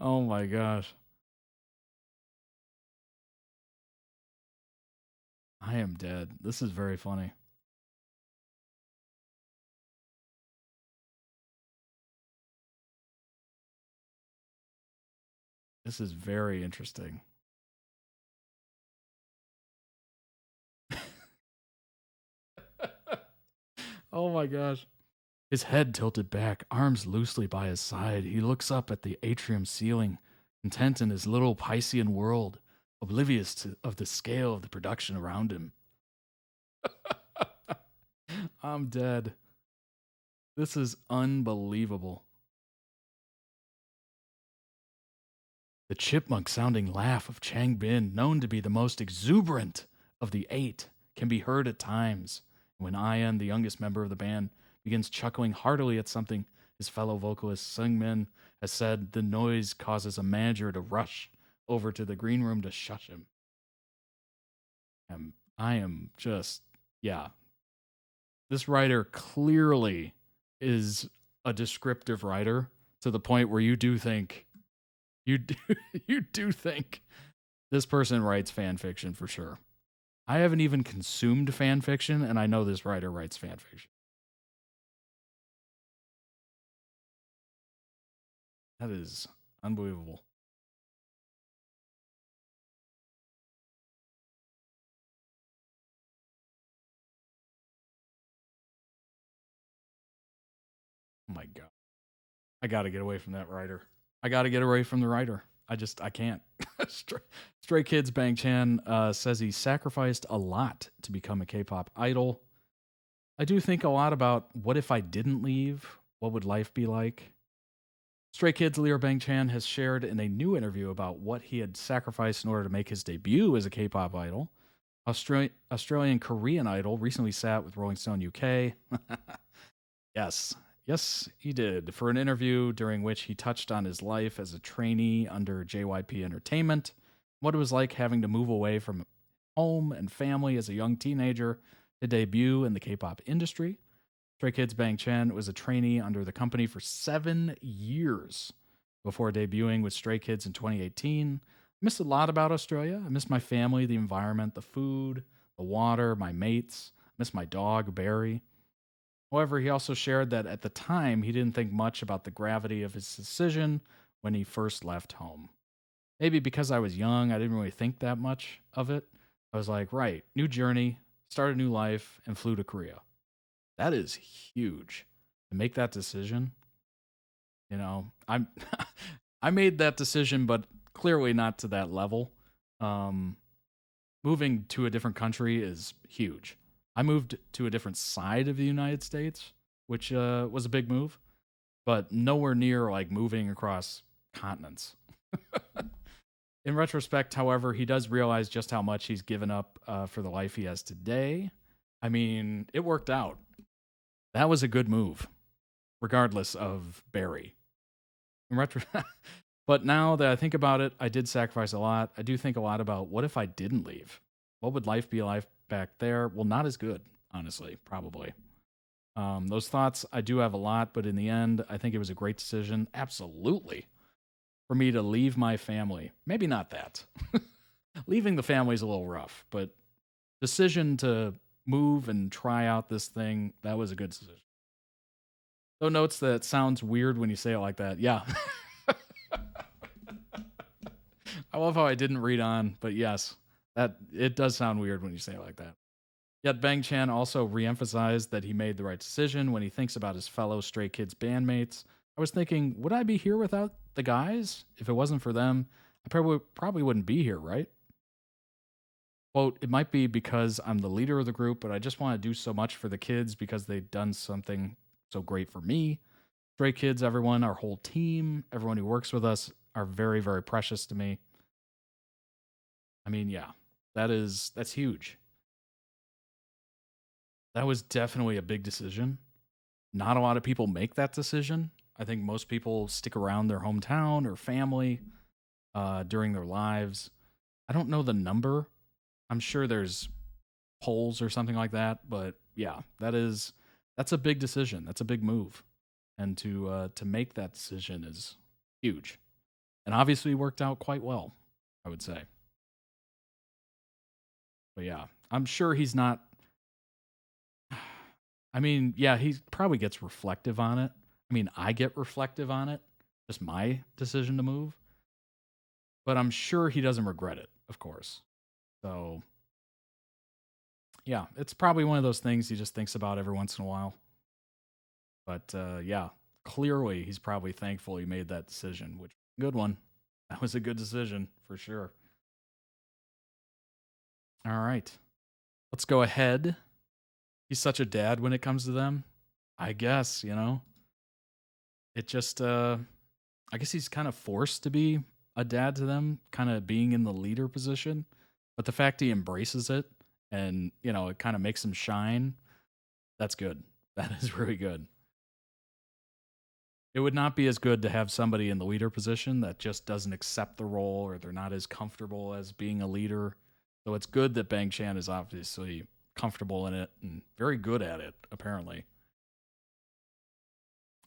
Oh my gosh. I am dead. This is very funny. This is very interesting. Oh my gosh. His head tilted back, arms loosely by his side, he looks up at the atrium ceiling, content in his little Piscean world, oblivious of the scale of the production around him. I'm dead. This is unbelievable. The chipmunk-sounding laugh of Chang Bin, known to be the most exuberant of the 8, can be heard at times. When Ian, the youngest member of the band, begins chuckling heartily at something his fellow vocalist Seungmin has said, the noise causes a manager to rush over to the green room to shush him. I am just, yeah. This writer clearly is a descriptive writer to the point where you do think this person writes fan fiction for sure. I haven't even consumed fan fiction, and I know this writer writes fan fiction. That is unbelievable. Oh my God. I got to get away from that writer. I got to get away from the writer. I can't. Stray Kids Bang Chan says he sacrificed a lot to become a K-pop idol. I do think a lot about what if I didn't leave? What would life be like? Stray Kids leader Bang Chan has shared in a new interview about what he had sacrificed in order to make his debut as a K-pop idol. Australian Korean idol recently sat with Rolling Stone UK. Yes, he did, for an interview during which he touched on his life as a trainee under JYP Entertainment, what it was like having to move away from home and family as a young teenager to debut in the K-pop industry. Stray Kids Bang Chan was a trainee under the company for 7 years before debuting with Stray Kids in 2018. I missed a lot about Australia. I missed my family, the environment, the food, the water, my mates. I missed my dog, Barry. However, he also shared that at the time, he didn't think much about the gravity of his decision when he first left home. Maybe because I was young, I didn't really think that much of it. I was like, right, new journey, start a new life, and flew to Korea. That is huge. To make that decision, you know, I made that decision, but clearly not to that level. Moving to a different country is huge. I moved to a different side of the United States, which was a big move, but nowhere near like moving across continents. In retrospect, however, he does realize just how much he's given up for the life he has today. I mean, it worked out. That was a good move, regardless of Barry. But now that I think about it, I did sacrifice a lot. I do think a lot about what if I didn't leave? What would life be like back there? Well, not as good, honestly, probably. Those thoughts, I do have a lot, but in the end, I think it was a great decision. Absolutely. For me to leave my family. Maybe not that. Leaving the family is a little rough, but decision to move and try out this thing, that was a good decision. So notes that it sounds weird when you say it like that. Yeah. I love how I didn't read on, but yes, that it does sound weird when you say it like that. Yet Bang Chan also reemphasized that he made the right decision when he thinks about his fellow Stray Kids bandmates. I was thinking, would I be here without the guys? If it wasn't for them, I probably wouldn't be here, right? Quote, it might be because I'm the leader of the group, but I just want to do so much for the kids because they've done something so great for me. Stray Kids, everyone, our whole team, everyone who works with us are very, very precious to me. I mean, yeah, that's huge. That was definitely a big decision. Not a lot of people make that decision. I think most people stick around their hometown or family during their lives. I don't know the number. I'm sure there's polls or something like that, but yeah, that's a big decision. That's a big move. And to make that decision is huge. And obviously worked out quite well, I would say. But yeah, I'm sure he's not. I mean, yeah, he probably gets reflective on it. I mean, I get reflective on it. Just my decision to move. But I'm sure he doesn't regret it, of course. So, yeah, it's probably one of those things he just thinks about every once in a while. But yeah, clearly he's probably thankful he made that decision, which was a good one. That was a good decision for sure. All right, let's go ahead. He's such a dad when it comes to them. I guess, you know, it just, I guess he's kind of forced to be a dad to them, kind of being in the leader position. But the fact he embraces it and, you know, it kind of makes him shine, that's good. That is really good. It would not be as good to have somebody in the leader position that just doesn't accept the role or they're not as comfortable as being a leader. So it's good that Bang Chan is obviously comfortable in it and very good at it, apparently.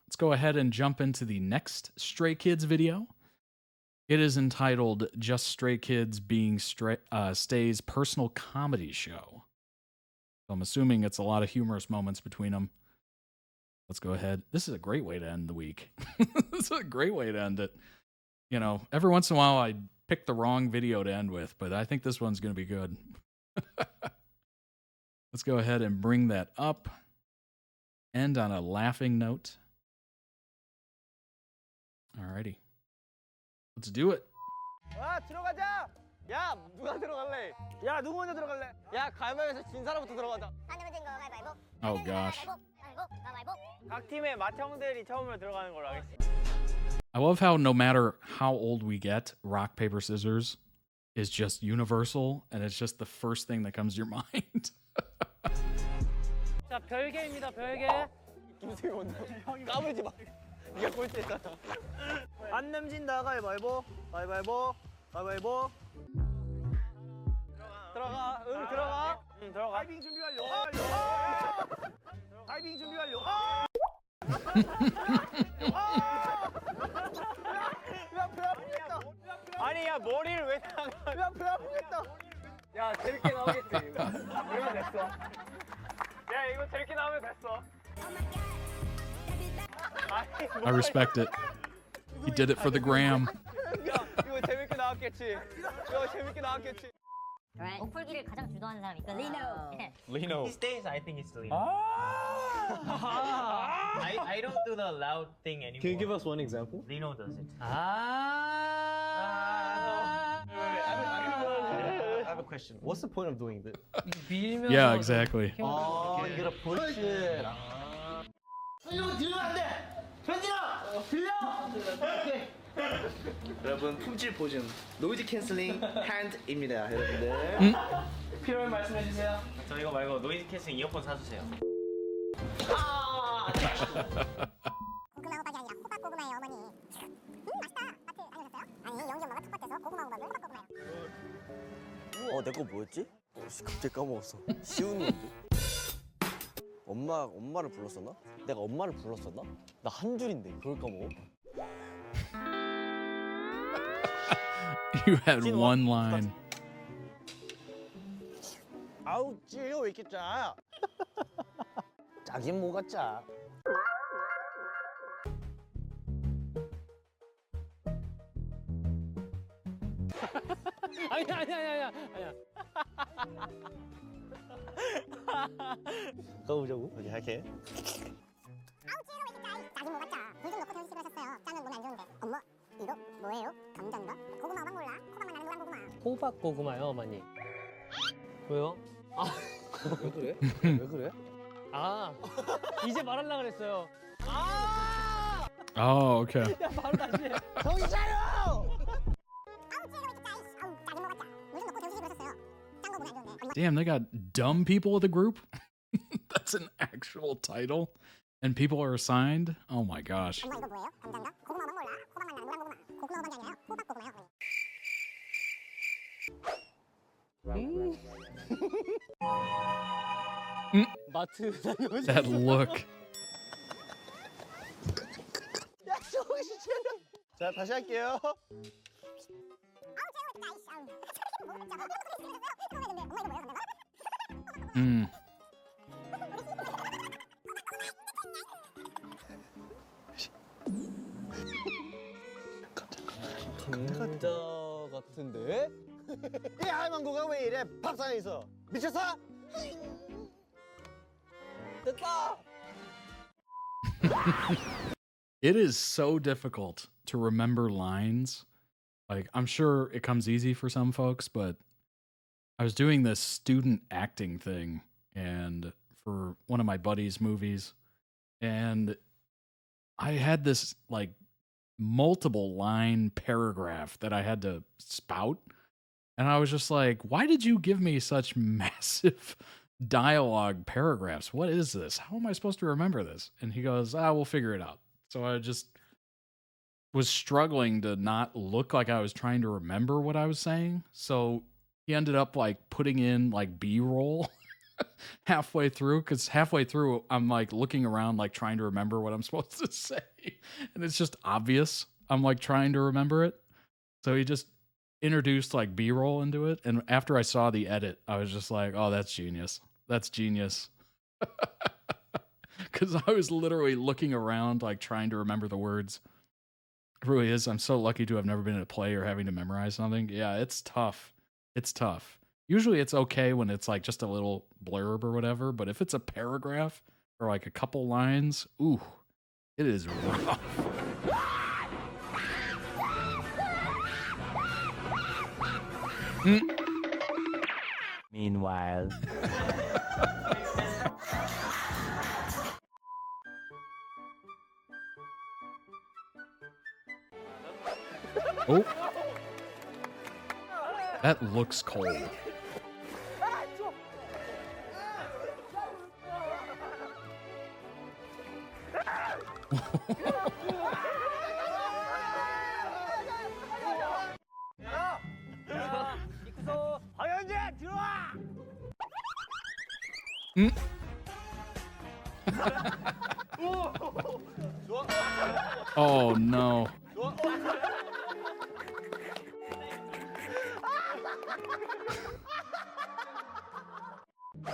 Let's go ahead and jump into the next Stray Kids video. It is entitled Just Stray Kids Being Stay's Personal Comedy Show. So I'm assuming it's a lot of humorous moments between them. Let's go ahead. This is a great way to end the week. This is a great way to end it. You know, every once in a while I pick the wrong video to end with, but I think this one's going to be good. Let's go ahead and bring that up. End on a laughing note. Alrighty. Let's do it. 와 들어가자. 야 누가 들어갈래? 야 누구 먼저 들어갈래? 야 가위바위보에서 진 사람부터 들어가자. 안 내면 진 거 가위바위보. Oh gosh. 각 팀의 맏형들이 처음으로 들어가는 걸로 하겠지. I love how no matter how old we get, rock, paper, scissors is just universal, and it's just the first thing that comes to your mind. 자 별개입니다 별개. 김승희 먼저. 까불지 마. 네가 꼴찌했잖아. 안 넘진다 가위바위보. 가위바위보. 가위바위보. 들어가. 응 들어가. 응 들어가. 다이빙 준비 완료. 다이빙 준비 완료. 아니 야 머리를 왜 나가? 야 배 아프겠다. 야 재밌게 나오겠지 이거. 이거 됐어. 야 이거 재밌게 나오면 됐어. I respect it. He did it for the gram. 야 이거 재밌게 나왔겠지. 이거 재밌게 나왔겠지. 오풀기를 가장 주도하는 사람이 Lino. These days I think it's Lino. I don't do the loud thing anymore. Can you give us one example? Lino does it. I question. What's the point of doing this? Yeah, exactly. Oh, you gotta push it. 이거 들으면 안 돼. 현진아, 들려? 오케이. 여러분 품질 보증 노이즈 캔슬링 핸드입니다, 여러분들. 필요한 말씀해 주세요. 저 이거 말고 노이즈 캔슬링 이어폰 사주세요. 아! 고구마 호박이 아니라 호박 고구마예요, 어머니. 맛있다. 마트 다녀오셨어요? 아니, 영지 엄마가 텃밭에서 고구마 호박을 호박 고구마요. 내 거 뭐였지? 갑자기 까먹었어. 쉬운 건데. 엄마를 불렀었나? 내가 엄마를 불렀었나? 나 한 줄인데 그걸 까먹어? You had one line. 아우 찌가 왜 이렇게 짜? 짜긴 뭐가 짜? 아니야. 가보자고. 어디 할게. 아우, 찌가 왜 이렇게 짜? 짜긴 뭐가 짜? 물 좀 넣고 변식을 하셨어요. 짜면 몸에 안 좋은데. 엄마, 이거 뭐예요? 감자인가? 고구마 호박 몰라? 호박만 나는 노란 고구마. 호박 고구마요, 어머니. 왜요? 아, 왜 그래? 왜 그래? 아, 이제 말하려고 그랬어요. Oh, okay. 야, 바로 다시 해. 정신 차려! 아우, 찌가 왜 이렇게 짜? 아우, 짜긴 뭐가 짜? 물 좀 넣고 변식을 하셨어요. 짠 거 몸에 안 좋은데. Damn, they got dumb people of the group? That's an actual title? And people are assigned? Oh my gosh. 엄마, 이거 뭐예요? 감자인가? 고구마 호박 몰라? 호박만 나는 노란 고구마. 고구마 호박이 아니라 호박 고구마요, 어머니. 마트 다녀오셨어요? That look. 야 정신 차려! 자 다시 할게요. 감자 같은데? 이 할망구가 왜 이래? 밥상에서 미쳤어? 됐다. It is so difficult to remember lines. Like, I'm sure it comes easy for some folks, but I was doing this student acting thing and for one of my buddies' movies, and I had this like multiple line paragraph that I had to spout, and I was just like, why did you give me such massive dialogue paragraphs? What is this? How am I supposed to remember this? And he goes, we'll figure it out. So I just was struggling to not look like I was trying to remember what I was saying. So he ended up like putting in like B-roll halfway through, because halfway through I'm like looking around like trying to remember what I'm supposed to say, and it's just obvious I'm like trying to remember it. So he just introduced like B-roll into it, and after I saw the edit I was just like, oh, that's genius. That's genius. Because I was literally looking around like trying to remember the words. It really is. I'm so lucky to have never been in a play or having to memorize something. Yeah, it's tough. It's tough. Usually it's okay when it's like just a little blurb or whatever, but if it's a paragraph or like a couple lines, ooh, it is rough. Meanwhile. Oh. That looks cold. 이쿠소 황현재 들어와. Oh no.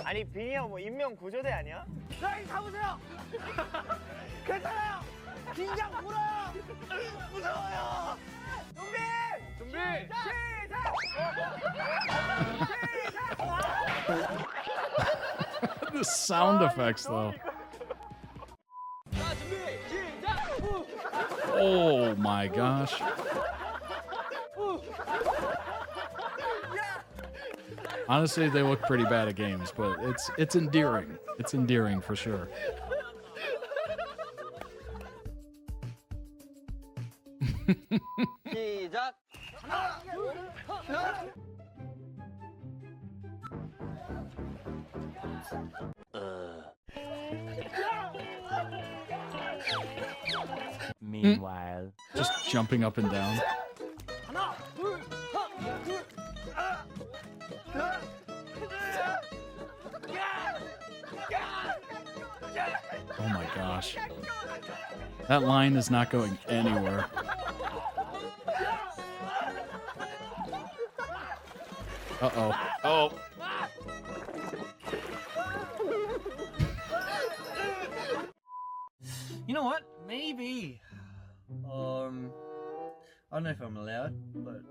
아니 빈이 형 뭐 인명 구조대 아니야? 여기 가보세요. 괜찮아요. 긴장 풀어요. 무서워요. 준비. 시작. The sound effects though. 자, 준비 시작. Oh my gosh. Honestly, they look pretty bad at games, but it's endearing. It's endearing for sure. 시작. Meanwhile, just jumping up and down. 하나, 둘, Oh my gosh. That line is not going anywhere. Uh-oh. Oh. You know what? Maybe. I don't know if I'm allowed, but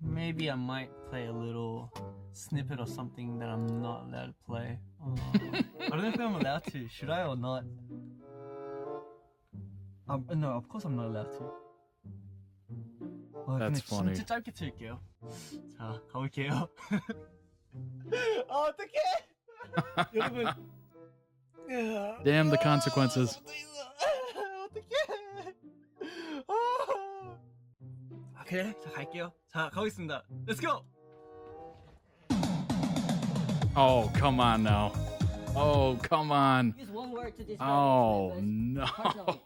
maybe I might play a little snippet of something that I'm not allowed to play. I don't know if I'm allowed to. Should I or not? No, of course I'm not allowed to. That's funny. 진짜 짧게 틀게요. 자, 가볼게요. 어떡해? 여러분. Damn the consequences. 그래, 자 갈게요. 자 가보겠습니다. Let's go. Oh, come on now. Oh, come on. Use one word to describe Oh, no.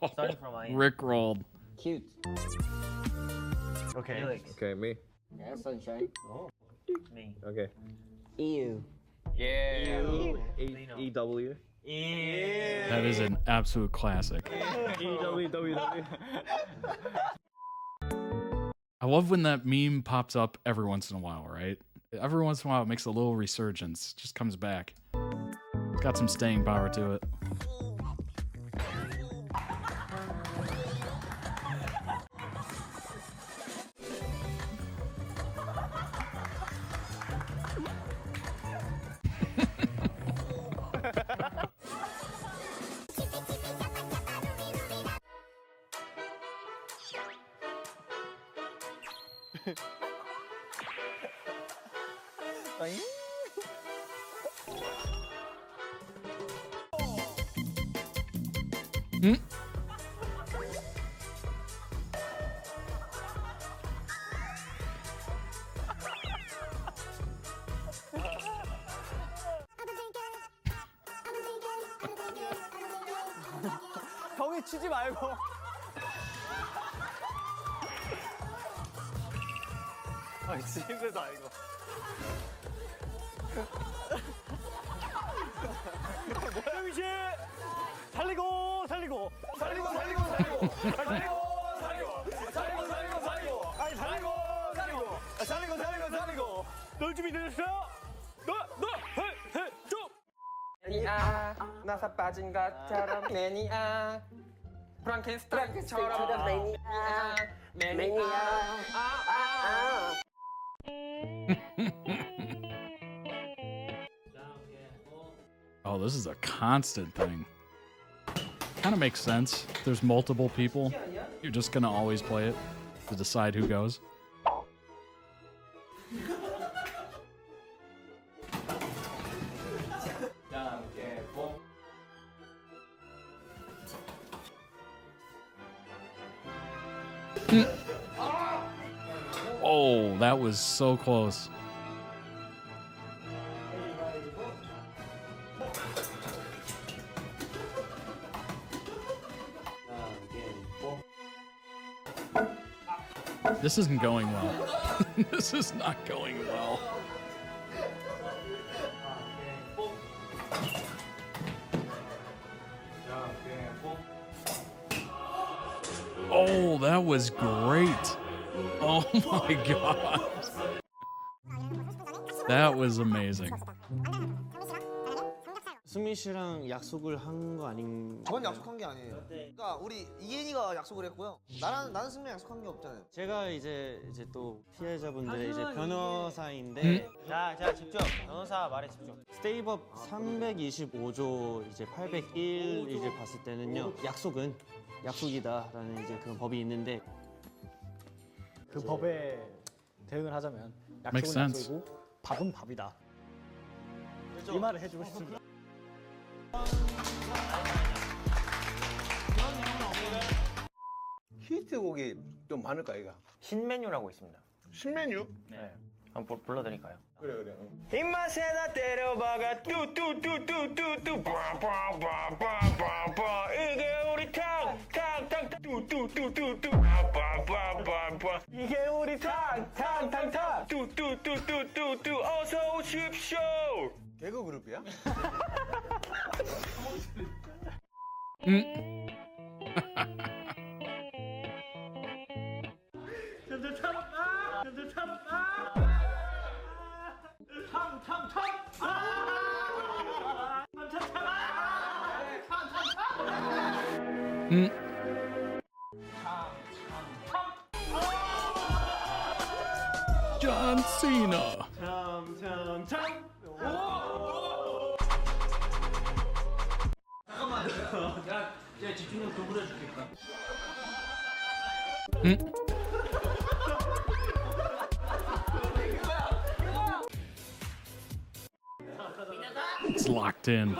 Starting from I am. Rickrolled. Cute. Okay. Felix. Okay, me. Yeah, sunshine. Oh. Me. Okay. EU. Yeah. Ew. E-W. Yeah. That is an absolute classic. E-W-W-W. I love when that meme pops up every once in a while, right? Every once in a while it makes a little resurgence. Just comes back. It's got some staying power to it. Hmm? 형이 치지 말고. 아, 힘들다 이거. 뭐야 미시? 살리고 살리고 살리고 살리고 살리고 살리고 살리고 살리고 살리고 아니 살리고 살리고 살리고 살리고 살리고 널 준비됐어? 너너해해쭉 매니아 나사 빠진 것처럼 매니아 프랑켄스타인처럼 매니아 매니아 Oh, this is a constant thing. Kind of makes sense. If there's multiple people, you're just gonna always play it to decide who goes. Oh, that was so close. This isn't going well. This is not going well. Oh, that was great. Oh my god. That was amazing. 수민 씨랑 약속을 한 거 아닌? 전 약속한 게 아니에요. 그러니까 우리 이엔이가 약속을 했고요. 나는 승민 약속한 게 없잖아요. 제가 이제 또 피해자분들의 이제 변호사인데 자 집중. 변호사 말에 집중. 스테이법 325조 이제 801 이제 봤을 때는요. 약속은 약속이다라는 이제 그런 법이 있는데 그 법에 대응을 하자면 Makes 약속은 sense. 약속이고 밥은 밥이다. 이 말을 해주고 싶습니다. 히트곡이 좀 많을까 이가? 신메뉴라고 있습니다. 신메뉴? 네. 한번 불러드릴까요? 그래. 입맛에다 때려박아 뚜뚜뚜뚜뚜뚜 빠빠빠빠빠빠 이게 우리 탕탕탕 뚜뚜뚜뚜뚜 빠빠빠빠빠 이게 우리 탕탕탕탕 뚜뚜뚜뚜뚜뚜 어서 오십시오. 개그 그룹이야? John Cena. 잠깐만. 내가 집중력 더 부려줄게. It's locked in.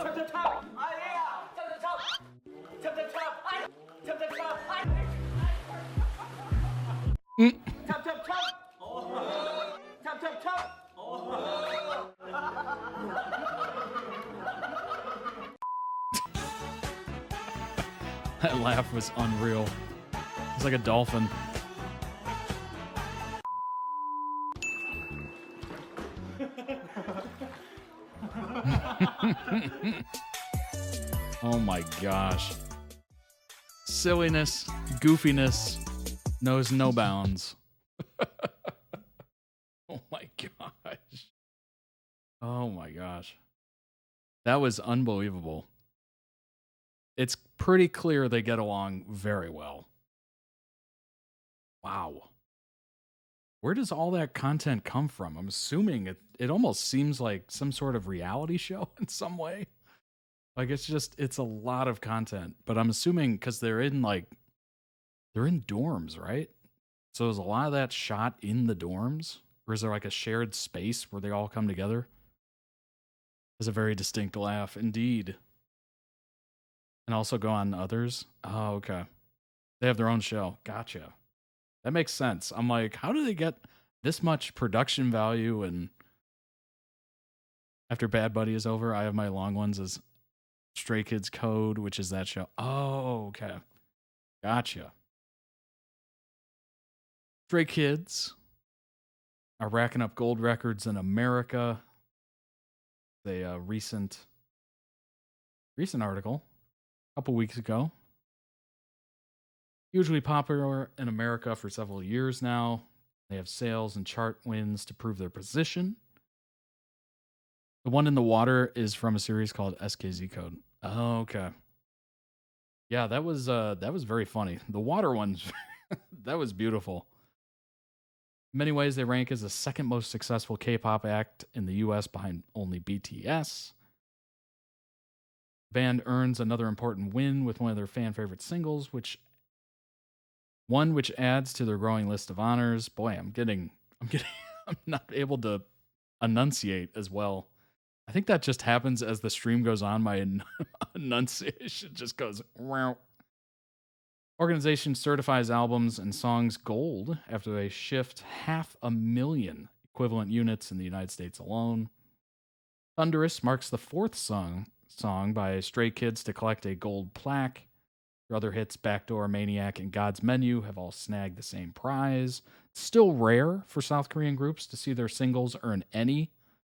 That laugh was unreal. It's like a dolphin. Oh my gosh. Silliness, goofiness knows no bounds. Oh my gosh. Oh my gosh. That was unbelievable. It's pretty clear they get along very well. Wow. Where does all that content come from? I'm assuming it almost seems like some sort of reality show in some way. Like it's a lot of content, but I'm assuming because they're in dorms, right? So is a lot of that shot in the dorms? Or is there like a shared space where they all come together? It's a very distinct laugh indeed. And also go on others? Oh, okay. They have their own show. Gotcha. That makes sense. I'm like, how do they get this much production value? And after Bad Buddy is over, I have my long ones as Stray Kids Code, which is that show. Oh, okay. Gotcha. Stray Kids are racking up gold records in America. A recent article a couple weeks ago. Hugely popular in America for several years now. They have sales and chart wins to prove their position. The one in the water is from a series called SKZ Code. Oh, okay. Yeah, that was very funny. The water ones, that was beautiful. In many ways, they rank as the second most successful K-pop act in the US behind only BTS. The band earns another important win with one of their fan favorite singles, which adds to their growing list of honors. Boy, I'm not able to enunciate as well. I think that just happens as the stream goes on. My enunciation just goes wow. Organization certifies albums and songs gold after they shift 500,000 equivalent units in the United States alone. Thunderous marks the fourth song by Stray Kids to collect a gold plaque. Their other hits, Backdoor, Maniac, and God's Menu, have all snagged the same prize. It's still rare for South Korean groups to see their singles earn any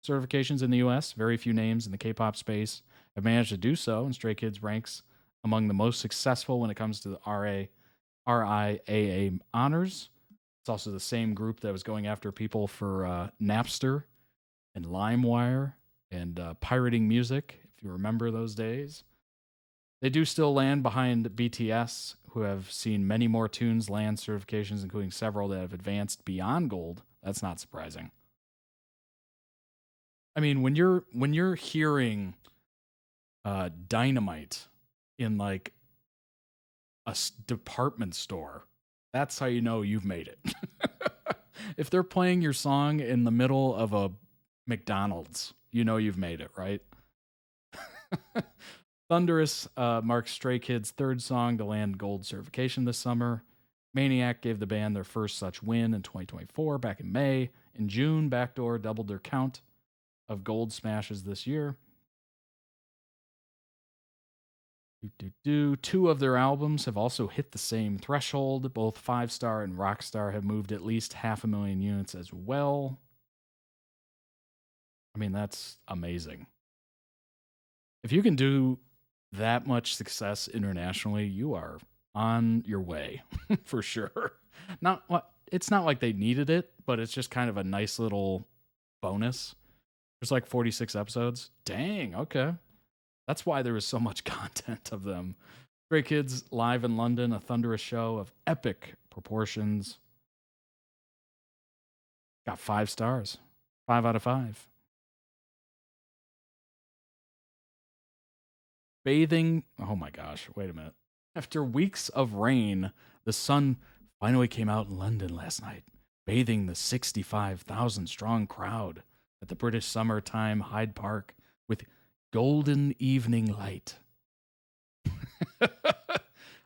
certifications in the US. Very few names in the K-pop space have managed to do so, and Stray Kids ranks among the most successful when it comes to the RIAA honors. It's also the same group that was going after people for Napster and LimeWire and pirating music, if you remember those days. They do still land behind BTS, who have seen many more tunes land certifications, including several that have advanced beyond gold. That's not surprising. I mean, when you're hearing Dynamite in like a department store, that's how you know you've made it. If they're playing your song in the middle of a McDonald's, you know you've made it, right? Thunderous marks Stray Kids' third song to land gold certification this summer. Maniac gave the band their first such win in 2024 back in May. In June, Backdoor doubled their count of gold smashes this year. Two of their albums have also hit the same threshold. Both 5-Star and Rockstar have moved at least 500,000 units as well. I mean, that's amazing. If you can do that much success internationally, you are on your way for sure. It's not like they needed it, but it's just kind of a nice little bonus. There's like 46 episodes. Dang, okay. That's why there was so much content of them. Stray Kids live in London, a thunderous show of epic proportions. Got 5 stars. 5 out of 5. Bathing. Oh my gosh, wait a minute. After weeks of rain, the sun finally came out in London last night, bathing the 65,000 strong crowd at the British summertime Hyde Park with golden evening light.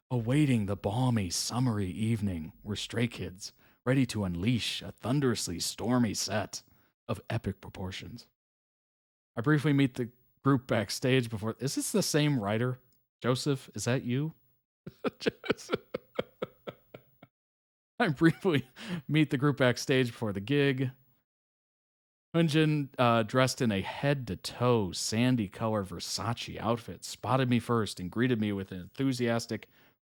Awaiting the balmy, summery evening were Stray Kids, ready to unleash a thunderously stormy set of epic proportions. I briefly meet the group backstage before. Is this the same writer? Joseph, is that you? I briefly meet the group backstage before the gig. Hunjin, dressed in a head-to-toe sandy-color Versace outfit, spotted me first and greeted me with an enthusiastic,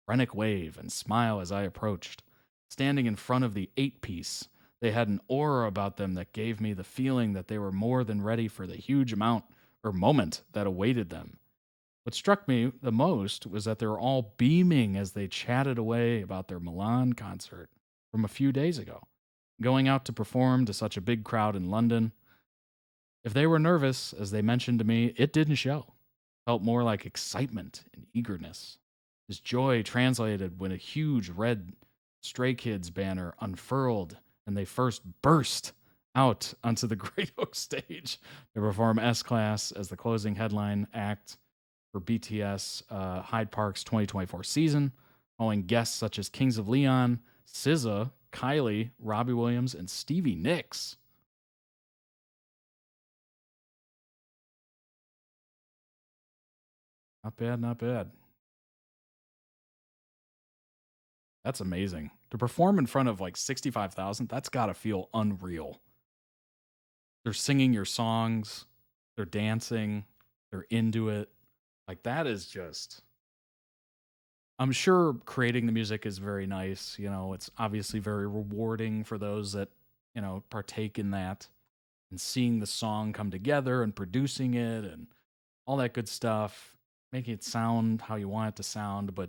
phrenic wave and smile as I approached. Standing in front of the 8-piece, they had an aura about them that gave me the feeling that they were more than ready for the huge moment that awaited them. What struck me the most was that they were all beaming as they chatted away about their Milan concert from a few days ago, going out to perform to such a big crowd in London. If they were nervous, as they mentioned to me, it didn't show. Felt more like excitement and eagerness. This joy translated when a huge red Stray Kids banner unfurled and they first burst out onto the Great Oak stage to perform S-Class as the closing headline act for BTS Hyde Park's 2024 season, following guests such as Kings of Leon, SZA, Kylie, Robbie Williams, and Stevie Nicks. Not bad, not bad. That's amazing. To perform in front of like 65,000, that's got to feel unreal. They're singing your songs, they're dancing, they're into it. Like that is just... I'm sure creating the music is very nice. You know, it's obviously very rewarding for those that, you know, partake in that. And seeing the song come together and producing it and all that good stuff, making it sound how you want it to sound. But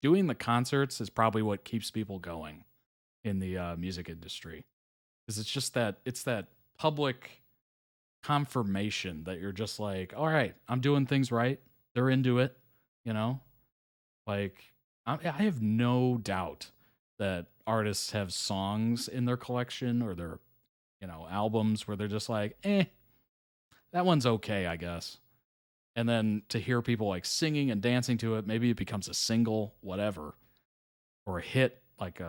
doing the concerts is probably what keeps people going in the music industry. Because it's just that, it's that public confirmation that you're just like, all right, I'm doing things right. They're into it, you know? Like, I have no doubt that artists have songs in their collection or their, you know, albums where they're just like, that one's okay, I guess. And then to hear people like singing and dancing to it, maybe it becomes a single, whatever, or a hit, like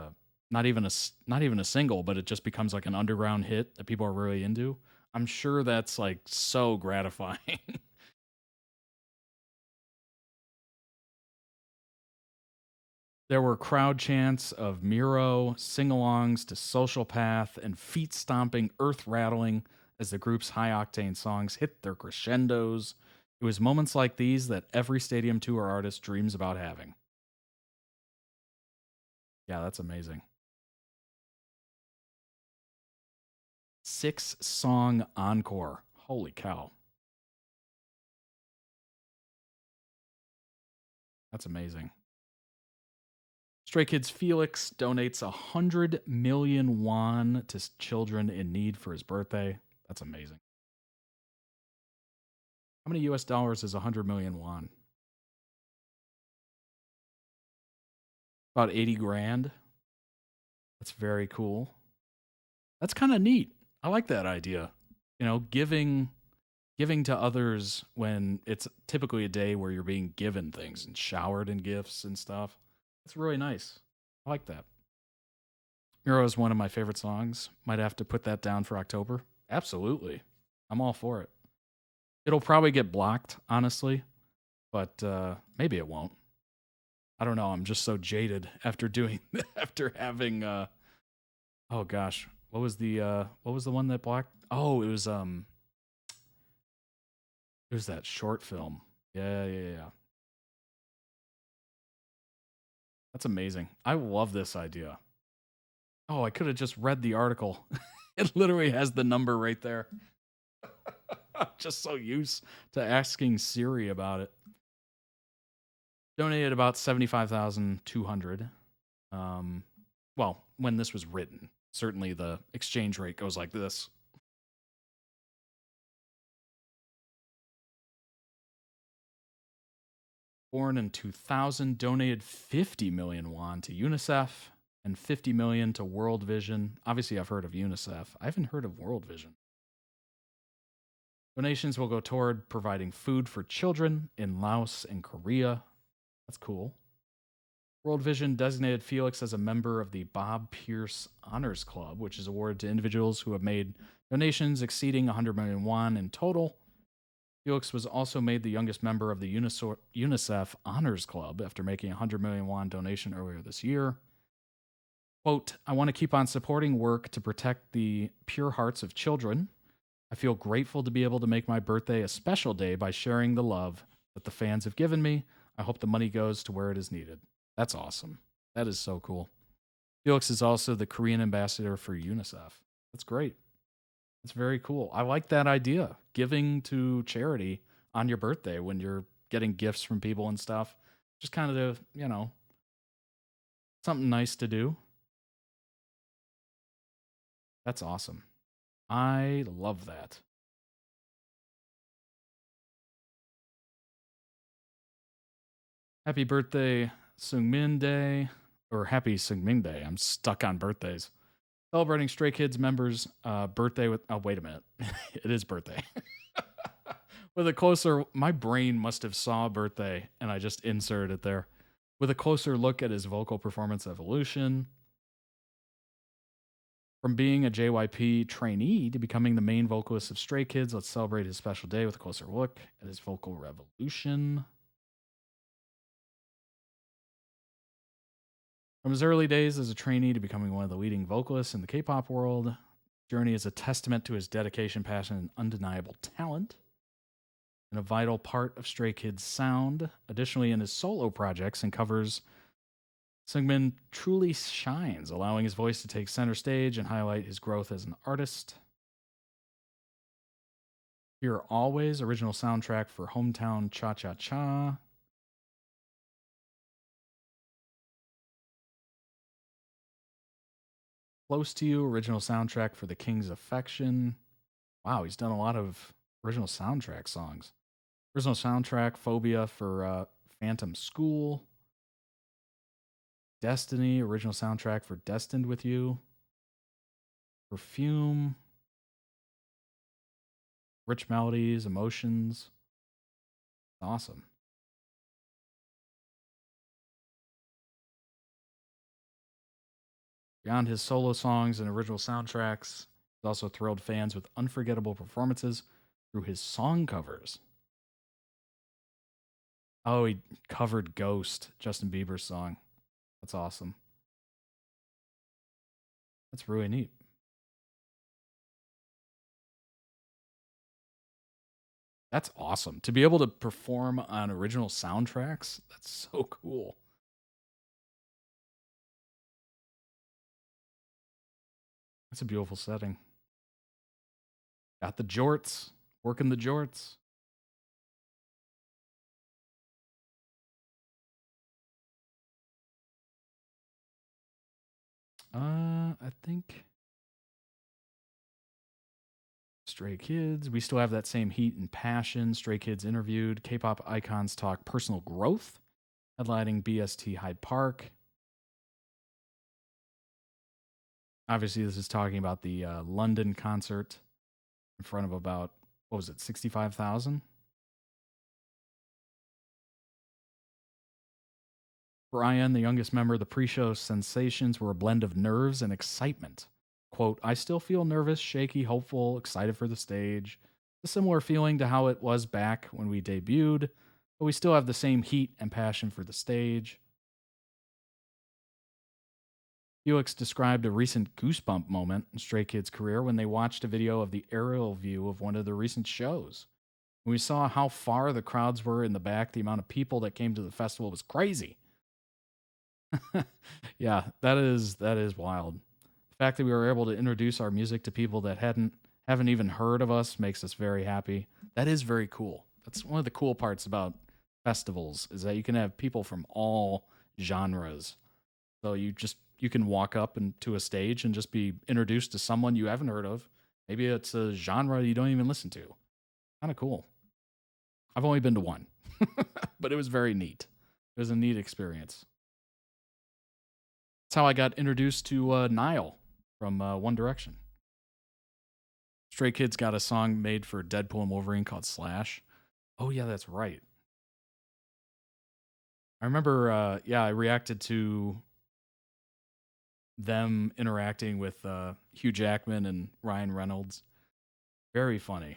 not even a single, but it just becomes like an underground hit that people are really into. I'm sure that's like so gratifying. There were crowd chants of Miro, sing-alongs to Social Path, and feet-stomping, earth-rattling as the group's high-octane songs hit their crescendos. It was moments like these that every stadium tour artist dreams about having. Yeah, that's amazing. 6-song encore. Holy cow. That's amazing. Stray Kids Felix donates 100 million won to children in need for his birthday. That's amazing. How many US dollars is 100 million won? About 80 grand. That's very cool. That's kind of neat. I like that idea. You know, giving to others when it's typically a day where you're being given things and showered in gifts and stuff. It's really nice. I like that. Miro is one of my favorite songs. Might have to put that down for October. Absolutely. I'm all for it. It'll probably get blocked, honestly, but maybe it won't. I don't know. I'm just so jaded after having oh gosh, what was the one that blocked? Oh, it was that short film. Yeah. That's amazing. I love this idea. Oh, I could have just read the article. It literally has the number right there. Just so used to asking Siri about it. Donated about 75,200. Well, when this was written, certainly the exchange rate goes like this. Born in 2000, donated 50 million won to UNICEF and 50 million to World Vision. Obviously, I've heard of UNICEF. I haven't heard of World Vision. Donations will go toward providing food for children in Laos and Korea. That's cool. World Vision designated Felix as a member of the Bob Pierce Honors Club, which is awarded to individuals who have made donations exceeding 100 million won in total. Felix was also made the youngest member of the UNICEF Honors Club after making a 100 million won donation earlier this year. Quote, I want to keep on supporting work to protect the pure hearts of children. I feel grateful to be able to make my birthday a special day by sharing the love that the fans have given me. I hope the money goes to where it is needed. That's awesome. That is so cool. Felix is also the Korean ambassador for UNICEF. That's great. That's very cool. I like that idea. Giving to charity on your birthday when you're getting gifts from people and stuff. Just kind of, something nice to do. That's awesome. I love that. Happy birthday, Seungmin Day, or Happy Seungmin Day. I'm stuck on birthdays. Celebrating Stray Kids members' birthday with... Oh, wait a minute. It is birthday. With a closer... My brain must have saw birthday, and I just inserted it there. With a closer look at his vocal performance evolution. From being a JYP trainee to becoming the main vocalist of Stray Kids, let's celebrate his special day with a closer look at his vocal revolution. From his early days as a trainee to becoming one of the leading vocalists in the K-pop world, journey is a testament to his dedication, passion, and undeniable talent, and a vital part of Stray Kids' sound. Additionally, in his solo projects and covers, Seungmin truly shines, allowing his voice to take center stage and highlight his growth as an artist. Here Always, original soundtrack for Hometown Cha-Cha-Cha. Close to You, original soundtrack for The King's Affection. Wow, he's done a lot of original soundtrack songs. Original soundtrack, Phobia for Phantom School. Destiny, original soundtrack for Destined With You. Perfume. Rich Melodies, Emotions. Awesome. Beyond his solo songs and original soundtracks, he's also thrilled fans with unforgettable performances through his song covers. Oh, he covered Ghost, Justin Bieber's song. That's awesome. That's really neat. That's awesome. To be able to perform on original soundtracks, that's so cool. That's a beautiful setting. Got the jorts. Working the jorts. I think Stray Kids. We still have that same heat and passion. Stray Kids interviewed. K-pop icons talk personal growth. Headlining BST Hyde Park. Obviously, this is talking about the London concert in front of about, what was it, 65,000? Brian, the youngest member, the pre-show sensations were a blend of nerves and excitement. Quote, I still feel nervous, shaky, hopeful, excited for the stage. A similar feeling to how it was back when we debuted, but we still have the same heat and passion for the stage. Felix described a recent goosebump moment in Stray Kids' career when they watched a video of the aerial view of one of the recent shows. When we saw how far the crowds were in the back, the amount of people that came to the festival was crazy. Yeah, that is wild. The fact that we were able to introduce our music to people that haven't even heard of us makes us very happy. That is very cool. That's one of the cool parts about festivals, is that you can have people from all genres. So you can walk up to a stage and just be introduced to someone you haven't heard of. Maybe it's a genre you don't even listen to. Kind of cool. I've only been to one, but it was very neat. It was a neat experience. That's how I got introduced to Niall from One Direction. Stray Kids got a song made for Deadpool and Wolverine called Slash. Oh, yeah, that's right. I remember, I reacted to them interacting with Hugh Jackman and Ryan Reynolds. Very funny.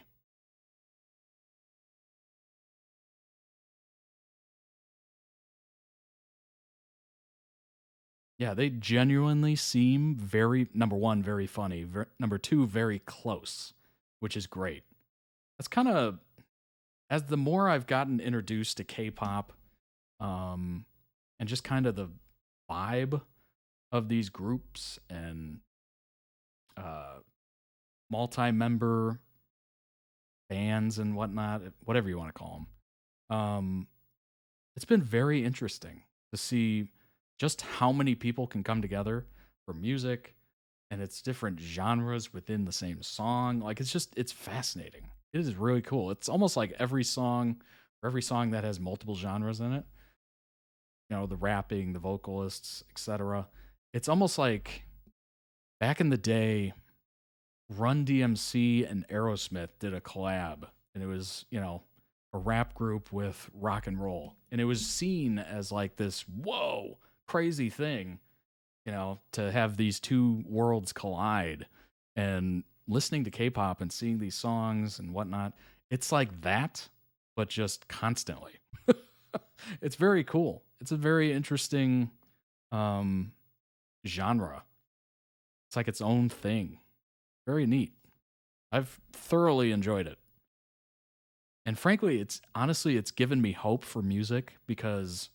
Yeah, they genuinely seem very, number one, very funny. Number two, very close, which is great. That's kind of, as the more I've gotten introduced to K-pop, and just kind of the vibe of these groups and multi-member bands and whatnot, whatever you want to call them, it's been very interesting to see just how many people can come together for music, and it's different genres within the same song. Like, it's fascinating. It is really cool. It's almost like every song that has multiple genres in it, you know, the rapping, the vocalists, etc. It's almost like back in the day, Run DMC and Aerosmith did a collab, and it was, you know, a rap group with rock and roll, and it was seen as like this, whoa, crazy thing, you know, to have these two worlds collide. And listening to K-pop and seeing these songs and whatnot, it's like that, but just constantly. It's very cool. It's a very interesting genre. It's like its own thing. Very neat. I've thoroughly enjoyed it. And frankly, it's given me hope for music, because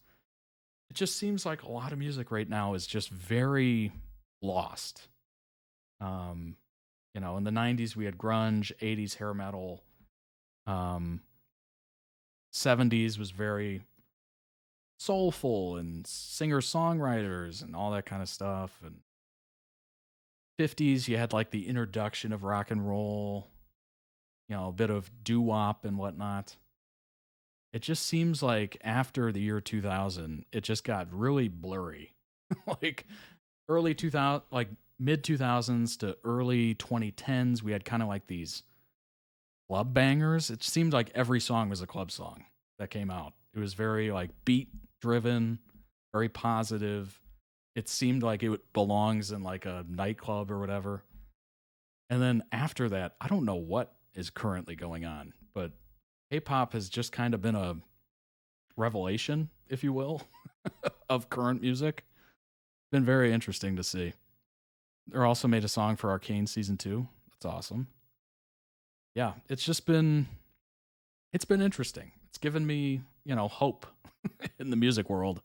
it just seems like a lot of music right now is just very lost. You know, in the 90s we had grunge, 80s hair metal, 70s was very soulful and singer-songwriters and all that kind of stuff, and 50s you had like the introduction of rock and roll, you know, a bit of doo-wop and whatnot. It just seems like after the year 2000, it just got really blurry. Like early 2000, like mid 2000s to early 2010s, we had kind of like these club bangers. It seemed like every song was a club song that came out. It was very like beat driven, very positive. It seemed like it belongs in like a nightclub or whatever. And then after that, I don't know what is currently going on, but K-pop has just kind of been a revelation, if you will, of current music. Been very interesting to see. They also made a song for Arcane Season 2. That's awesome. Yeah, it's been interesting. It's given me, you know, hope in the music world,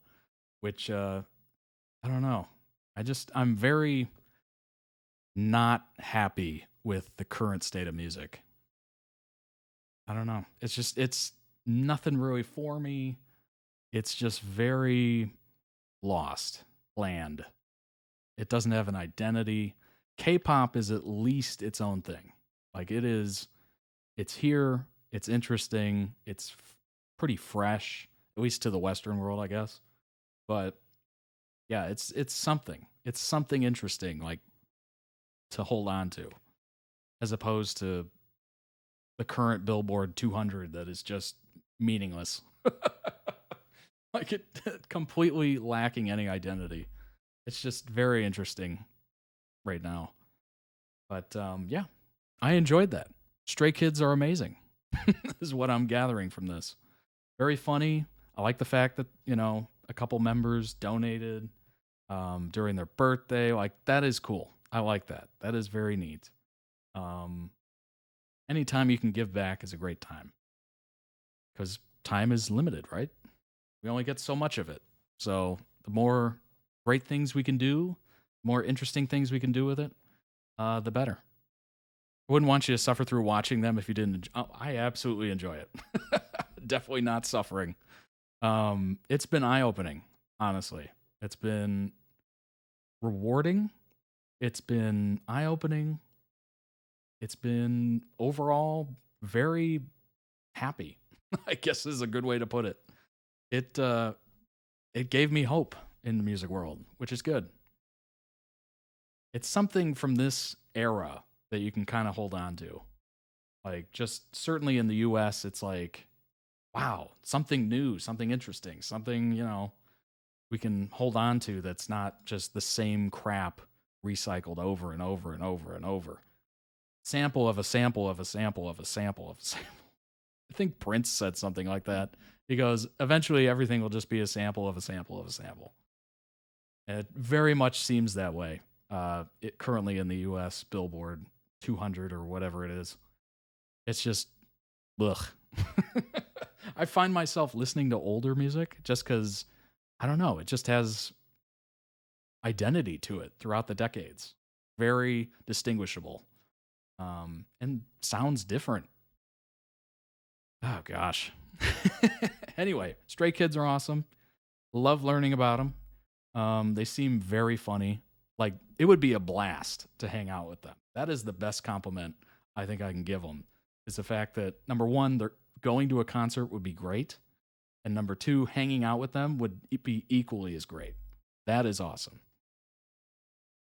which, I don't know. I'm very not happy with the current state of music. I don't know. It's nothing really for me. It's just very lost, bland. It doesn't have an identity. K-pop is at least its own thing. Like it's here, it's interesting, it's pretty fresh, at least to the Western world, I guess. But yeah, it's something. It's something interesting, like, to hold on to, as opposed to the current Billboard 200 that is just meaningless. Like it completely lacking any identity. It's just very interesting right now. But yeah, I enjoyed that. Stray Kids are amazing. Is what I'm gathering from this. Very funny. I like the fact that, you know, a couple members donated during their birthday. Like, that is cool. I like that. That is very neat. Anytime you can give back is a great time. Because time is limited, right? We only get so much of it. So the more great things we can do, more interesting things we can do with it, the better. I wouldn't want you to suffer through watching them if you didn't. I absolutely enjoy it. Definitely not suffering. It's been eye-opening, honestly. It's been rewarding. It's been eye-opening. It's been overall very happy, I guess is a good way to put it. It gave me hope in the music world, which is good. It's something from this era that you can kind of hold on to. Like, just certainly in the US, it's like, wow, something new, something interesting, something, you know, we can hold on to that's not just the same crap recycled over and over and over and over. Sample of a sample of a sample of a sample of a sample. I think Prince said something like that. He goes, eventually everything will just be a sample of a sample of a sample. And it very much seems that way. It currently in the US Billboard 200 or whatever it is. It's just, ugh. I find myself listening to older music just because, I don't know, it just has identity to it throughout the decades. Very distinguishable. And sounds different. Oh, gosh. Anyway, Stray Kids are awesome. Love learning about them. They seem very funny. Like, it would be a blast to hang out with them. That is the best compliment I think I can give them. Is the fact that, number one, they're going to a concert would be great. And number two, hanging out with them would be equally as great. That is awesome.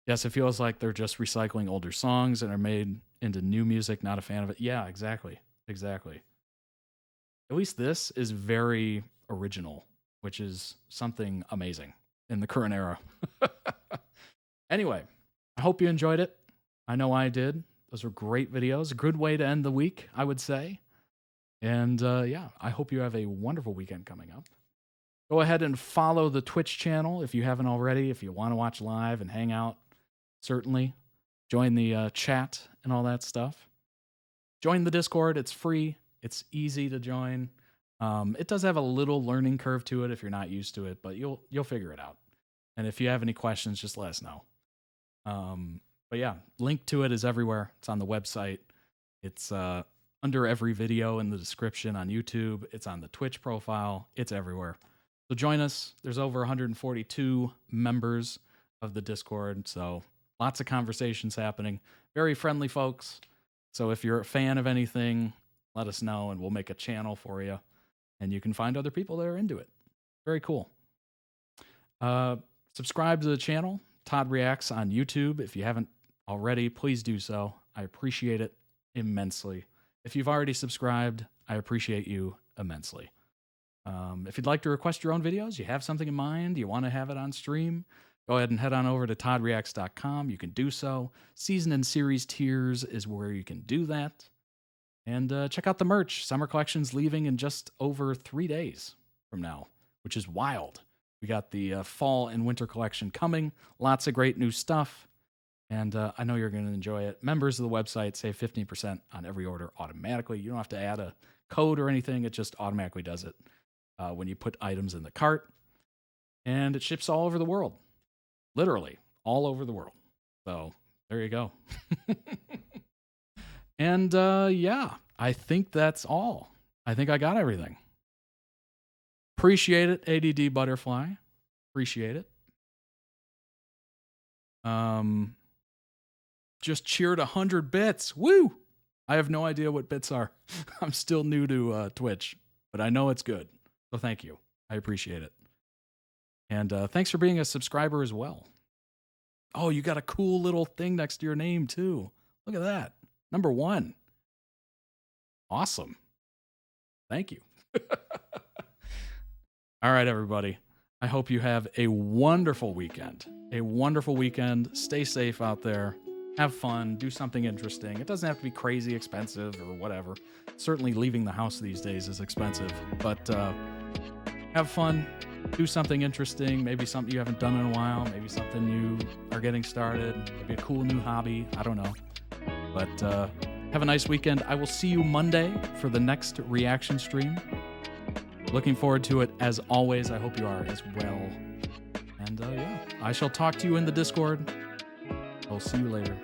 Yes, it feels like they're just recycling older songs and are made into new music. Not a fan of it. Yeah, exactly. Exactly. At least this is very original, which is something amazing in the current era. Anyway, I hope you enjoyed it. I know I did. Those were great videos. A good way to end the week, I would say. And yeah, I hope you have a wonderful weekend coming up. Go ahead and follow the Twitch channel if you haven't already. If you want to watch live and hang out, certainly. Join the chat and all that stuff. Join the Discord. It's free. It's easy to join. It does have a little learning curve to it if you're not used to it, but you'll figure it out. And if you have any questions, just let us know. But yeah, link to it is everywhere. It's on the website. It's under every video in the description on YouTube. It's on the Twitch profile. It's everywhere. So join us. There's over 142 members of the Discord. So lots of conversations happening. Very friendly folks. So if you're a fan of anything, let us know and we'll make a channel for you. And you can find other people that are into it. Very cool. Subscribe to the channel, Todd Reacts on YouTube. If you haven't already, please do so. I appreciate it immensely. If you've already subscribed, I appreciate you immensely. If you'd like to request your own videos, you have something in mind, you want to have it on stream, go ahead and head on over to toddreacts.com. You can do so. Season and series tiers is where you can do that. And check out the merch. Summer collection's leaving in just over 3 days from now, which is wild. We got the fall and winter collection coming. Lots of great new stuff. And I know you're going to enjoy it. Members of the website save 15% on every order automatically. You don't have to add a code or anything. It just automatically does it when you put items in the cart. And it ships all over the world. Literally, all over the world. So there you go. And yeah, I think that's all. I think I got everything. Appreciate it, ADDButterfly. Appreciate it. Just cheered 100 bits. Woo! I have no idea what bits are. I'm still new to Twitch, but I know it's good. So thank you. I appreciate it. And thanks for being a subscriber as well. Oh, you got a cool little thing next to your name too. Look at that. Number 1. Awesome. Thank you. All right, everybody. I hope you have a wonderful weekend. A wonderful weekend. Stay safe out there. Have fun. Do something interesting. It doesn't have to be crazy expensive or whatever. Certainly leaving the house these days is expensive. But have fun. Do something interesting. Maybe something you haven't done in a while. Maybe something you are getting started. Maybe a cool new hobby. I don't know. But have a nice weekend. I will see you Monday for the next reaction stream. Looking forward to it as always. I hope you are as well. And yeah, I shall talk to you in the Discord. I'll see you later.